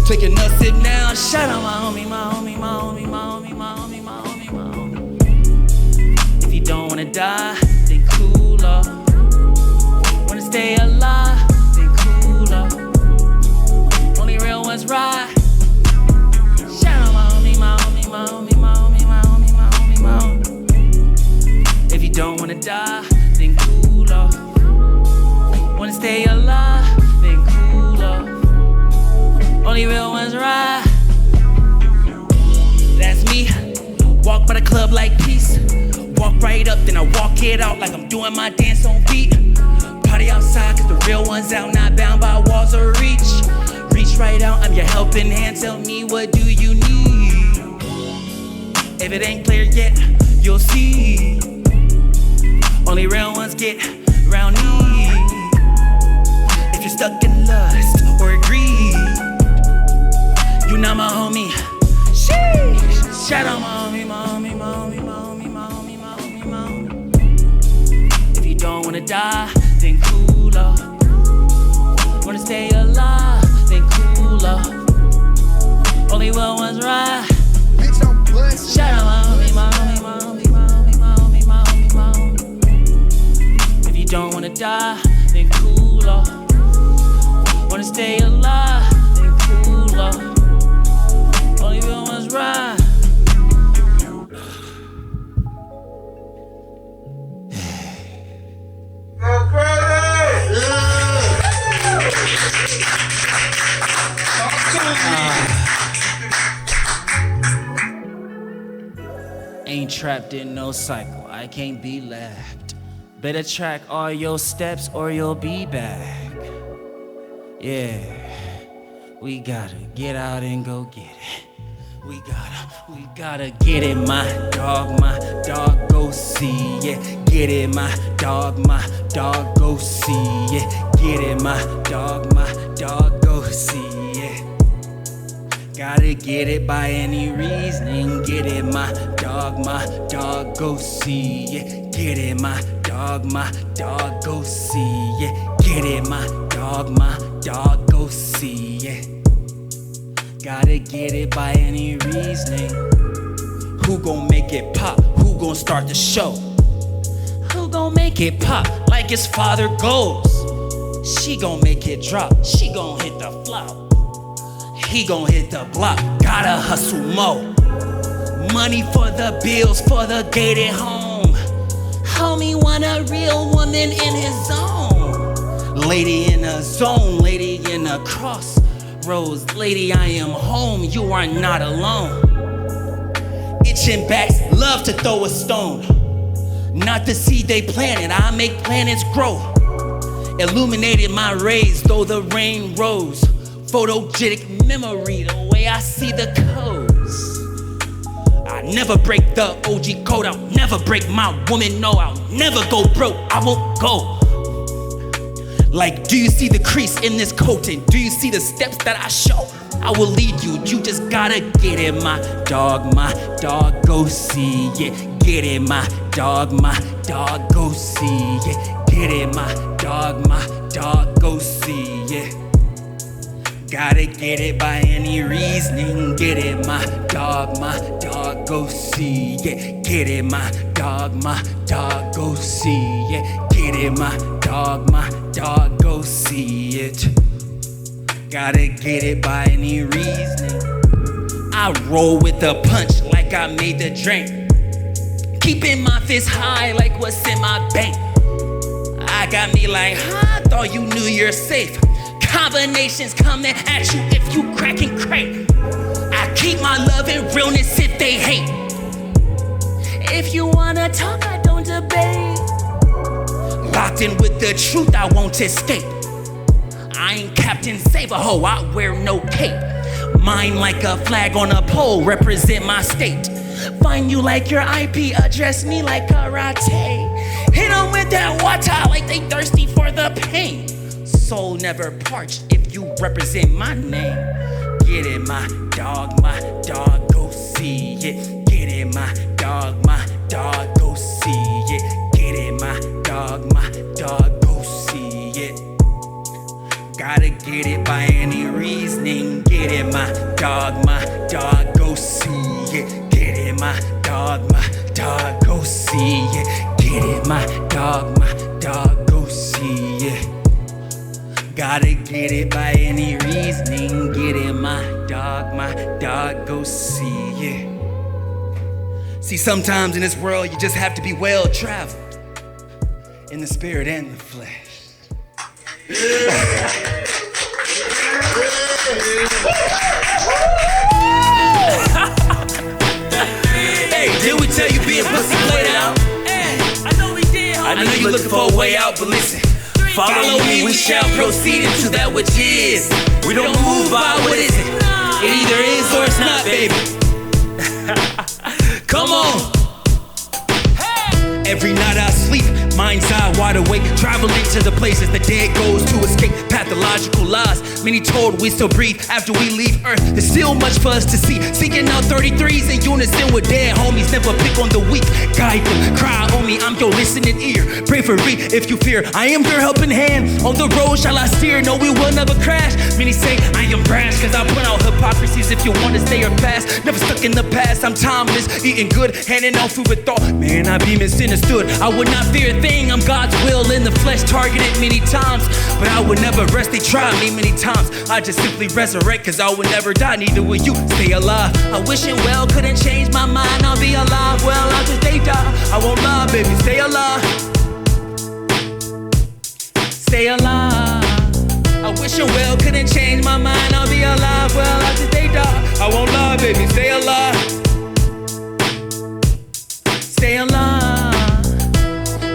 Taking a sip now. Shout out my homie, my homie, my homie, my homie, my homie, my homie, my homie. If you don't wanna die, then cool off. Wanna stay alive, then cool off. Only real ones ride. Shout out my homie, my homie, my homie, my homie, my homie, my homie, my homie. If you don't wanna die, then cool off. Wanna stay alive, then cool off. Only real ones ride. That's me. Walk by the club like peace. Walk right up, then I walk it out like I'm doing my dance on beat. Party outside, cause the real ones out, not bound by walls or reach. Reach right out, I'm your helping hand. Tell me, what do you need? If it ain't clear yet, you'll see. Only real ones get round me. If you're stuck in lust or greed, you not my homie. Sheesh. Shout out my homie, my homie, my homie, my homie, my homie, my homie, my homie. If you don't wanna die, then cool off. Wanna stay alive, then cool off. Only real ones ride. Bitch, I'm blessed. Shout out my homie, my homie, my homie, my homie, my homie, my homie, my homie. If you don't wanna die, then cool off. Wanna stay alive, then cool off. Only real ones ride. Ain't trapped in no cycle, I can't be left. Better track all your steps or you'll be back. Yeah, we gotta get out and go get it. We gotta get it, my dog go see, yeah. Get it, my dog go see, yeah. Get it, my dog go see, yeah. Gotta get it by any reasoning. Get it, my dog go see, yeah. Get it, my dog go see, yeah. Get it, my dog go see, yeah. Gotta get it by any reasoning. Who gon' make it pop? Who gon' start the show? Who gon' make it pop like his father goes? She gon' make it drop. She gon' hit the flop. He gon' hit the block. Gotta hustle more. Money for the bills, for the gated home. Homie want a real woman in his zone. Lady in a zone, lady in a crossroads. Lady, I am home, you are not alone. Itching backs, love to throw a stone. Not the seed they planted, I make planets grow. Illuminated my rays, though the rain rose. Photogenic memory, the way I see the codes. I never break the OG code, I'll never break my woman, no, I'll never go broke, I won't go. Like, do you see the crease in this coating? Do you see the steps that I show? I will lead you, you just gotta get it, my dog go see, yeah. Get it, my dog go see, yeah. Get it, my dog go see, yeah. Gotta get it by any reasoning. Get it, my dog go see, yeah. Get it, my dog go see, yeah. Get it, my dog go see it. Gotta get it by any reasoning. I roll with a punch like I made the drink. Keeping my fist high like what's in my bank. I got me like, I thought you knew you're safe. Combinations coming at you if you cracking crate. I keep my love and realness if they hate. If you wanna talk, I don't debate. Locked in with the truth, I won't escape. I ain't Captain Save-A-Ho, I wear no cape. Mine like a flag on a pole, represent my state. Find you like your IP, address me like karate. Hit them with that water like they thirsty for the pain. Soul never parched if you represent my name. Get it, my dog go see it. Get it, my dog go see it. Get it, my dog go see it. Gotta get it by any reasoning. Get it, my dog go see it. Get it, my dog go see it. Get it, my dog go see it. Gotta get it by any reasoning. Get it, my dog go see it. See, sometimes in this world you just have to be well traveled in the spirit and the flesh. Hey, did we tell you being pussy played out? Hey, I know we did. I know you looking for a way out, but listen. Follow me, we shall proceed into that which is. We don't move by what is it. It either is or it's not, baby. Come on. Every night I sleep, mind's eye wide awake, traveling to the places the dead goes to escape pathological lies. Many told we still breathe after we leave Earth. There's still much for us to see. Seeking out 33s in unison with dead homies. Never pick on the weak, guide them, cry on me. I'm your listening ear. Pray for me if you fear. I am your helping hand. On the road shall I steer? No, we will never crash. Many say I am brash, cause I put out hypocrisies. If you want to stay or pass, never stuck in the past. I'm timeless, eating good, handing out food with thought. Man, I be misunderstood. I would not fear a thing. I'm God's will in the flesh, targeted many times, but I would never rest. They tried me many times. I just simply resurrect, cause I would never die. Neither will you. Stay alive. I wish it well, couldn't change my mind. I'll be alive well after they die. I won't lie, baby. Stay alive. Stay alive. I wish it well, couldn't change my mind. I'll be alive well after they die. I won't lie, baby. Stay alive. Stay alive.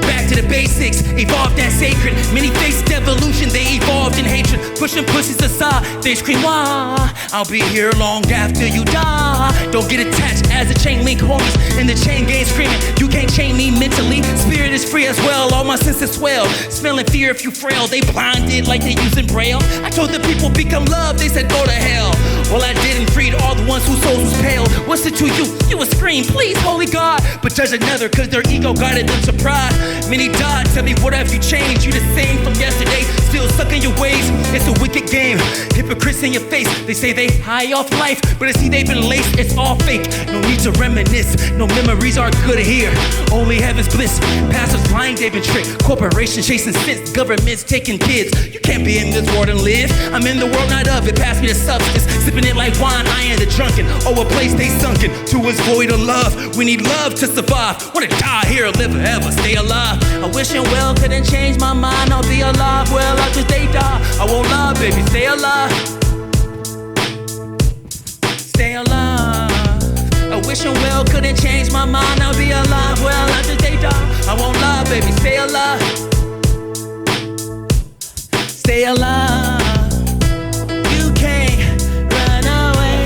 Back to the basics, evolved that sacred. Many faced evolution, they evolved in hatred. Pushing pussies aside, die. They scream, why? I'll be here long after you die. Don't get attached as a chain link, homies. In the chain gang screaming, you can't chain me mentally. Spirit is free as well, all my senses swell. Smelling fear if you frail, they blinded like they using braille. I told the people become love, they said go to hell. Well, I didn't freed all the ones whose souls was pale. What's it to you? You would scream, please, holy God. But judge another, cause their ego guided them to pride. Many died, tell me what have you changed? You the same from yesterday, still stuck in your ways. It's a wicked game, hypocrites in your face. They say they high off life, but I see they've been laced, it's all fake. No need to reminisce, no memories are good here. Only heaven's bliss, pastors lying, they've been tricked. Corporations chasing sins, governments taking kids. You can't be in this world and live. I'm in the world, not of it, pass me the substance. Sipping it like wine, I am the drunken. Oh, a place they sunken, to is void of love. We need love to survive. Wanna die here, live forever, stay alive. I wish and well couldn't change my mind. I'll be alive well after they die. I won't lie, baby, stay alive. Stay alive. I wish and well couldn't change my mind. I'll be alive well after they die. I won't lie, baby, stay alive. Stay alive. You can't run away.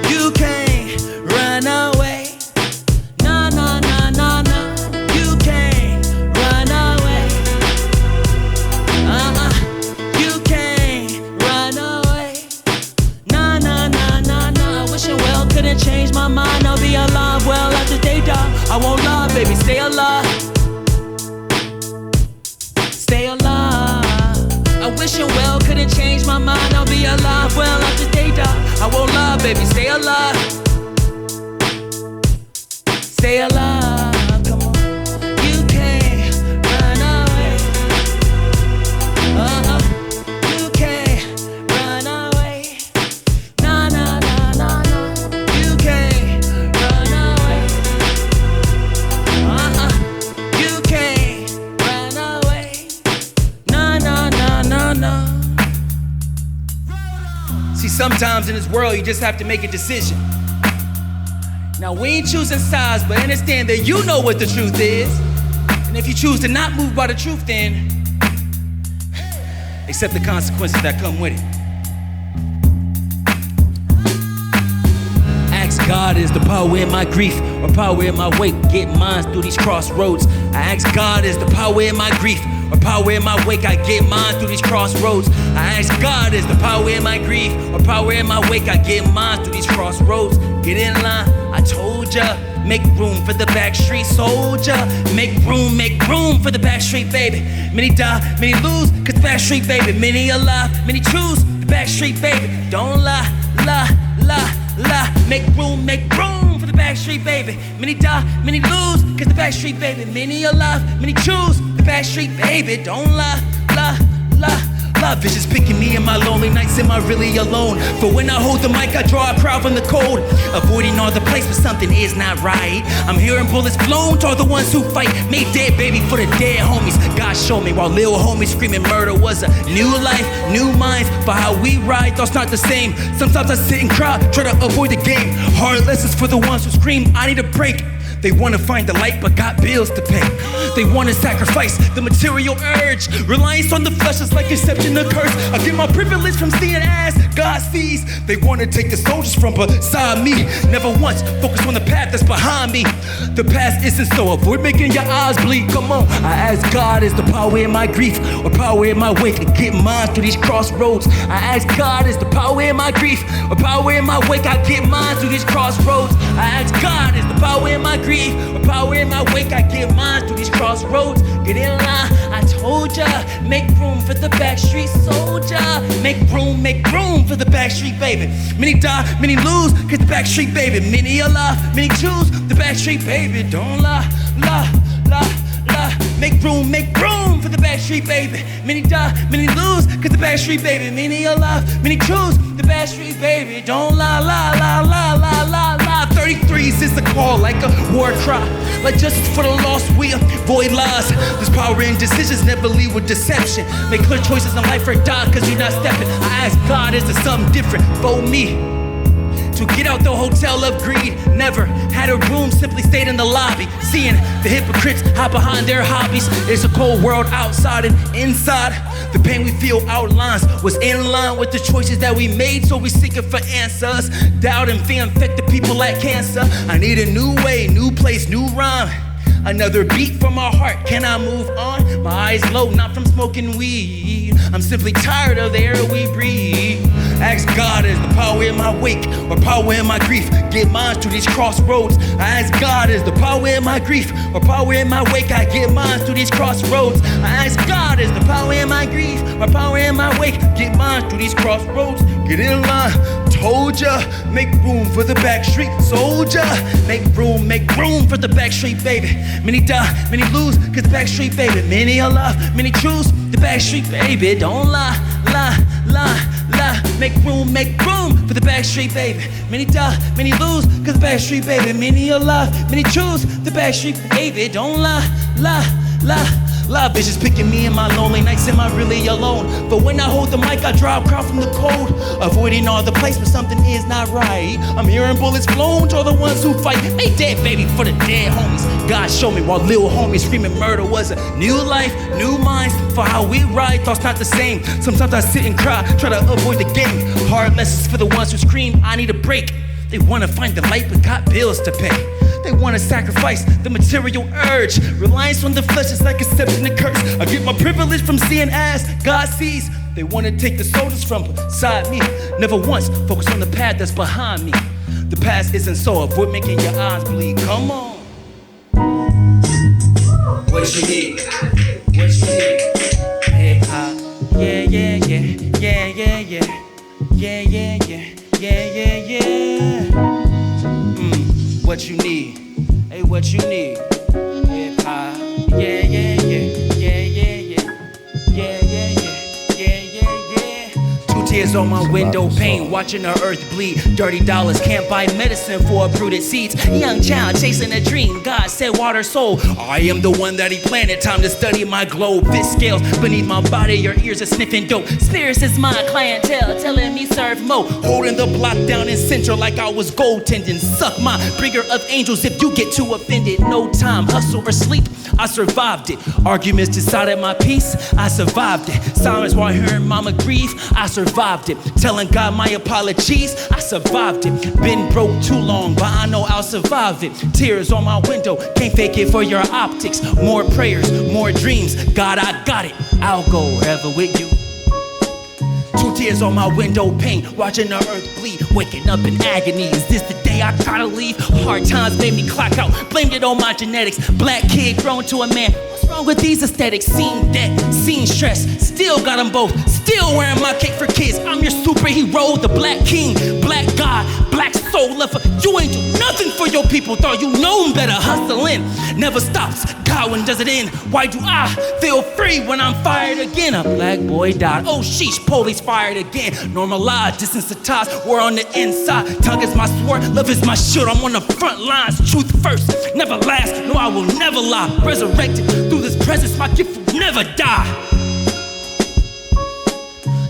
You can't run away. No, no, no, no, no. You can't run away. You can't run away. No, no, no, no, no. I wish and well couldn't change my mind. I'll be alive well after they die. I won't lie, baby, stay alive. Stay alive. I wish and well couldn't change my mind. I'll be alive well after they die. I won't lie, baby, stay alive. Stay alive, come on. You can't run away. You can't run away. No, no, no, no, no. You can't run away. You can't run away. No, no, no, no, no. See, sometimes in this world you just have to make a decision. Now we ain't choosing sides, but understand that you know what the truth is. And if you choose to not move by the truth, then accept the consequences that come with it. Ask God, is the power in my grief or power in my wake? Get mine through these crossroads. I ask God, is the power in my grief or power in my wake? I get mine through these crossroads. I ask God, is the power in my grief or power in my wake? I get mine through these crossroads. Get in line, I told ya. Make room for the backstreet soldier. Make room for the backstreet baby. Many die, many lose, cause the backstreet baby. Many alive, many choose the backstreet baby. Don't lie, lie, lie, lie. Make room for the backstreet baby. Many die, many lose, cause the backstreet baby. Many alive, many choose the backstreet baby. Don't lie, lie, lie. Visions picking me in my lonely nights. Am I really alone? For when I hold the mic, I draw a crowd from the cold, avoiding all the place where something is not right. I'm hearing bullets flown toward the ones who fight. Made dead baby for the dead homies. God showed me while little homies screaming murder was a new life, new minds. For how we ride, thoughts not the same. Sometimes I sit and cry, try to avoid the game. Hard lessons for the ones who scream, I need a break. They wanna find the light but got bills to pay. They wanna sacrifice the material urge. Reliance on the flesh is like accepting a curse. I get my privilege from seeing as God sees. They wanna take the soldiers from beside me. Never once focus on the path that's behind me. The past isn't so, avoid making your eyes bleed. Come on, I ask God, is the power in my grief or power in my wake? I get mine through these crossroads. I ask God, is the power in my grief or power in my wake? I get mine through these crossroads. I ask God, is the power in my grief or power in my wake? I get mine through these crossroads. Get in line, I told ya. Make room for the backstreet soldier. Make room for the backstreet baby. Many die, many lose, cause the backstreet baby. Many alive, many choose the backstreet baby. Don't lie, lie, lie, lie. Make room for the backstreet baby. Many die, many lose, cause the backstreet baby. Many alive, many choose the backstreet baby. Don't lie, lie, lie, lie, lie, lie, lie. 33s is the call like a war cry. Like justice for the lost, we avoid lies. There's power in decisions, never lead with deception. Make clear choices in life or die, cause you're not stepping. I ask God, is there something different for me? to get out the hotel of greed. Never had a room, simply stayed in the lobby. Seeing the hypocrites hide behind their hobbies. It's a cold world outside and inside. The pain we feel outlines was in line with the choices that we made, so we seeking for answers. Doubt and fear infect the people like cancer. I need a new way, new place, new rhyme. Another beat from my heart, can I move on? My eyes low, not from smoking weed. I'm simply tired of the air we breathe. Ask God, is the power in my wake or power in my grief? Get mine through these crossroads. I ask God, is the power in my grief or power in my wake? I get mine through these crossroads. I ask God, is the power in my grief or power in my wake? Get mine through these crossroads. Get in line. Told ya, make room for the backstreet soldier. Make room for the backstreet baby. Many die, many lose, cause the backstreet baby. Many are love, many choose the backstreet baby. Don't lie, lie, lie, lie. Make room for the backstreet baby. Many die, many lose, cause the backstreet baby. Many are love, many choose the backstreet baby. Don't lie, lie, lie. Live visions picking me in my lonely nights. Am I really alone? But when I hold the mic, I draw a crowd from the cold, avoiding all the place where something is not right. I'm hearing bullets flown to all the ones who fight. Make dead baby for the dead homies. God showed me while little homies screaming murder was a new life, new minds for how we ride. Thoughts not the same. Sometimes I sit and cry, try to avoid the game. Hard lessons for the ones who scream, I need a break. They wanna find the light but got bills to pay. They wanna sacrifice the material urge. Reliance on the flesh is like accepting a curse. I get my privilege from seeing as God sees. They wanna take the soldiers from beside me. Never once focus on the path that's behind me. The past isn't so avoid making your eyes bleed. Come on. What you need? What you need? Hip hop. Yeah, yeah, yeah. Yeah, yeah, yeah. Yeah, yeah, yeah. Yeah, yeah, yeah. What you need? Hey, what you need? Hip hop. Yeah, yeah, yeah. Yeah, yeah, yeah. Yeah, yeah, yeah. Yeah, yeah, yeah. 2 tears on my window pane, watching the earth bleed. Dirty dollars can't buy medicine for uprooted seeds. Young child chasing a dream. God said, water soul. I am the one that he planted. Time to study my globe. This scales beneath my body. Your ears are sniffing dope. Spirits is my clientele, telling me serve mo. Holding the block down in central like I was goaltending. Suck my bringer of angels if you get too offended. No time, hustle or sleep. I survived it. Arguments decided my peace. I survived it. Silence while hearing mama grieve. I survived it. Telling God my apologies. I survived it. Been broke too long, but I know I'll survive it. Tears on my window, can't fake it for your optics. More prayers, more dreams. God, I got it. I'll go wherever with you. 2 tears on my window pane, watching the earth bleed, waking up in agony. Is this the day I gotta leave? Hard times made me clock out, blamed it on my genetics. Black kid grown to a man. What's wrong with these aesthetics? Seen debt, seen stress, still got them both. Still wearing my cape for kids. I'm your superhero, the black king, black god, black soul lover. You ain't do nothing for your people. Thought you know better. Hustling never stops. God, when does it end? Why do I feel free when I'm fired again? A black boy died. Oh sheesh, police fired again. Normalized, desensitized, we're on the inside. Tongue is my sword, love is my shield. I'm on the front lines. Truth first, never last. No, I will never lie. Resurrected through this presence, my gift will never die.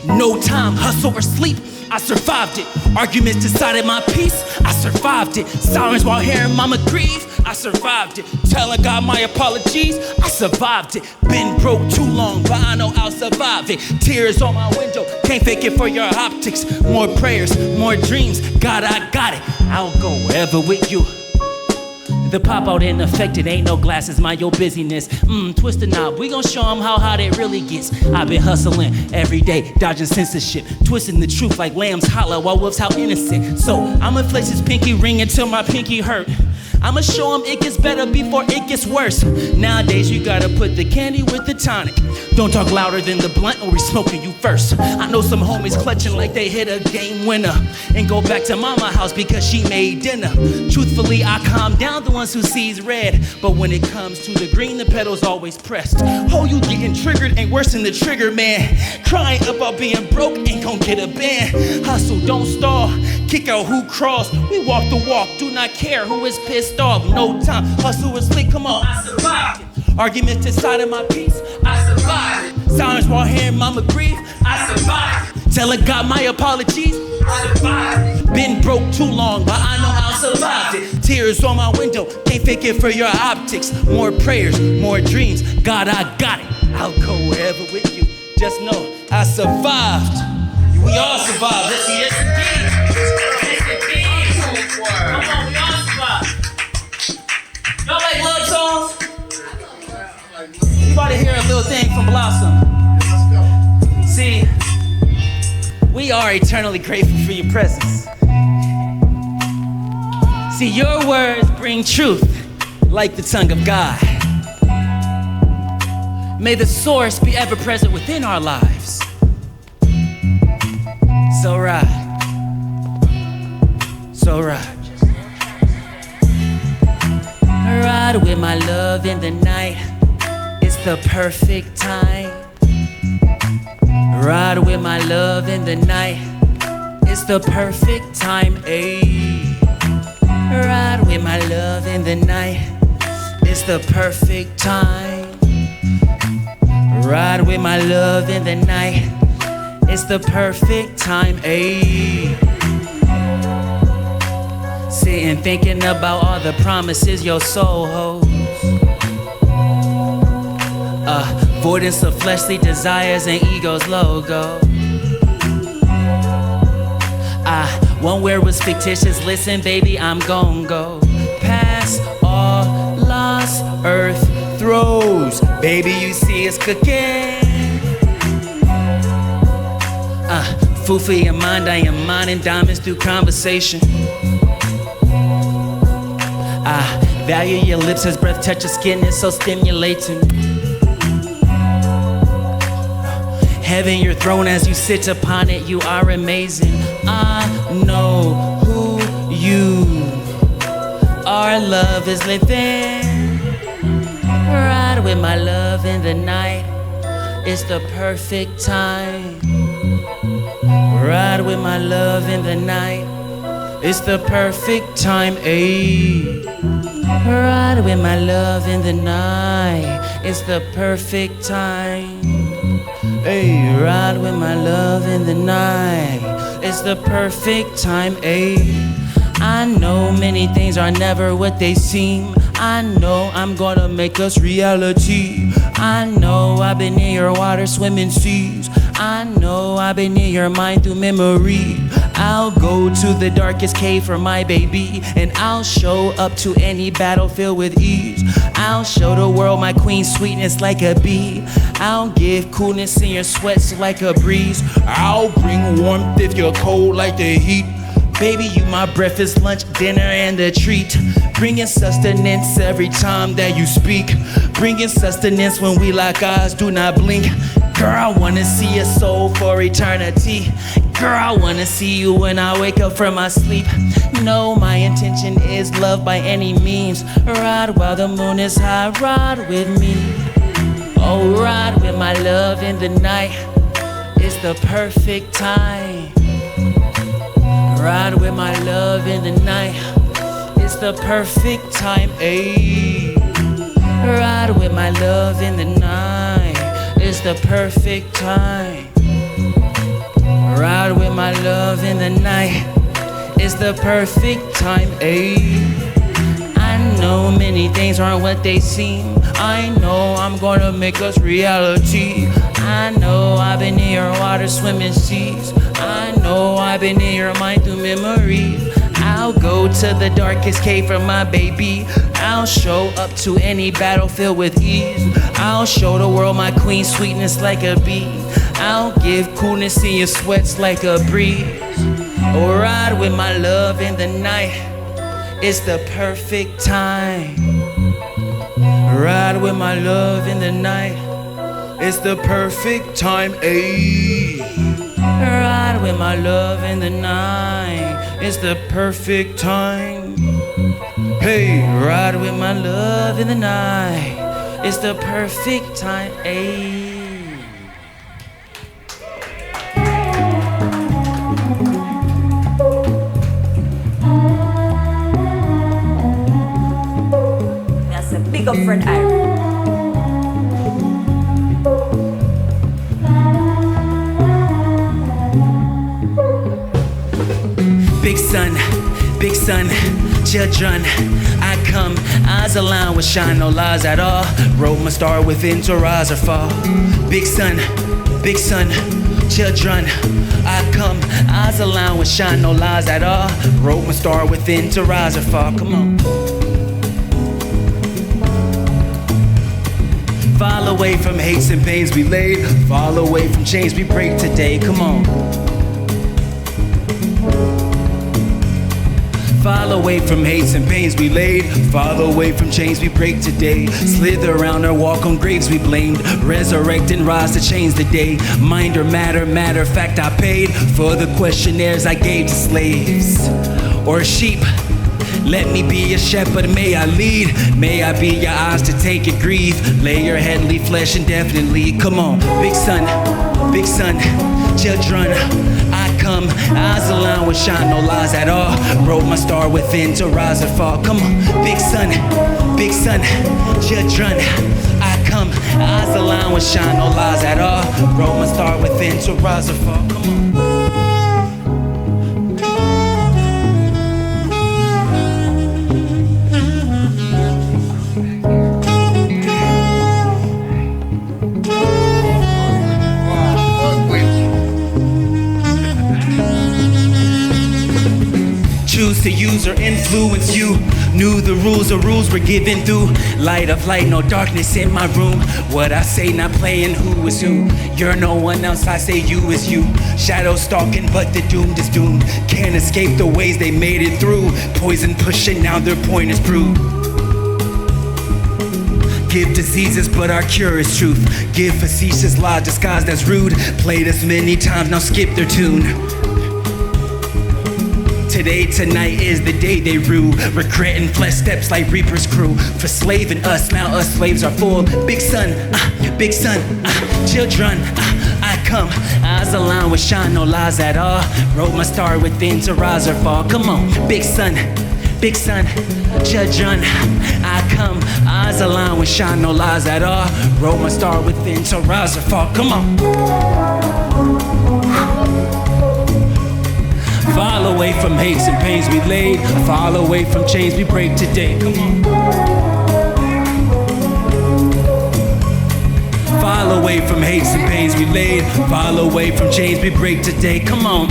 No time, hustle or sleep. I survived it. Arguments decided my peace. I survived it. Silence while hearing mama grieve. I survived it. Telling God my apologies. I survived it. Been broke too long, but I know I'll survive it. Tears on my window, can't fake it for your optics. More prayers, more dreams. God, I got it. I'll go wherever with you. The pop out ain't affected, ain't no glasses, mind your busyness. Twist the knob, we gon' show them how hot it really gets. I've been hustling every day, dodging censorship, twisting the truth like lambs holler while wolves how innocent. So I'ma flex his pinky ring until my pinky hurt. I'ma show him it gets better before it gets worse. Nowadays you gotta put the candy with the tonic. Don't talk louder than the blunt or we smoking you first. I know some homies clutching like they hit a game winner and go back to mama house because she made dinner. Truthfully, I calm down the ones who sees red, but when it comes to the green, the pedal's always pressed. Oh, you getting triggered ain't worse than the trigger man. Crying about being broke ain't gon' get a ban. Hustle, don't stall, kick out who crawls. We walk the walk, do not care who is pissed off. No time, hustle is slick, come on. I survived it. Arguments decided my peace. I survived it. Silence while hearing mama grieve. I survived it. Tell God my apologies. I survived. Been broke too long, but I know I'll survive it. Tears on my window, can't fake it for your optics. More prayers, more dreams. God, I got it. I'll go wherever with you. Just know I survived. We all survived. Let's see, yes indeed. Yes indeed. Come on, we all survived. Y'all like love songs? You about to hear a little thing from Blossom. See, we are eternally grateful for your presence. See, your words bring truth like the tongue of God. May the source be ever present within our lives. So ride. So ride. Ride with my love in the night. It's the perfect time. Ride with my love in the night. It's the perfect time, ayy. Ride with my love in the night. It's the perfect time. Ride with my love in the night. It's the perfect time, ayy. Sitting thinking about all the promises your soul holds. Avoidance of fleshly desires and ego's logo. One word was fictitious. Listen, baby, I'm gon' go past all lost earth throws. Baby, you see it's cooking. Food for your mind, I am mining diamonds through conversation. I value your lips as breath touch your skin, it's so stimulating. Heaven, your throne as you sit upon it, you are amazing. I know who you are, love is living. Ride with my love in the night, it's the perfect time. Ride with my love in the night, it's the perfect time, ayy. Ride with my love in the night, it's the perfect time. Ayy, ride with my love in the night. It's the perfect time, ayy. I know many things are never what they seem. I know I'm gonna make us reality. I know I've been in your water swimming seas. I know I've been in your mind through memory. I'll go to the darkest cave for my baby, and I'll show up to any battlefield with ease. I'll show the world my queen sweetness like a bee. I'll give coolness in your sweats like a breeze. I'll bring warmth if you're cold like the heat. Baby, you my breakfast, lunch, dinner, and a treat. Bringing sustenance every time that you speak. Bringing sustenance when we lock eyes, do not blink. Girl, I wanna see your soul for eternity. Girl, I wanna see you when I wake up from my sleep. No, my intention is love by any means. Ride while the moon is high, ride with me. Oh, ride with my love in the night. It's the perfect time. Ride with my love in the night. It's the perfect time, ayy. Ride with my love in the night. It's the perfect time. Ride with my love in the night. It's the perfect time, ayy. I know many things aren't what they seem. I know I'm gonna make us reality. I know I've been in your water swimming seas. I know I've been in your mind through memory. I'll go to the darkest cave for my baby. I'll show up to any battlefield with ease. I'll show the world my queen sweetness like a bee. I'll give coolness in your sweats like a breeze. Oh, ride with my love in the night. It's the perfect time. Ride with my love in the night. It's the perfect time, ayy. Ride with my love in the night. It's the perfect time. Hey, ride with my love in the night. It's the perfect time, ayy. That's a big up for Ira. big sun, children. I come, eyes aligned with shine, no lies at all. Wrote my star within to rise or fall. Big sun, children. I come, eyes aligned with shine, no lies at all. Wrote my star within to rise or fall. Come on. Fall away from hates and pains we laid. Fall away from chains we break today. Come on. Fall away from hates and pains we laid. Fall away from chains we break today. Slither around or walk on graves we blamed. Resurrect and rise to change the day. Mind or matter, matter of fact I paid for the questionnaires I gave to slaves or sheep. Let me be a shepherd, may I lead. May I be your eyes to take and grieve. Lay your head, leave flesh indefinitely. Come on, big sun, children. I come, eyes aligned with shine, no lies at all. Wrote my star within to rise or fall. Come on, big sun, children. I come, eyes aligned with shine, no lies at all. Wrote my star within to rise or fall. Come on. Choose to use or influence you. Knew the rules were given through. Light of light, no darkness in my room. What I say, not playing who is who. You're no one else, I say you is you. Shadow stalking, but the doomed is doomed. Can't escape the ways they made it through. Poison pushing, now their point is proved. Give diseases, but our cure is truth. Give facetious lies disguised as rude. Played us many times, now skip their tune. Today, tonight is the day they rue. Regretting flesh steps like Reaper's crew. For slaving us, now us slaves are full. Big sun, children. I come, eyes aligned with shine, no lies at all. Wrote my star within to rise or fall. Come on, big sun, children. I come, eyes aligned with shine, no lies at all. Wrote my star within to rise or fall. Come on. Fall away from hates and pains we laid. Fall away from chains we break today. Come on. Fall away from hates and pains we laid. Fall away from chains we break today. Come on.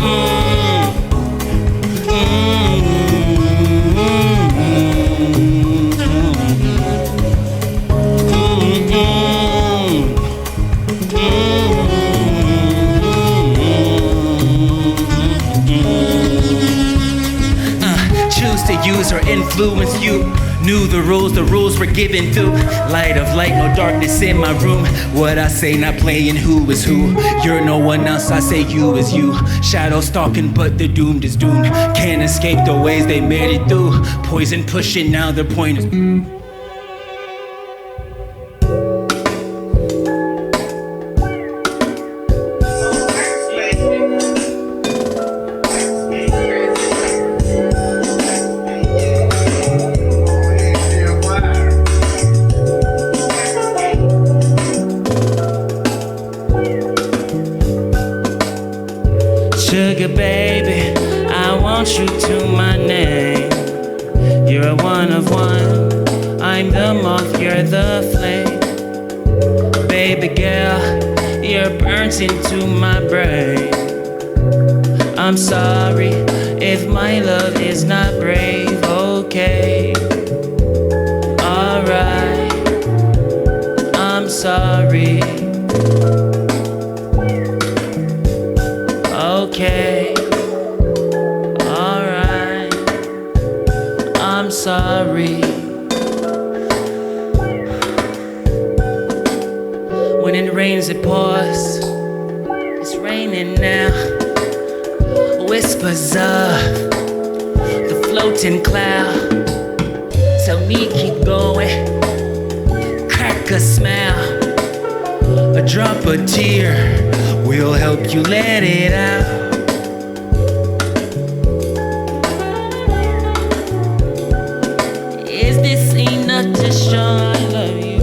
Use or influence you. Knew the rules were given through. Light of light, no darkness in my room. What I say, not playing who is who. You're no one else, I say you is you. Shadow stalking, but the doomed is doomed. Can't escape the ways they made it through. Poison pushing, now their point is. Sugar baby, I want you to my name. You're a one of one. I'm the moth, you're the flame. Baby girl, you're burnt into my brain. I'm sorry if my love is not brave. Okay, alright. I'm sorry. Okay, alright, I'm sorry. When it rains, it pours. It's raining now. Whispers of the floating cloud tell me keep going. Crack a smile, a drop of tear will help you let it out. Is this enough to show I love you?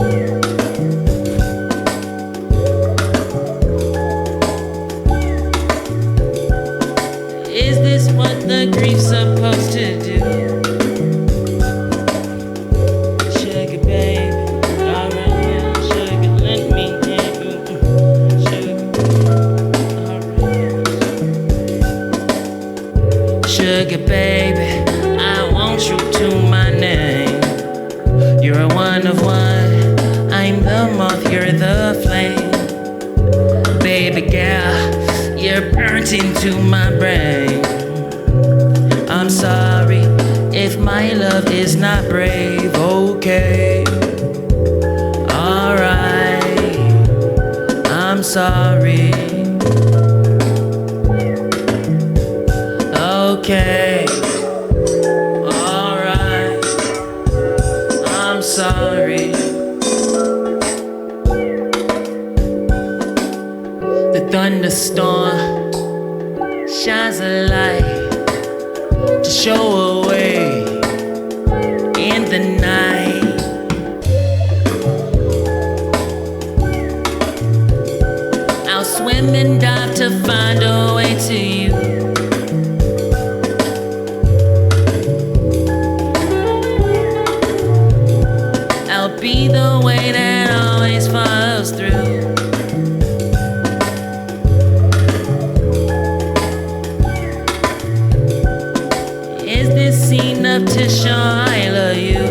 Is this what the the grief supposed to do? Sugar baby, alright now, sugar, let me have you. Sugar, alright. Sugar baby, I want you to my name. You're a one of one, I'm the moth, you're the flame. Baby girl, you're burnt into my brain. I'm sorry if my love is not brave, okay. Alright, I'm sorry. Okay. Alright, I'm sorry. The thunderstorm shines a light to show a way in the night. I'll swim and dive to find a way to you. I'll be the way that always follows through. Is this enough to show I love you?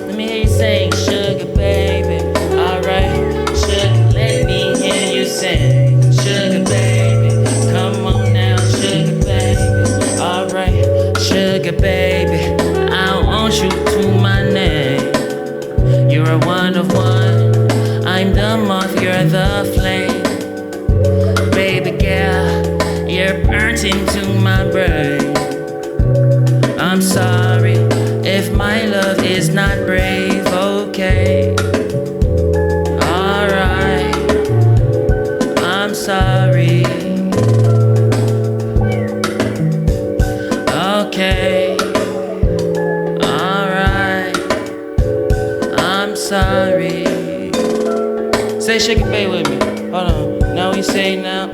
Let me hear you sing, sugar baby. Alright, sugar, let me hear you sing, sugar baby. Come on now, sugar baby. Alright, sugar baby. I want you to my name. You're a one of one, I'm the moth, you're the flame. Baby girl, you're burnt into my brain. I'm sorry if my love is not brave, okay. Alright, I'm sorry. Okay. Alright, I'm sorry. Say sugar baby with me. Hold on. Now we say now,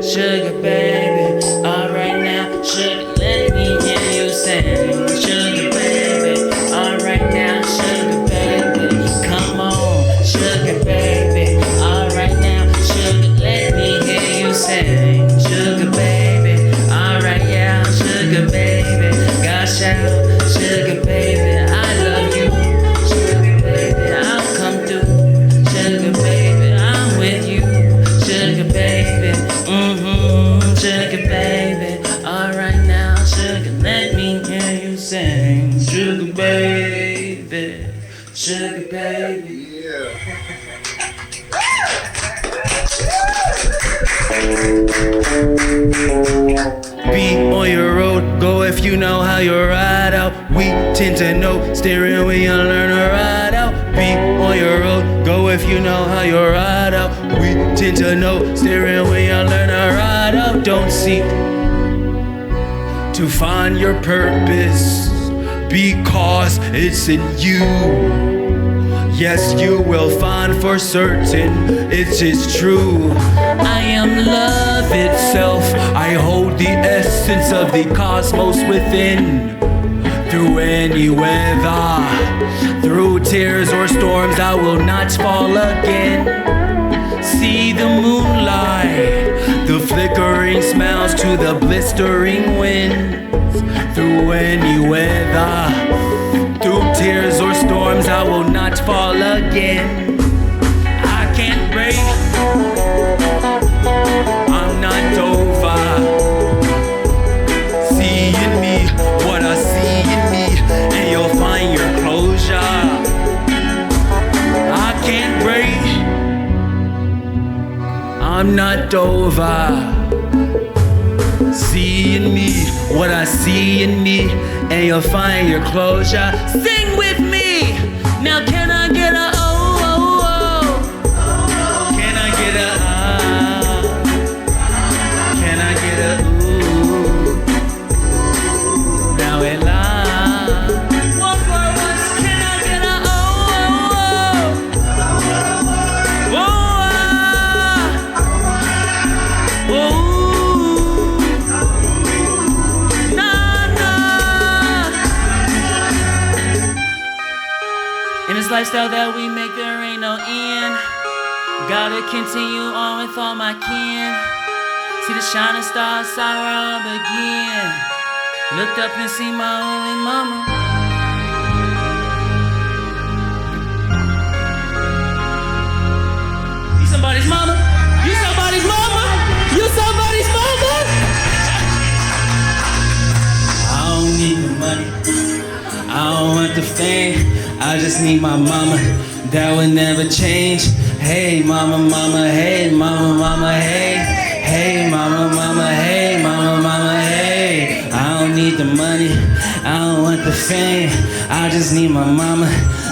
sugar baby. Alright now, sugar, let me hear you sing. Sugar baby. Alright now, sugar baby. Come on, sugar baby. Alright now, sugar, let me hear you sing. Sugar baby. Alright, yeah, sugar baby. Gosh out, sugar baby. I love you. Sugar baby, I'll come through. Sugar baby, I'm with you. Sugar baby, sugar baby. Alright now, sugar, let me hear you sing. Sugar baby, sugar baby. Be on your road, go if you know how you ride out. We tend to know steering when you learn to ride out. Be on your road, go if you know how you ride out. We tend to know steering when you learn to ride out. Don't seek to find your purpose because it's in you. Yes, you will find for certain it is true. I am love itself. I hold the essence of the cosmos within. Through any weather, through tears or storms, I will not fall again. See the moonlight, the flickering smiles to the blistering winds. Through any weather, through tears or storms, I will not fall again. I can't break, I'm not over. See in me what I see in me, and you'll find your closure. I can't break, I'm not over. See in me what I see in me, and you'll find your closure. Sing with me. Now can I get a oh, oh, oh? Can I get a ah? Can I get a ooh? Now it la. One for once. Can I get a oh, oh, oh? Oh, ah. Oh. lifestyle that we make, there ain't no end. Gotta continue on with all my kin. See the shining star outside where I begin. Looked up and see my only mama. You somebody's mama. You somebody's mama. You somebody's mama. I don't need the money. I don't want the fame. I just need my mama. That would never change. Hey mama, mama, hey mama, mama, hey. Hey mama, mama, hey mama, mama, hey. I don't need the money. I don't want the fame. I just need my mama.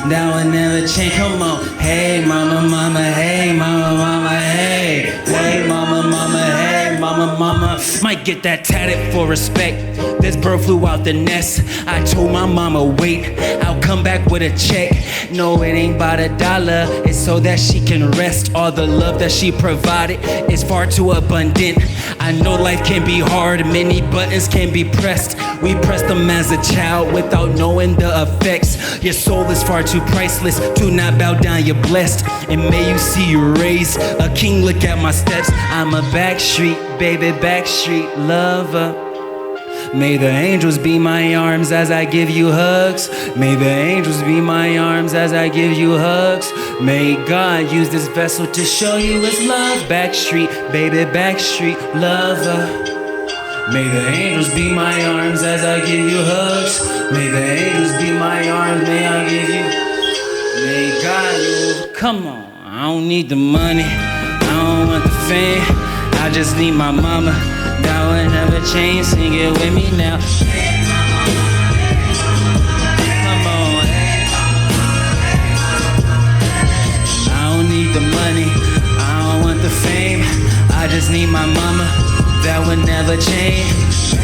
That would never change. Come on. Hey mama, mama, hey mama, mama, hey. Hey mama, mama, hey mama, mama. Might get that tatted for respect. This bird flew out the nest. I told my mama, wait, I'll come back with a check. No, it ain't about $1. It's so that she can rest. All the love that she provided is far too abundant. I know life can be hard. Many buttons can be pressed. We press them as a child without knowing the effects. Your soul is far too priceless. Do not bow down, you're blessed. And may you see you raised. A king, look at my steps. I'm a backstreet, baby, backstreet lover. May the angels be my arms as I give you hugs. May the angels be my arms as I give you hugs. May God use this vessel to show you his love. Backstreet, baby, backstreet lover. May the angels be my arms as I give you hugs. May the angels be my arms, may I give you. May God use. Come on, I don't need the money. I don't want the fame. I just need my mama. That would never change, sing it with me now. Come on. I don't need the money, I don't want the fame. I just need my mama, that would never change.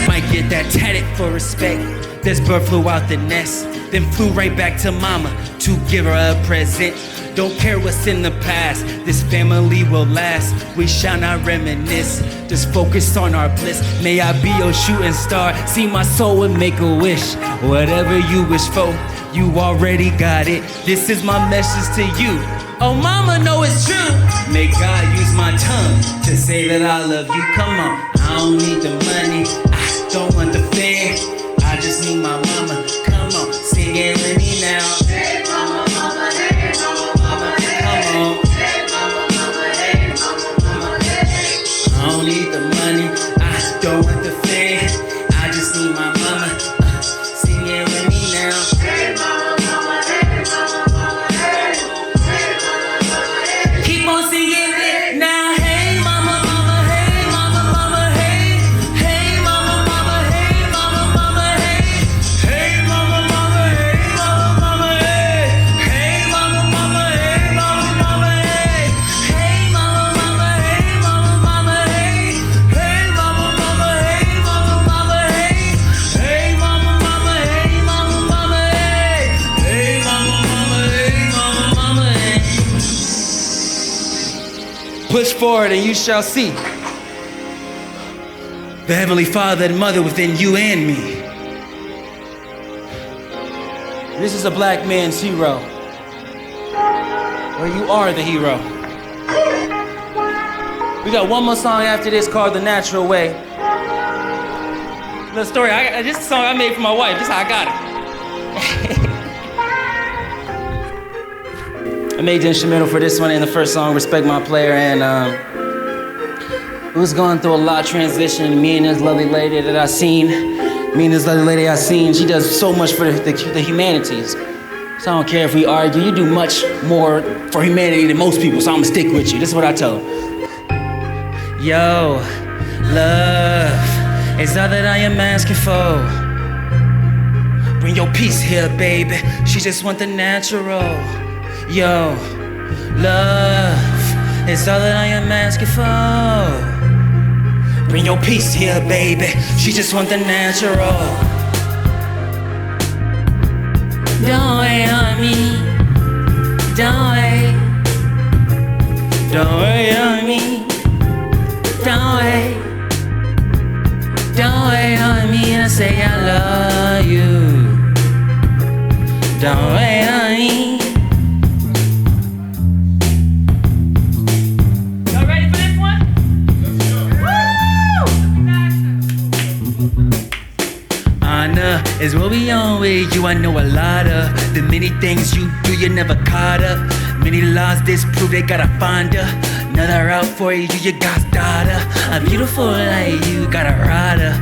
Might get that tatted for respect. This bird flew out the nest, then flew right back to mama to give her a present. Don't care what's in the past, this family will last. We shall not reminisce, just focus on our bliss. May I be your shooting star, see my soul and make a wish. Whatever you wish for, you already got it. This is my message to you. Oh mama, know it's true. May God use my tongue to say that I love you. Come on, I don't need the money, I don't want the fame. I just need my mama. Come on, sing it with me now. Hey mama, mama, hey mama, mama, hey. Come on. Hey mama, mama, hey mama, mama, hey. I don't need the money, I don't want the fame. I just need my mama. Sing it with me now. Hey mama, mama, hey mama, mama, hey. Hey mama, mama, hey. Keep on singing it now. Hey mama, mama, hey mama, mama, hey. Hey mama, mama, hey mama, mama, hey. Hey mama, mama, hey mama, mama, hey. Hey mama, mama, hey mama, mama, hey. Hey mama, mama, hey mama, mama, hey. Hey mama, mama, hey mama, mama, hey. Hey mama, mama, hey mama, mama, hey. Hey mama, mama, hey mama, mama, hey. Push forward and you shall see the Heavenly Father and Mother within you and me. This is a black man's hero, or you are the hero. We got one more song after this called The Natural Way. The story, this is a song I made for my wife. This is how I got it. I made the instrumental for this one in the first song, Respect My Player, and we was going through a lot of transition. Me and this lovely lady that I seen, she does so much for the humanities. So I don't care if we argue, you do much more for humanity than most people, so I'm gonna stick with you. This is what I tell her. Yo, love is all that I am asking for. Bring your peace here, baby. She just want the natural. Yo, love is all that I am asking for. Bring your peace here, baby. She just want the natural. Don't wait on me. Don't wait. Don't wait on me. Don't wait. Don't wait on me. Don't wait on me. Y'all ready for this one? Honor is what we on with you. I know a lot of the many things you do, you never caught up. Many laws disprove they gotta find her. Another route for you, you God's daughter. A beautiful like you, got a rider.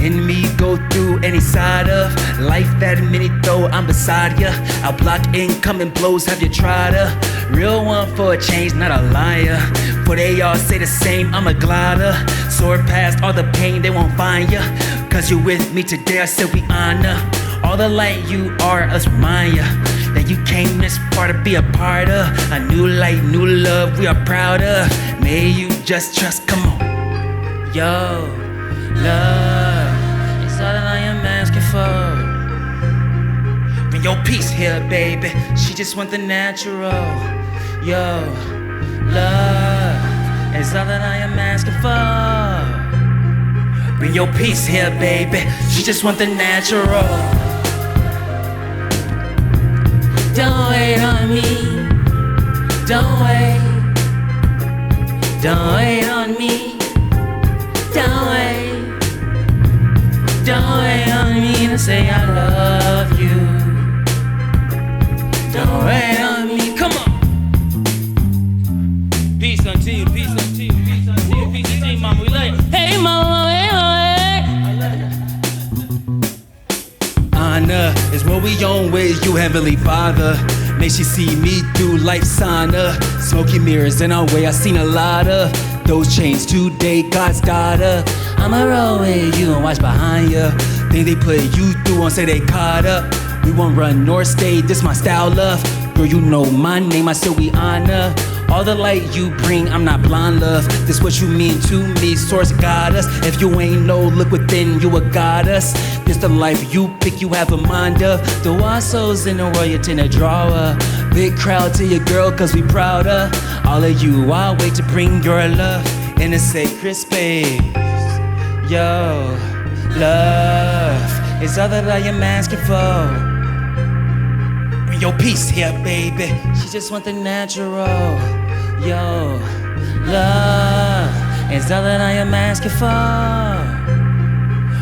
In me, go through any side of life that many throw, I'm beside ya. I'll block incoming blows, have you tried her? Real one for a change, not a liar. For they all say the same, I'm a glider. Soar past all the pain, they won't find ya. Cause you with me today, I said we honor. All the light you are, us remind ya that you came this far to be a part of. A new light, new love, we are proud of. May you just trust, come on. Yo, love, it's all that I am asking for. Bring your peace here, baby. She just want the natural. Yo, love, it's all that I am asking for. Bring your peace here, baby. She just want the natural. Don't wait on me. Don't wait. Don't wait on me. Don't wait. Don't wait on me to say I love you. Don't wait on me. Come on. Peace unto you. Peace unto you. Peace unto you. Peace unto you, mama. We love you. Hey, mama. Hey, mama. Honor is what we on with you, Heavenly Father. May she see me through life's sauna. Smoky mirrors in our way, I seen a lot of those chains today, God's daughter. I'ma roll with you and watch behind ya. Think they put you through and say they caught up. We won't run nor stay, this my style, love. Girl, you know my name, I still we honor. All the light you bring, I'm not blind, love. This what you mean to me, source got us. If you ain't no, look within, you a goddess. This the life you pick, you have a mind of. The wild souls in the world, you tend to draw a big crowd to your girl, cause we proud of all of you. I'll wait to bring your love in a sacred space. Yo, love is all that I am asking for. Bring your peace here, baby. She just want the natural. Yo, love is all that I am asking for.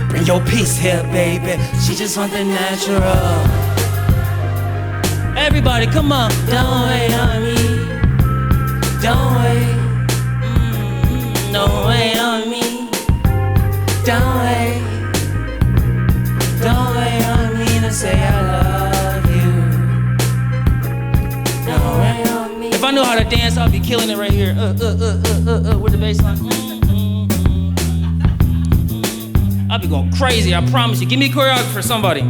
Bring your peace here, baby. She just want the natural. Everybody, come on. Don't wait on me. Don't wait. Don't wait on me. Don't wait. Don't wait on me to say I love you. Don't wait on me. If I knew how to dance, I'd be killing it right here. With the bass line. I'll be going crazy, I promise you. Give me a choreographer, somebody.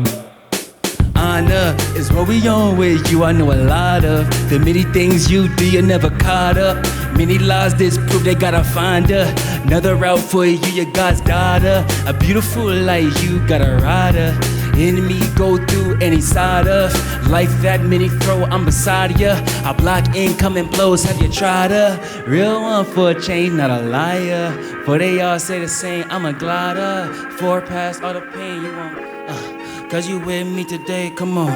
Honor is what we on with you. I know a lot of the many things you do, you never caught up. Many lies disprove they gotta find her. Another route for you, you're God's daughter. A beautiful like you, got a rider. Enemy go through any side of life that many throw, I'm beside ya. I block incoming blows, have you tried her? Real one for a change, not a liar. For they all say the same, I'm a glider. For past all the pain you want, cause you with me today, come on.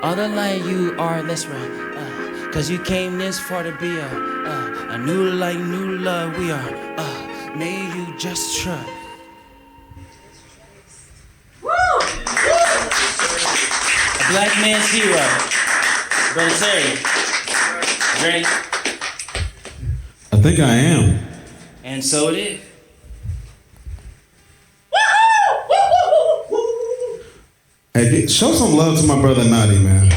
All the light you are, let's run. Cause you came this far to be a new light, new love we are. May you just trust. Black man's hero, Brother Terry. Ready? I think I am. And so it is. Hey, show some love to my brother Nadiie, man.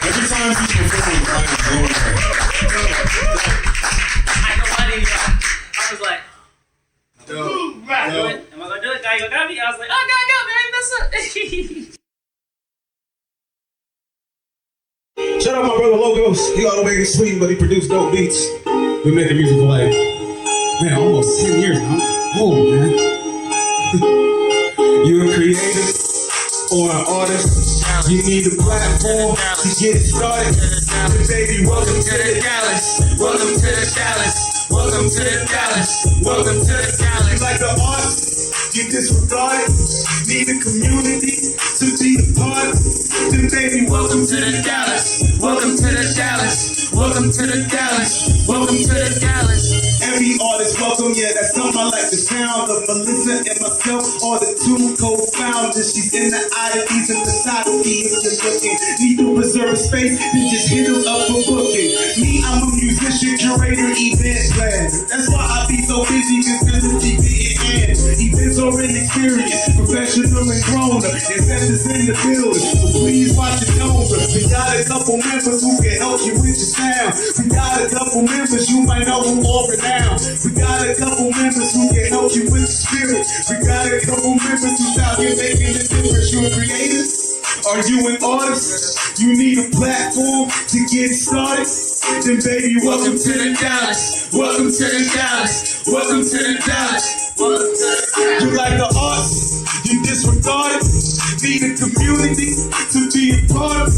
Every time he performs, I was like, right. Am I gonna do it? Guy, you got me? I was like, oh, go, man, that's up. Shout out my brother Logos. He all the way in Sweden, but he produced dope beats. Been making music for like, man, almost 10 years now. Oh, man. You're a creator or an artist. You need a platform to get started. Baby, welcome to the Dallas. Welcome to the Dallas. Welcome to the Dallas. Welcome to the Dallas. You like the arts? You disregard it. Need a community to be to the Dallas. Welcome to the Dallas. Welcome to the Dallas. Welcome to the Dallas. Every artist welcome, yeah, that's some I like the sound of. Melissa and myself are the two co-founders. She's in the oddities and photography. If you're looking, need to reserve a space, then just hit her up for booking. Me, I'm a musician, curator, event planner. That's why I be so busy, cause business be getting in. Events are an experience, professional and grown up. Investors in the building, so please watch it over. We got a couple members who can help you with your sound. We got a couple members you might know who are renowned. We got a couple members who can help you with the spirit. We got a couple members who's out here making a difference. You a creator? Are you an artist? You need a platform to get started? Then baby, welcome to the Dallas. Welcome to the Dallas. Welcome to the Dallas. Welcome to the Dallas. You like the arts? You disregard it? Need a community to be a part of?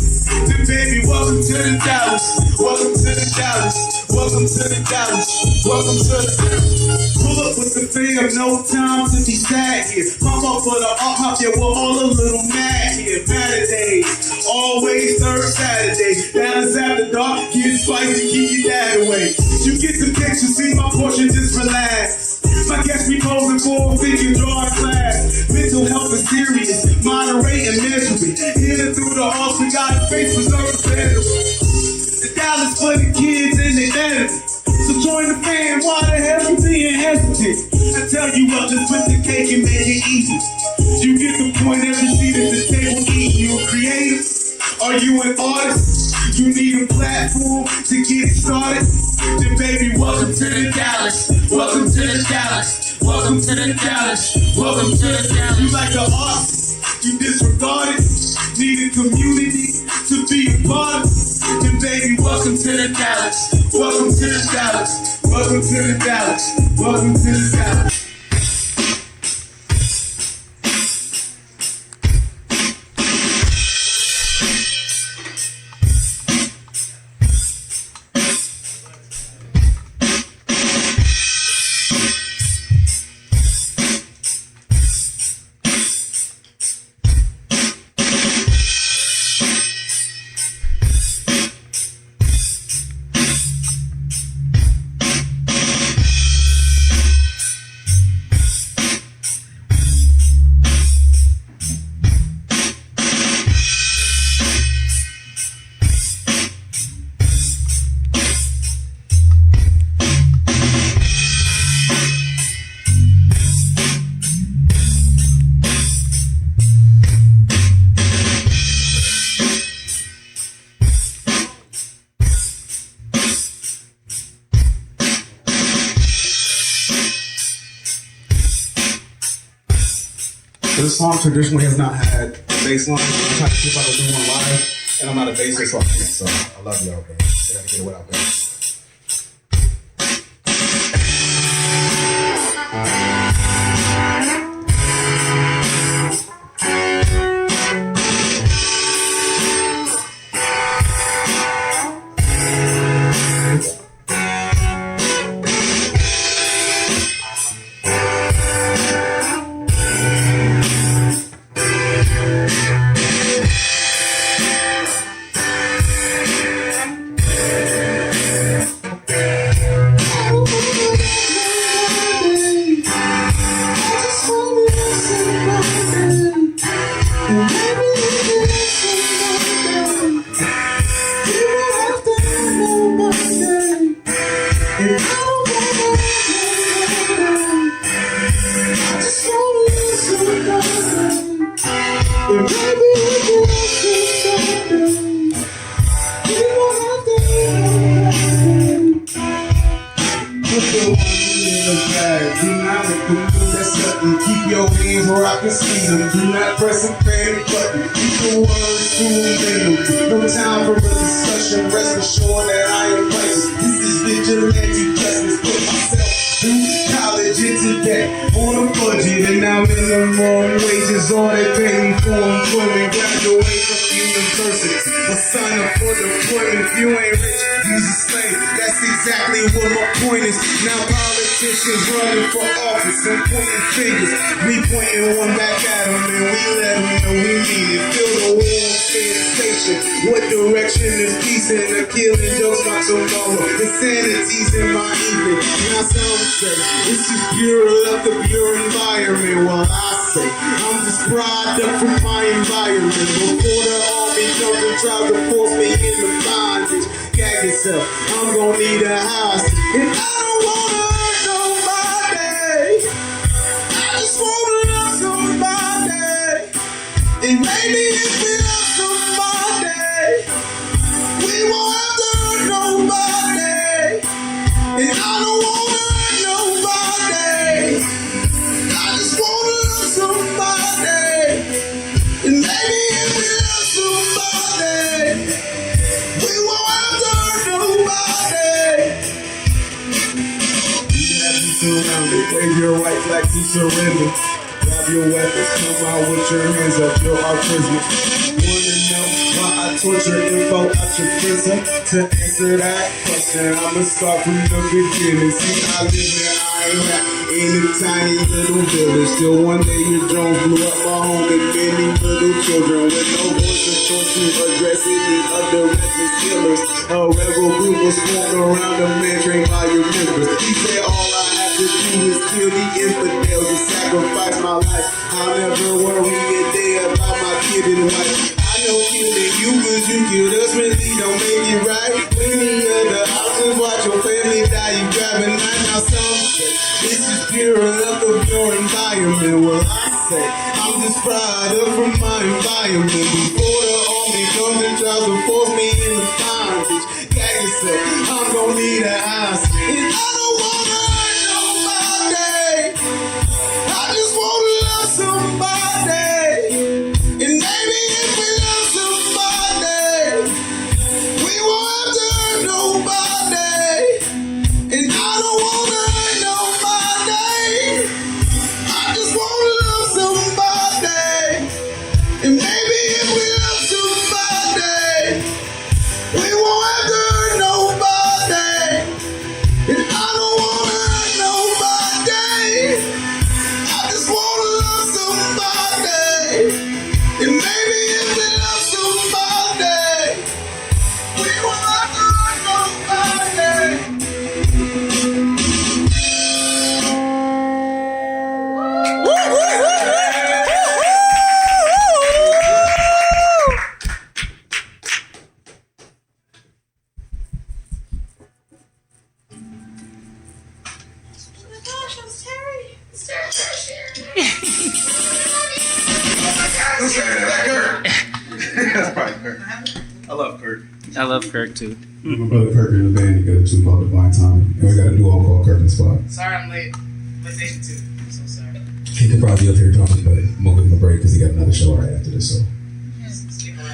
Then baby, welcome to the Dallas. Welcome to the Dallas. Welcome to the Dallas. Welcome to the Dallas. Pull up with the fam, no time to be sad here. Pump up for the art hop, yeah, we're all a little mad here. Saturday, always third Saturday. Dallas after dark, get spicy, keep your dad away. You get the picture, see my portion, just relax. My guests be posing for a figure drawing class. Mental health is serious, moderate and measure it. Hit through the arts, we got a face preserve better. The Dallas for the kids and they better. So join the fam, why the hell you being hesitant? I tell you what, just put the cake and make it easy. You get the point, every seat at the table eating. You a creator? Are you an artist? You need a platform to get started? Then baby, welcome to the Dallas. Welcome to the Dallas. Welcome to the Dallas. Welcome to the Dallas. You like the arts? You disregard it? Need a community to be a part of? Then baby, welcome to the Dallas. Welcome to the Dallas. Welcome to the Dallas. Welcome to the Dallas. This song traditionally has not had a bass line. I'm trying to keep up with one live, and I'm not a bassist, so I can't. So I love y'all, bro. I gotta get it without bass. Keep your hands where I can see them. Do not press a panic button. Keep the words cool in them. No time for a discussion. Rest assured that I am righteous. This is vigilante justice. Put myself through college into debt on a budget, and now in the wrong wages. All they pay me for employment. Graduate from university, but sign up for deployment. If you ain't rich, use a slave. That's exactly what my point is. Now politicians running for office and pointing fingers. We pointing one back at them, and we let them know we need it. Fill the whole state inspiration. What direction is peace and the killing jokes my tomorrow? Insanity's in my evening. Now some say it's just pure love, the pure environment. Well, I say I'm just product from my environment. Before the army comes and tries to force me into bondage, gag yourself, I'm gonna need a house. And I don't wanna hurt nobody. I just wanna love somebody. And maybe if we love somebody, we won't have to hurt nobody. And I don't wanna hurt nobody. I just wanna love somebody. And maybe if we love somebody, we won't have to hurt nobody. You have to surround it. Wave your white flag to surrender. Grab your weapons, come out with your hands up, you're our prisoner. Wanna know why I torture info out your prison? To answer that question, I'ma start from the beginning. See, I live in Iraq, in a tiny little village. Till one day your drones blew up my home and many little children with no voice of choice to address any other reckless killers. A rebel group was formed around a man trained by your members. He said all I have to do is kill the infidels and sacrifice my life. I'll never worry a day about my kid and wife. I know killing you cause you killed us really don't make it right. Many other options, watch your family die, you grab a knife. Now some say this is pure love of your environment. Well, I say I'm just product from my environment. Before the army comes and tries to force me into bondage, gag yourself, I'm gonna need a house. And I don't wanna hurt nobody. I just wanna love somebody. And maybe if we love somebody, we won't have to hurt nobody. And I don't wanna hurt nobody. I just wanna love somebody. And maybe if we love somebody, we won't have to hurt nobody. And I don't wanna hurt nobody. I just wanna love somebody. And maybe if we love somebody, we won't have to hurt nobody. That's probably Kirk. I love Kirk. I love Kirk too. My brother Kirk in the band together too called Divine Timing. And we got a duo called Kirk and Spot. Sorry I'm late. PlayStation 2. I'm so sorry. He could probably be up here drumming, but I'm gonna give him a break because he got another show right after this. So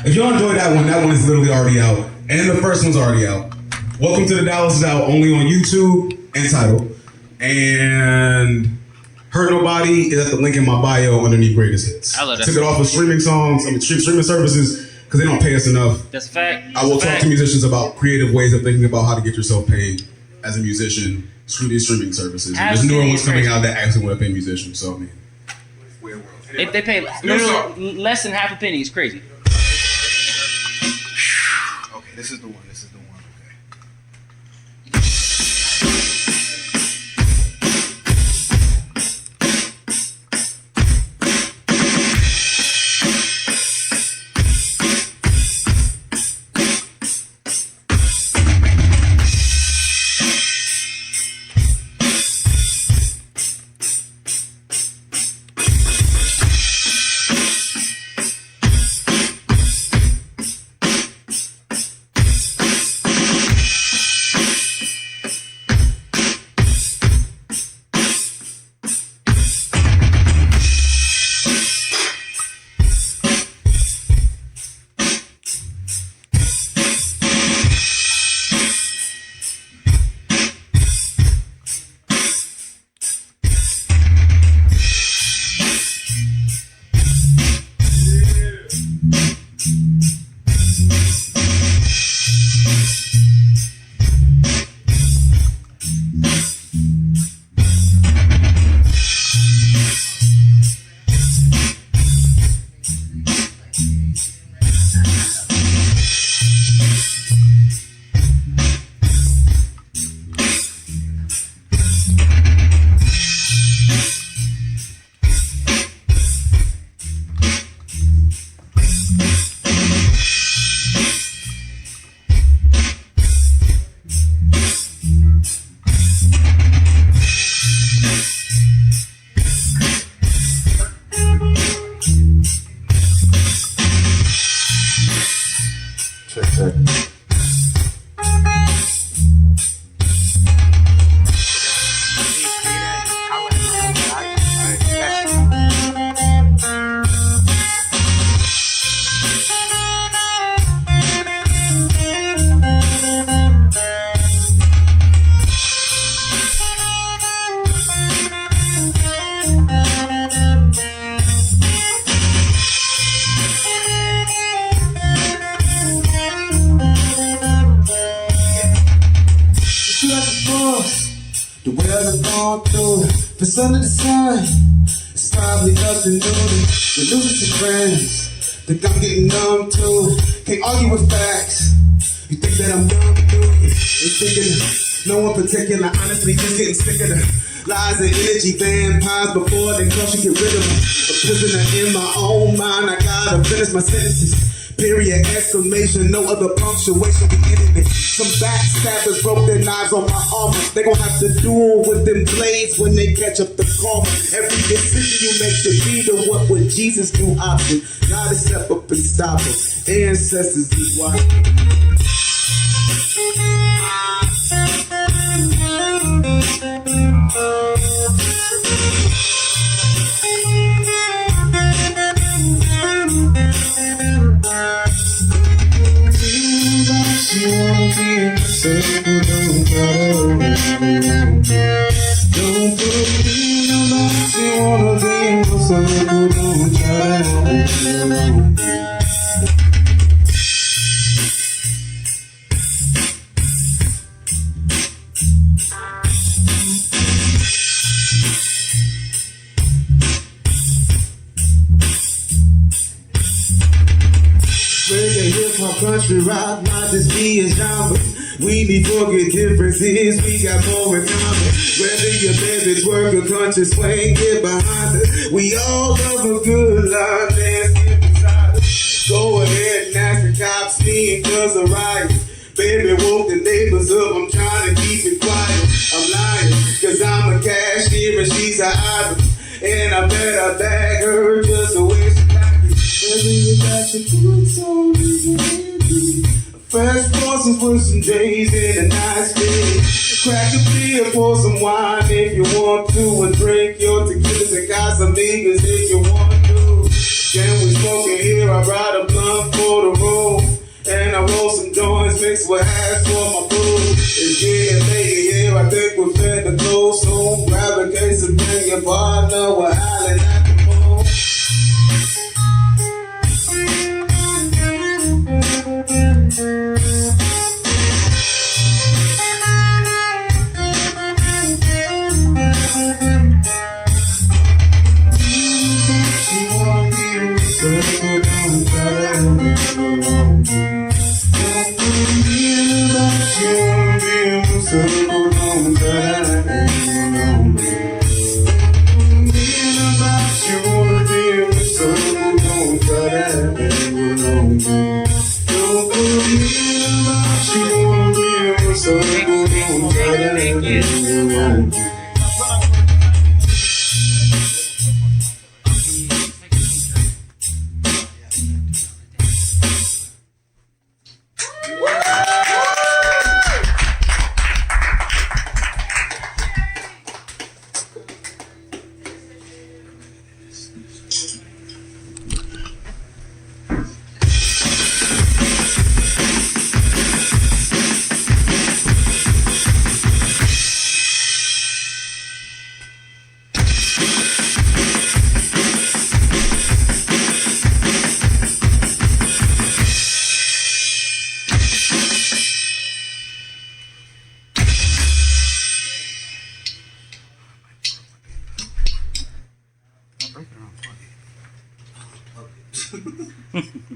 if y'all enjoy that one is literally already out. And the first one's already out. Welcome to the Dallas is out only on YouTube and Tidal. And Hurt Nobody is at the link in my bio underneath Greatest Hits. I love that. Took it off of streaming services because they don't pay us enough. That's a fact. I will talk to musicians about creative ways of thinking about how to get yourself paid as a musician through these streaming services. There's newer ones coming out that actually want to pay musicians. So, I mean, They pay literally less than half a penny. It's crazy. Okay, this is the one. This is the one. gone through. If it's under the sun, it's probably nothing new. We're losing some friends. Think I'm getting numb too. Can't argue with facts. You think that I'm dumb too? Ain't thinking no one particular. Honestly, just getting sick of the lies and energy vampires before they crush you, get rid of them. A prisoner in my own mind. I gotta finish my sentences. Period, exclamation, no other punctuation be ending it. Some backstabbers broke their knives on my armor. They gon' have to duel with them blades when they catch up the karma. Every decision you make should be the what would Jesus do option. Not to step up and stop it. Ancestors is why. You wanna be in the circle, don't try to don't put me in the box. You wanna be in the circle, don't try to reggae, hip-hop, country, rock, not just be a genre. We need forget differences, we got more in common. Whether your baby twerk or country swing, get behind it. We all love a good line dance, get beside it. Go ahead and ask the cops, me and cuz a riot. Baby woke the neighbors up, I'm trying to keep it quiet. I'm lying, cause I'm a cashier and she's an idol. And I bet I bag her just the way she like it. Whether you got your boots on, fresh bosses with some J's in a nice fit. Crack a beer, pour some wine if you want to, and drink your tequilas and Casamigos if you want to. Then we smoking here, I ride a blunt for the road, and I roll some joints mixed with hash for my food. It's getting late here, I think we're finna go soon. Grab a case and bring your partner, we're howling at the moon.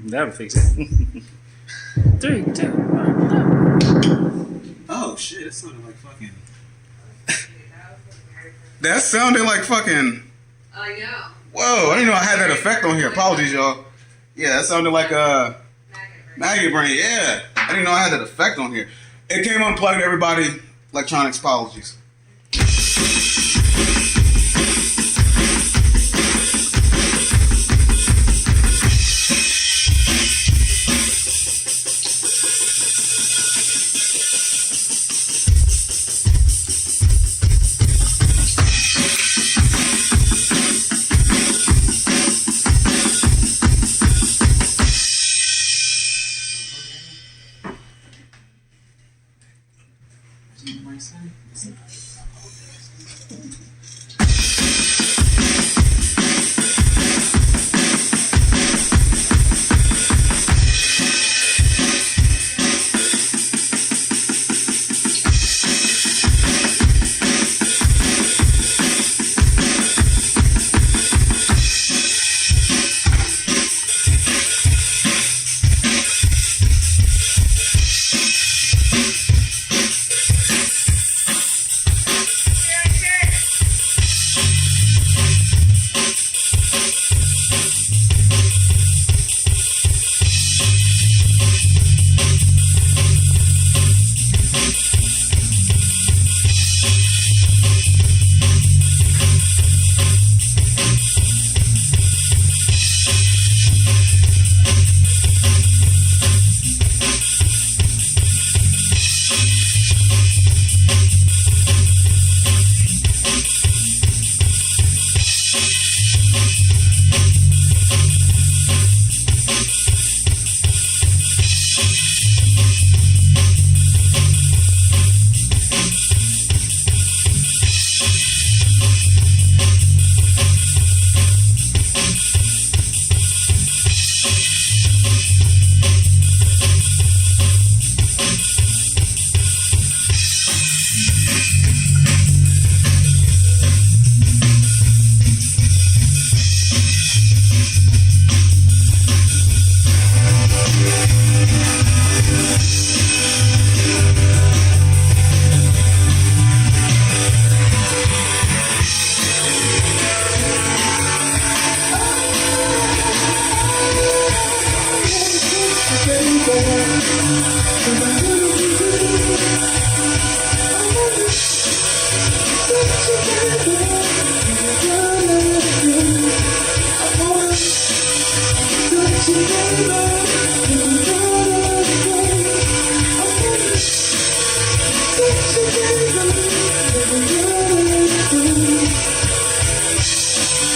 That'll fix it. 3, 2, 1. Oh shit, that sounded like fucking. That sounded like fucking. I know. Whoa, I didn't know I had that effect on here. Apologies, y'all. Yeah, that sounded like maggot brain. Yeah, I didn't know I had that effect on here. It came unplugged, everybody. Electronics, apologies.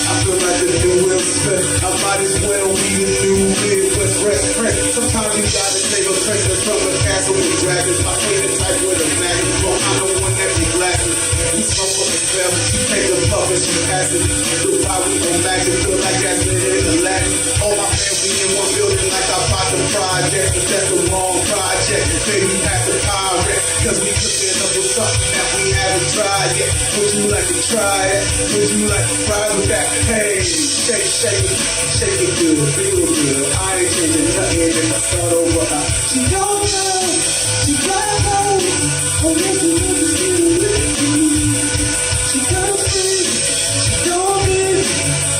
I feel like the new Will Smith. I might as well be the new Midwest restaurant. Sometimes you gotta save a president from a castle with dragons. My favorite type with a magnet flow. I'm the one that be blasting. We smoke up the smell. She take the puff and she pass it. Look how we gon' max it. Feel like that's the end of Latin. All my family in one building like I bought the project. But that's the wrong project. Baby, have the pirate. Cause we cooking up with something that we haven't tried yet. Would you like to try it? Would you like to fry with that? Hey, shake it good, feel good. I ain't changing nothing if I start over. She don't know, she gotta know. Oh, yes, you need to see the living. She don't see, she don't live.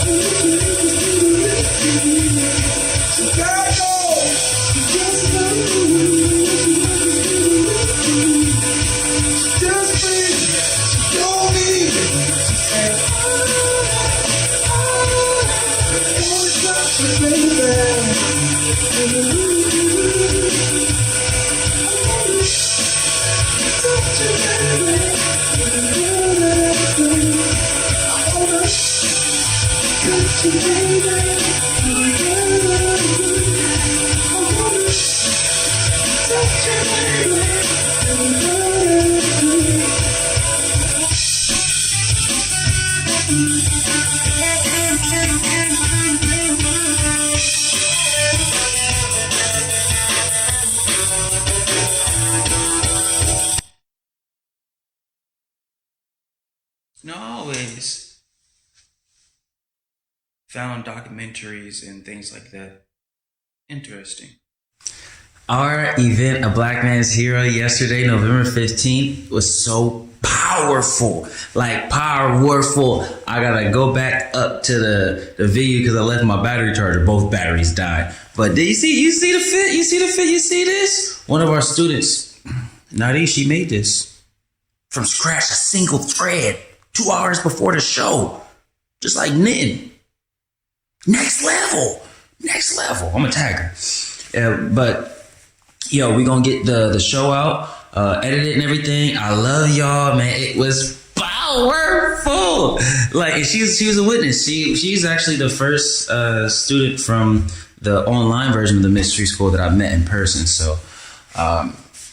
Oh, yes, you need to see the living. She gotta know, she just knows. Oh, yes, you need to see the living. She just free, she don't need. She said, No, always found documentaries and things like that interesting. Our event, A Black Man's Hero, yesterday, November 15th, was so powerful. Like, powerful. I gotta go back up to the video because I left my battery charger. Both batteries died. But you see the fit? You see this? One of our students, Nadiie, she made this from scratch, a single thread, 2 hours before the show. Just like knitting. Next level. I'm gonna tag her. But yo, we gonna get the show out, edit it and everything. I love y'all, man. It was powerful. Like, and she was a witness. She's actually the first student from the online version of the mystery school that I met in person. So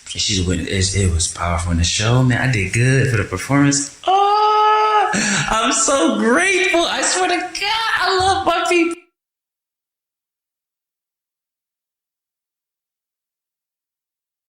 she's a witness. It was powerful in the show, man. I did good for the performance. Oh, I'm so grateful. I swear to God, I love my people.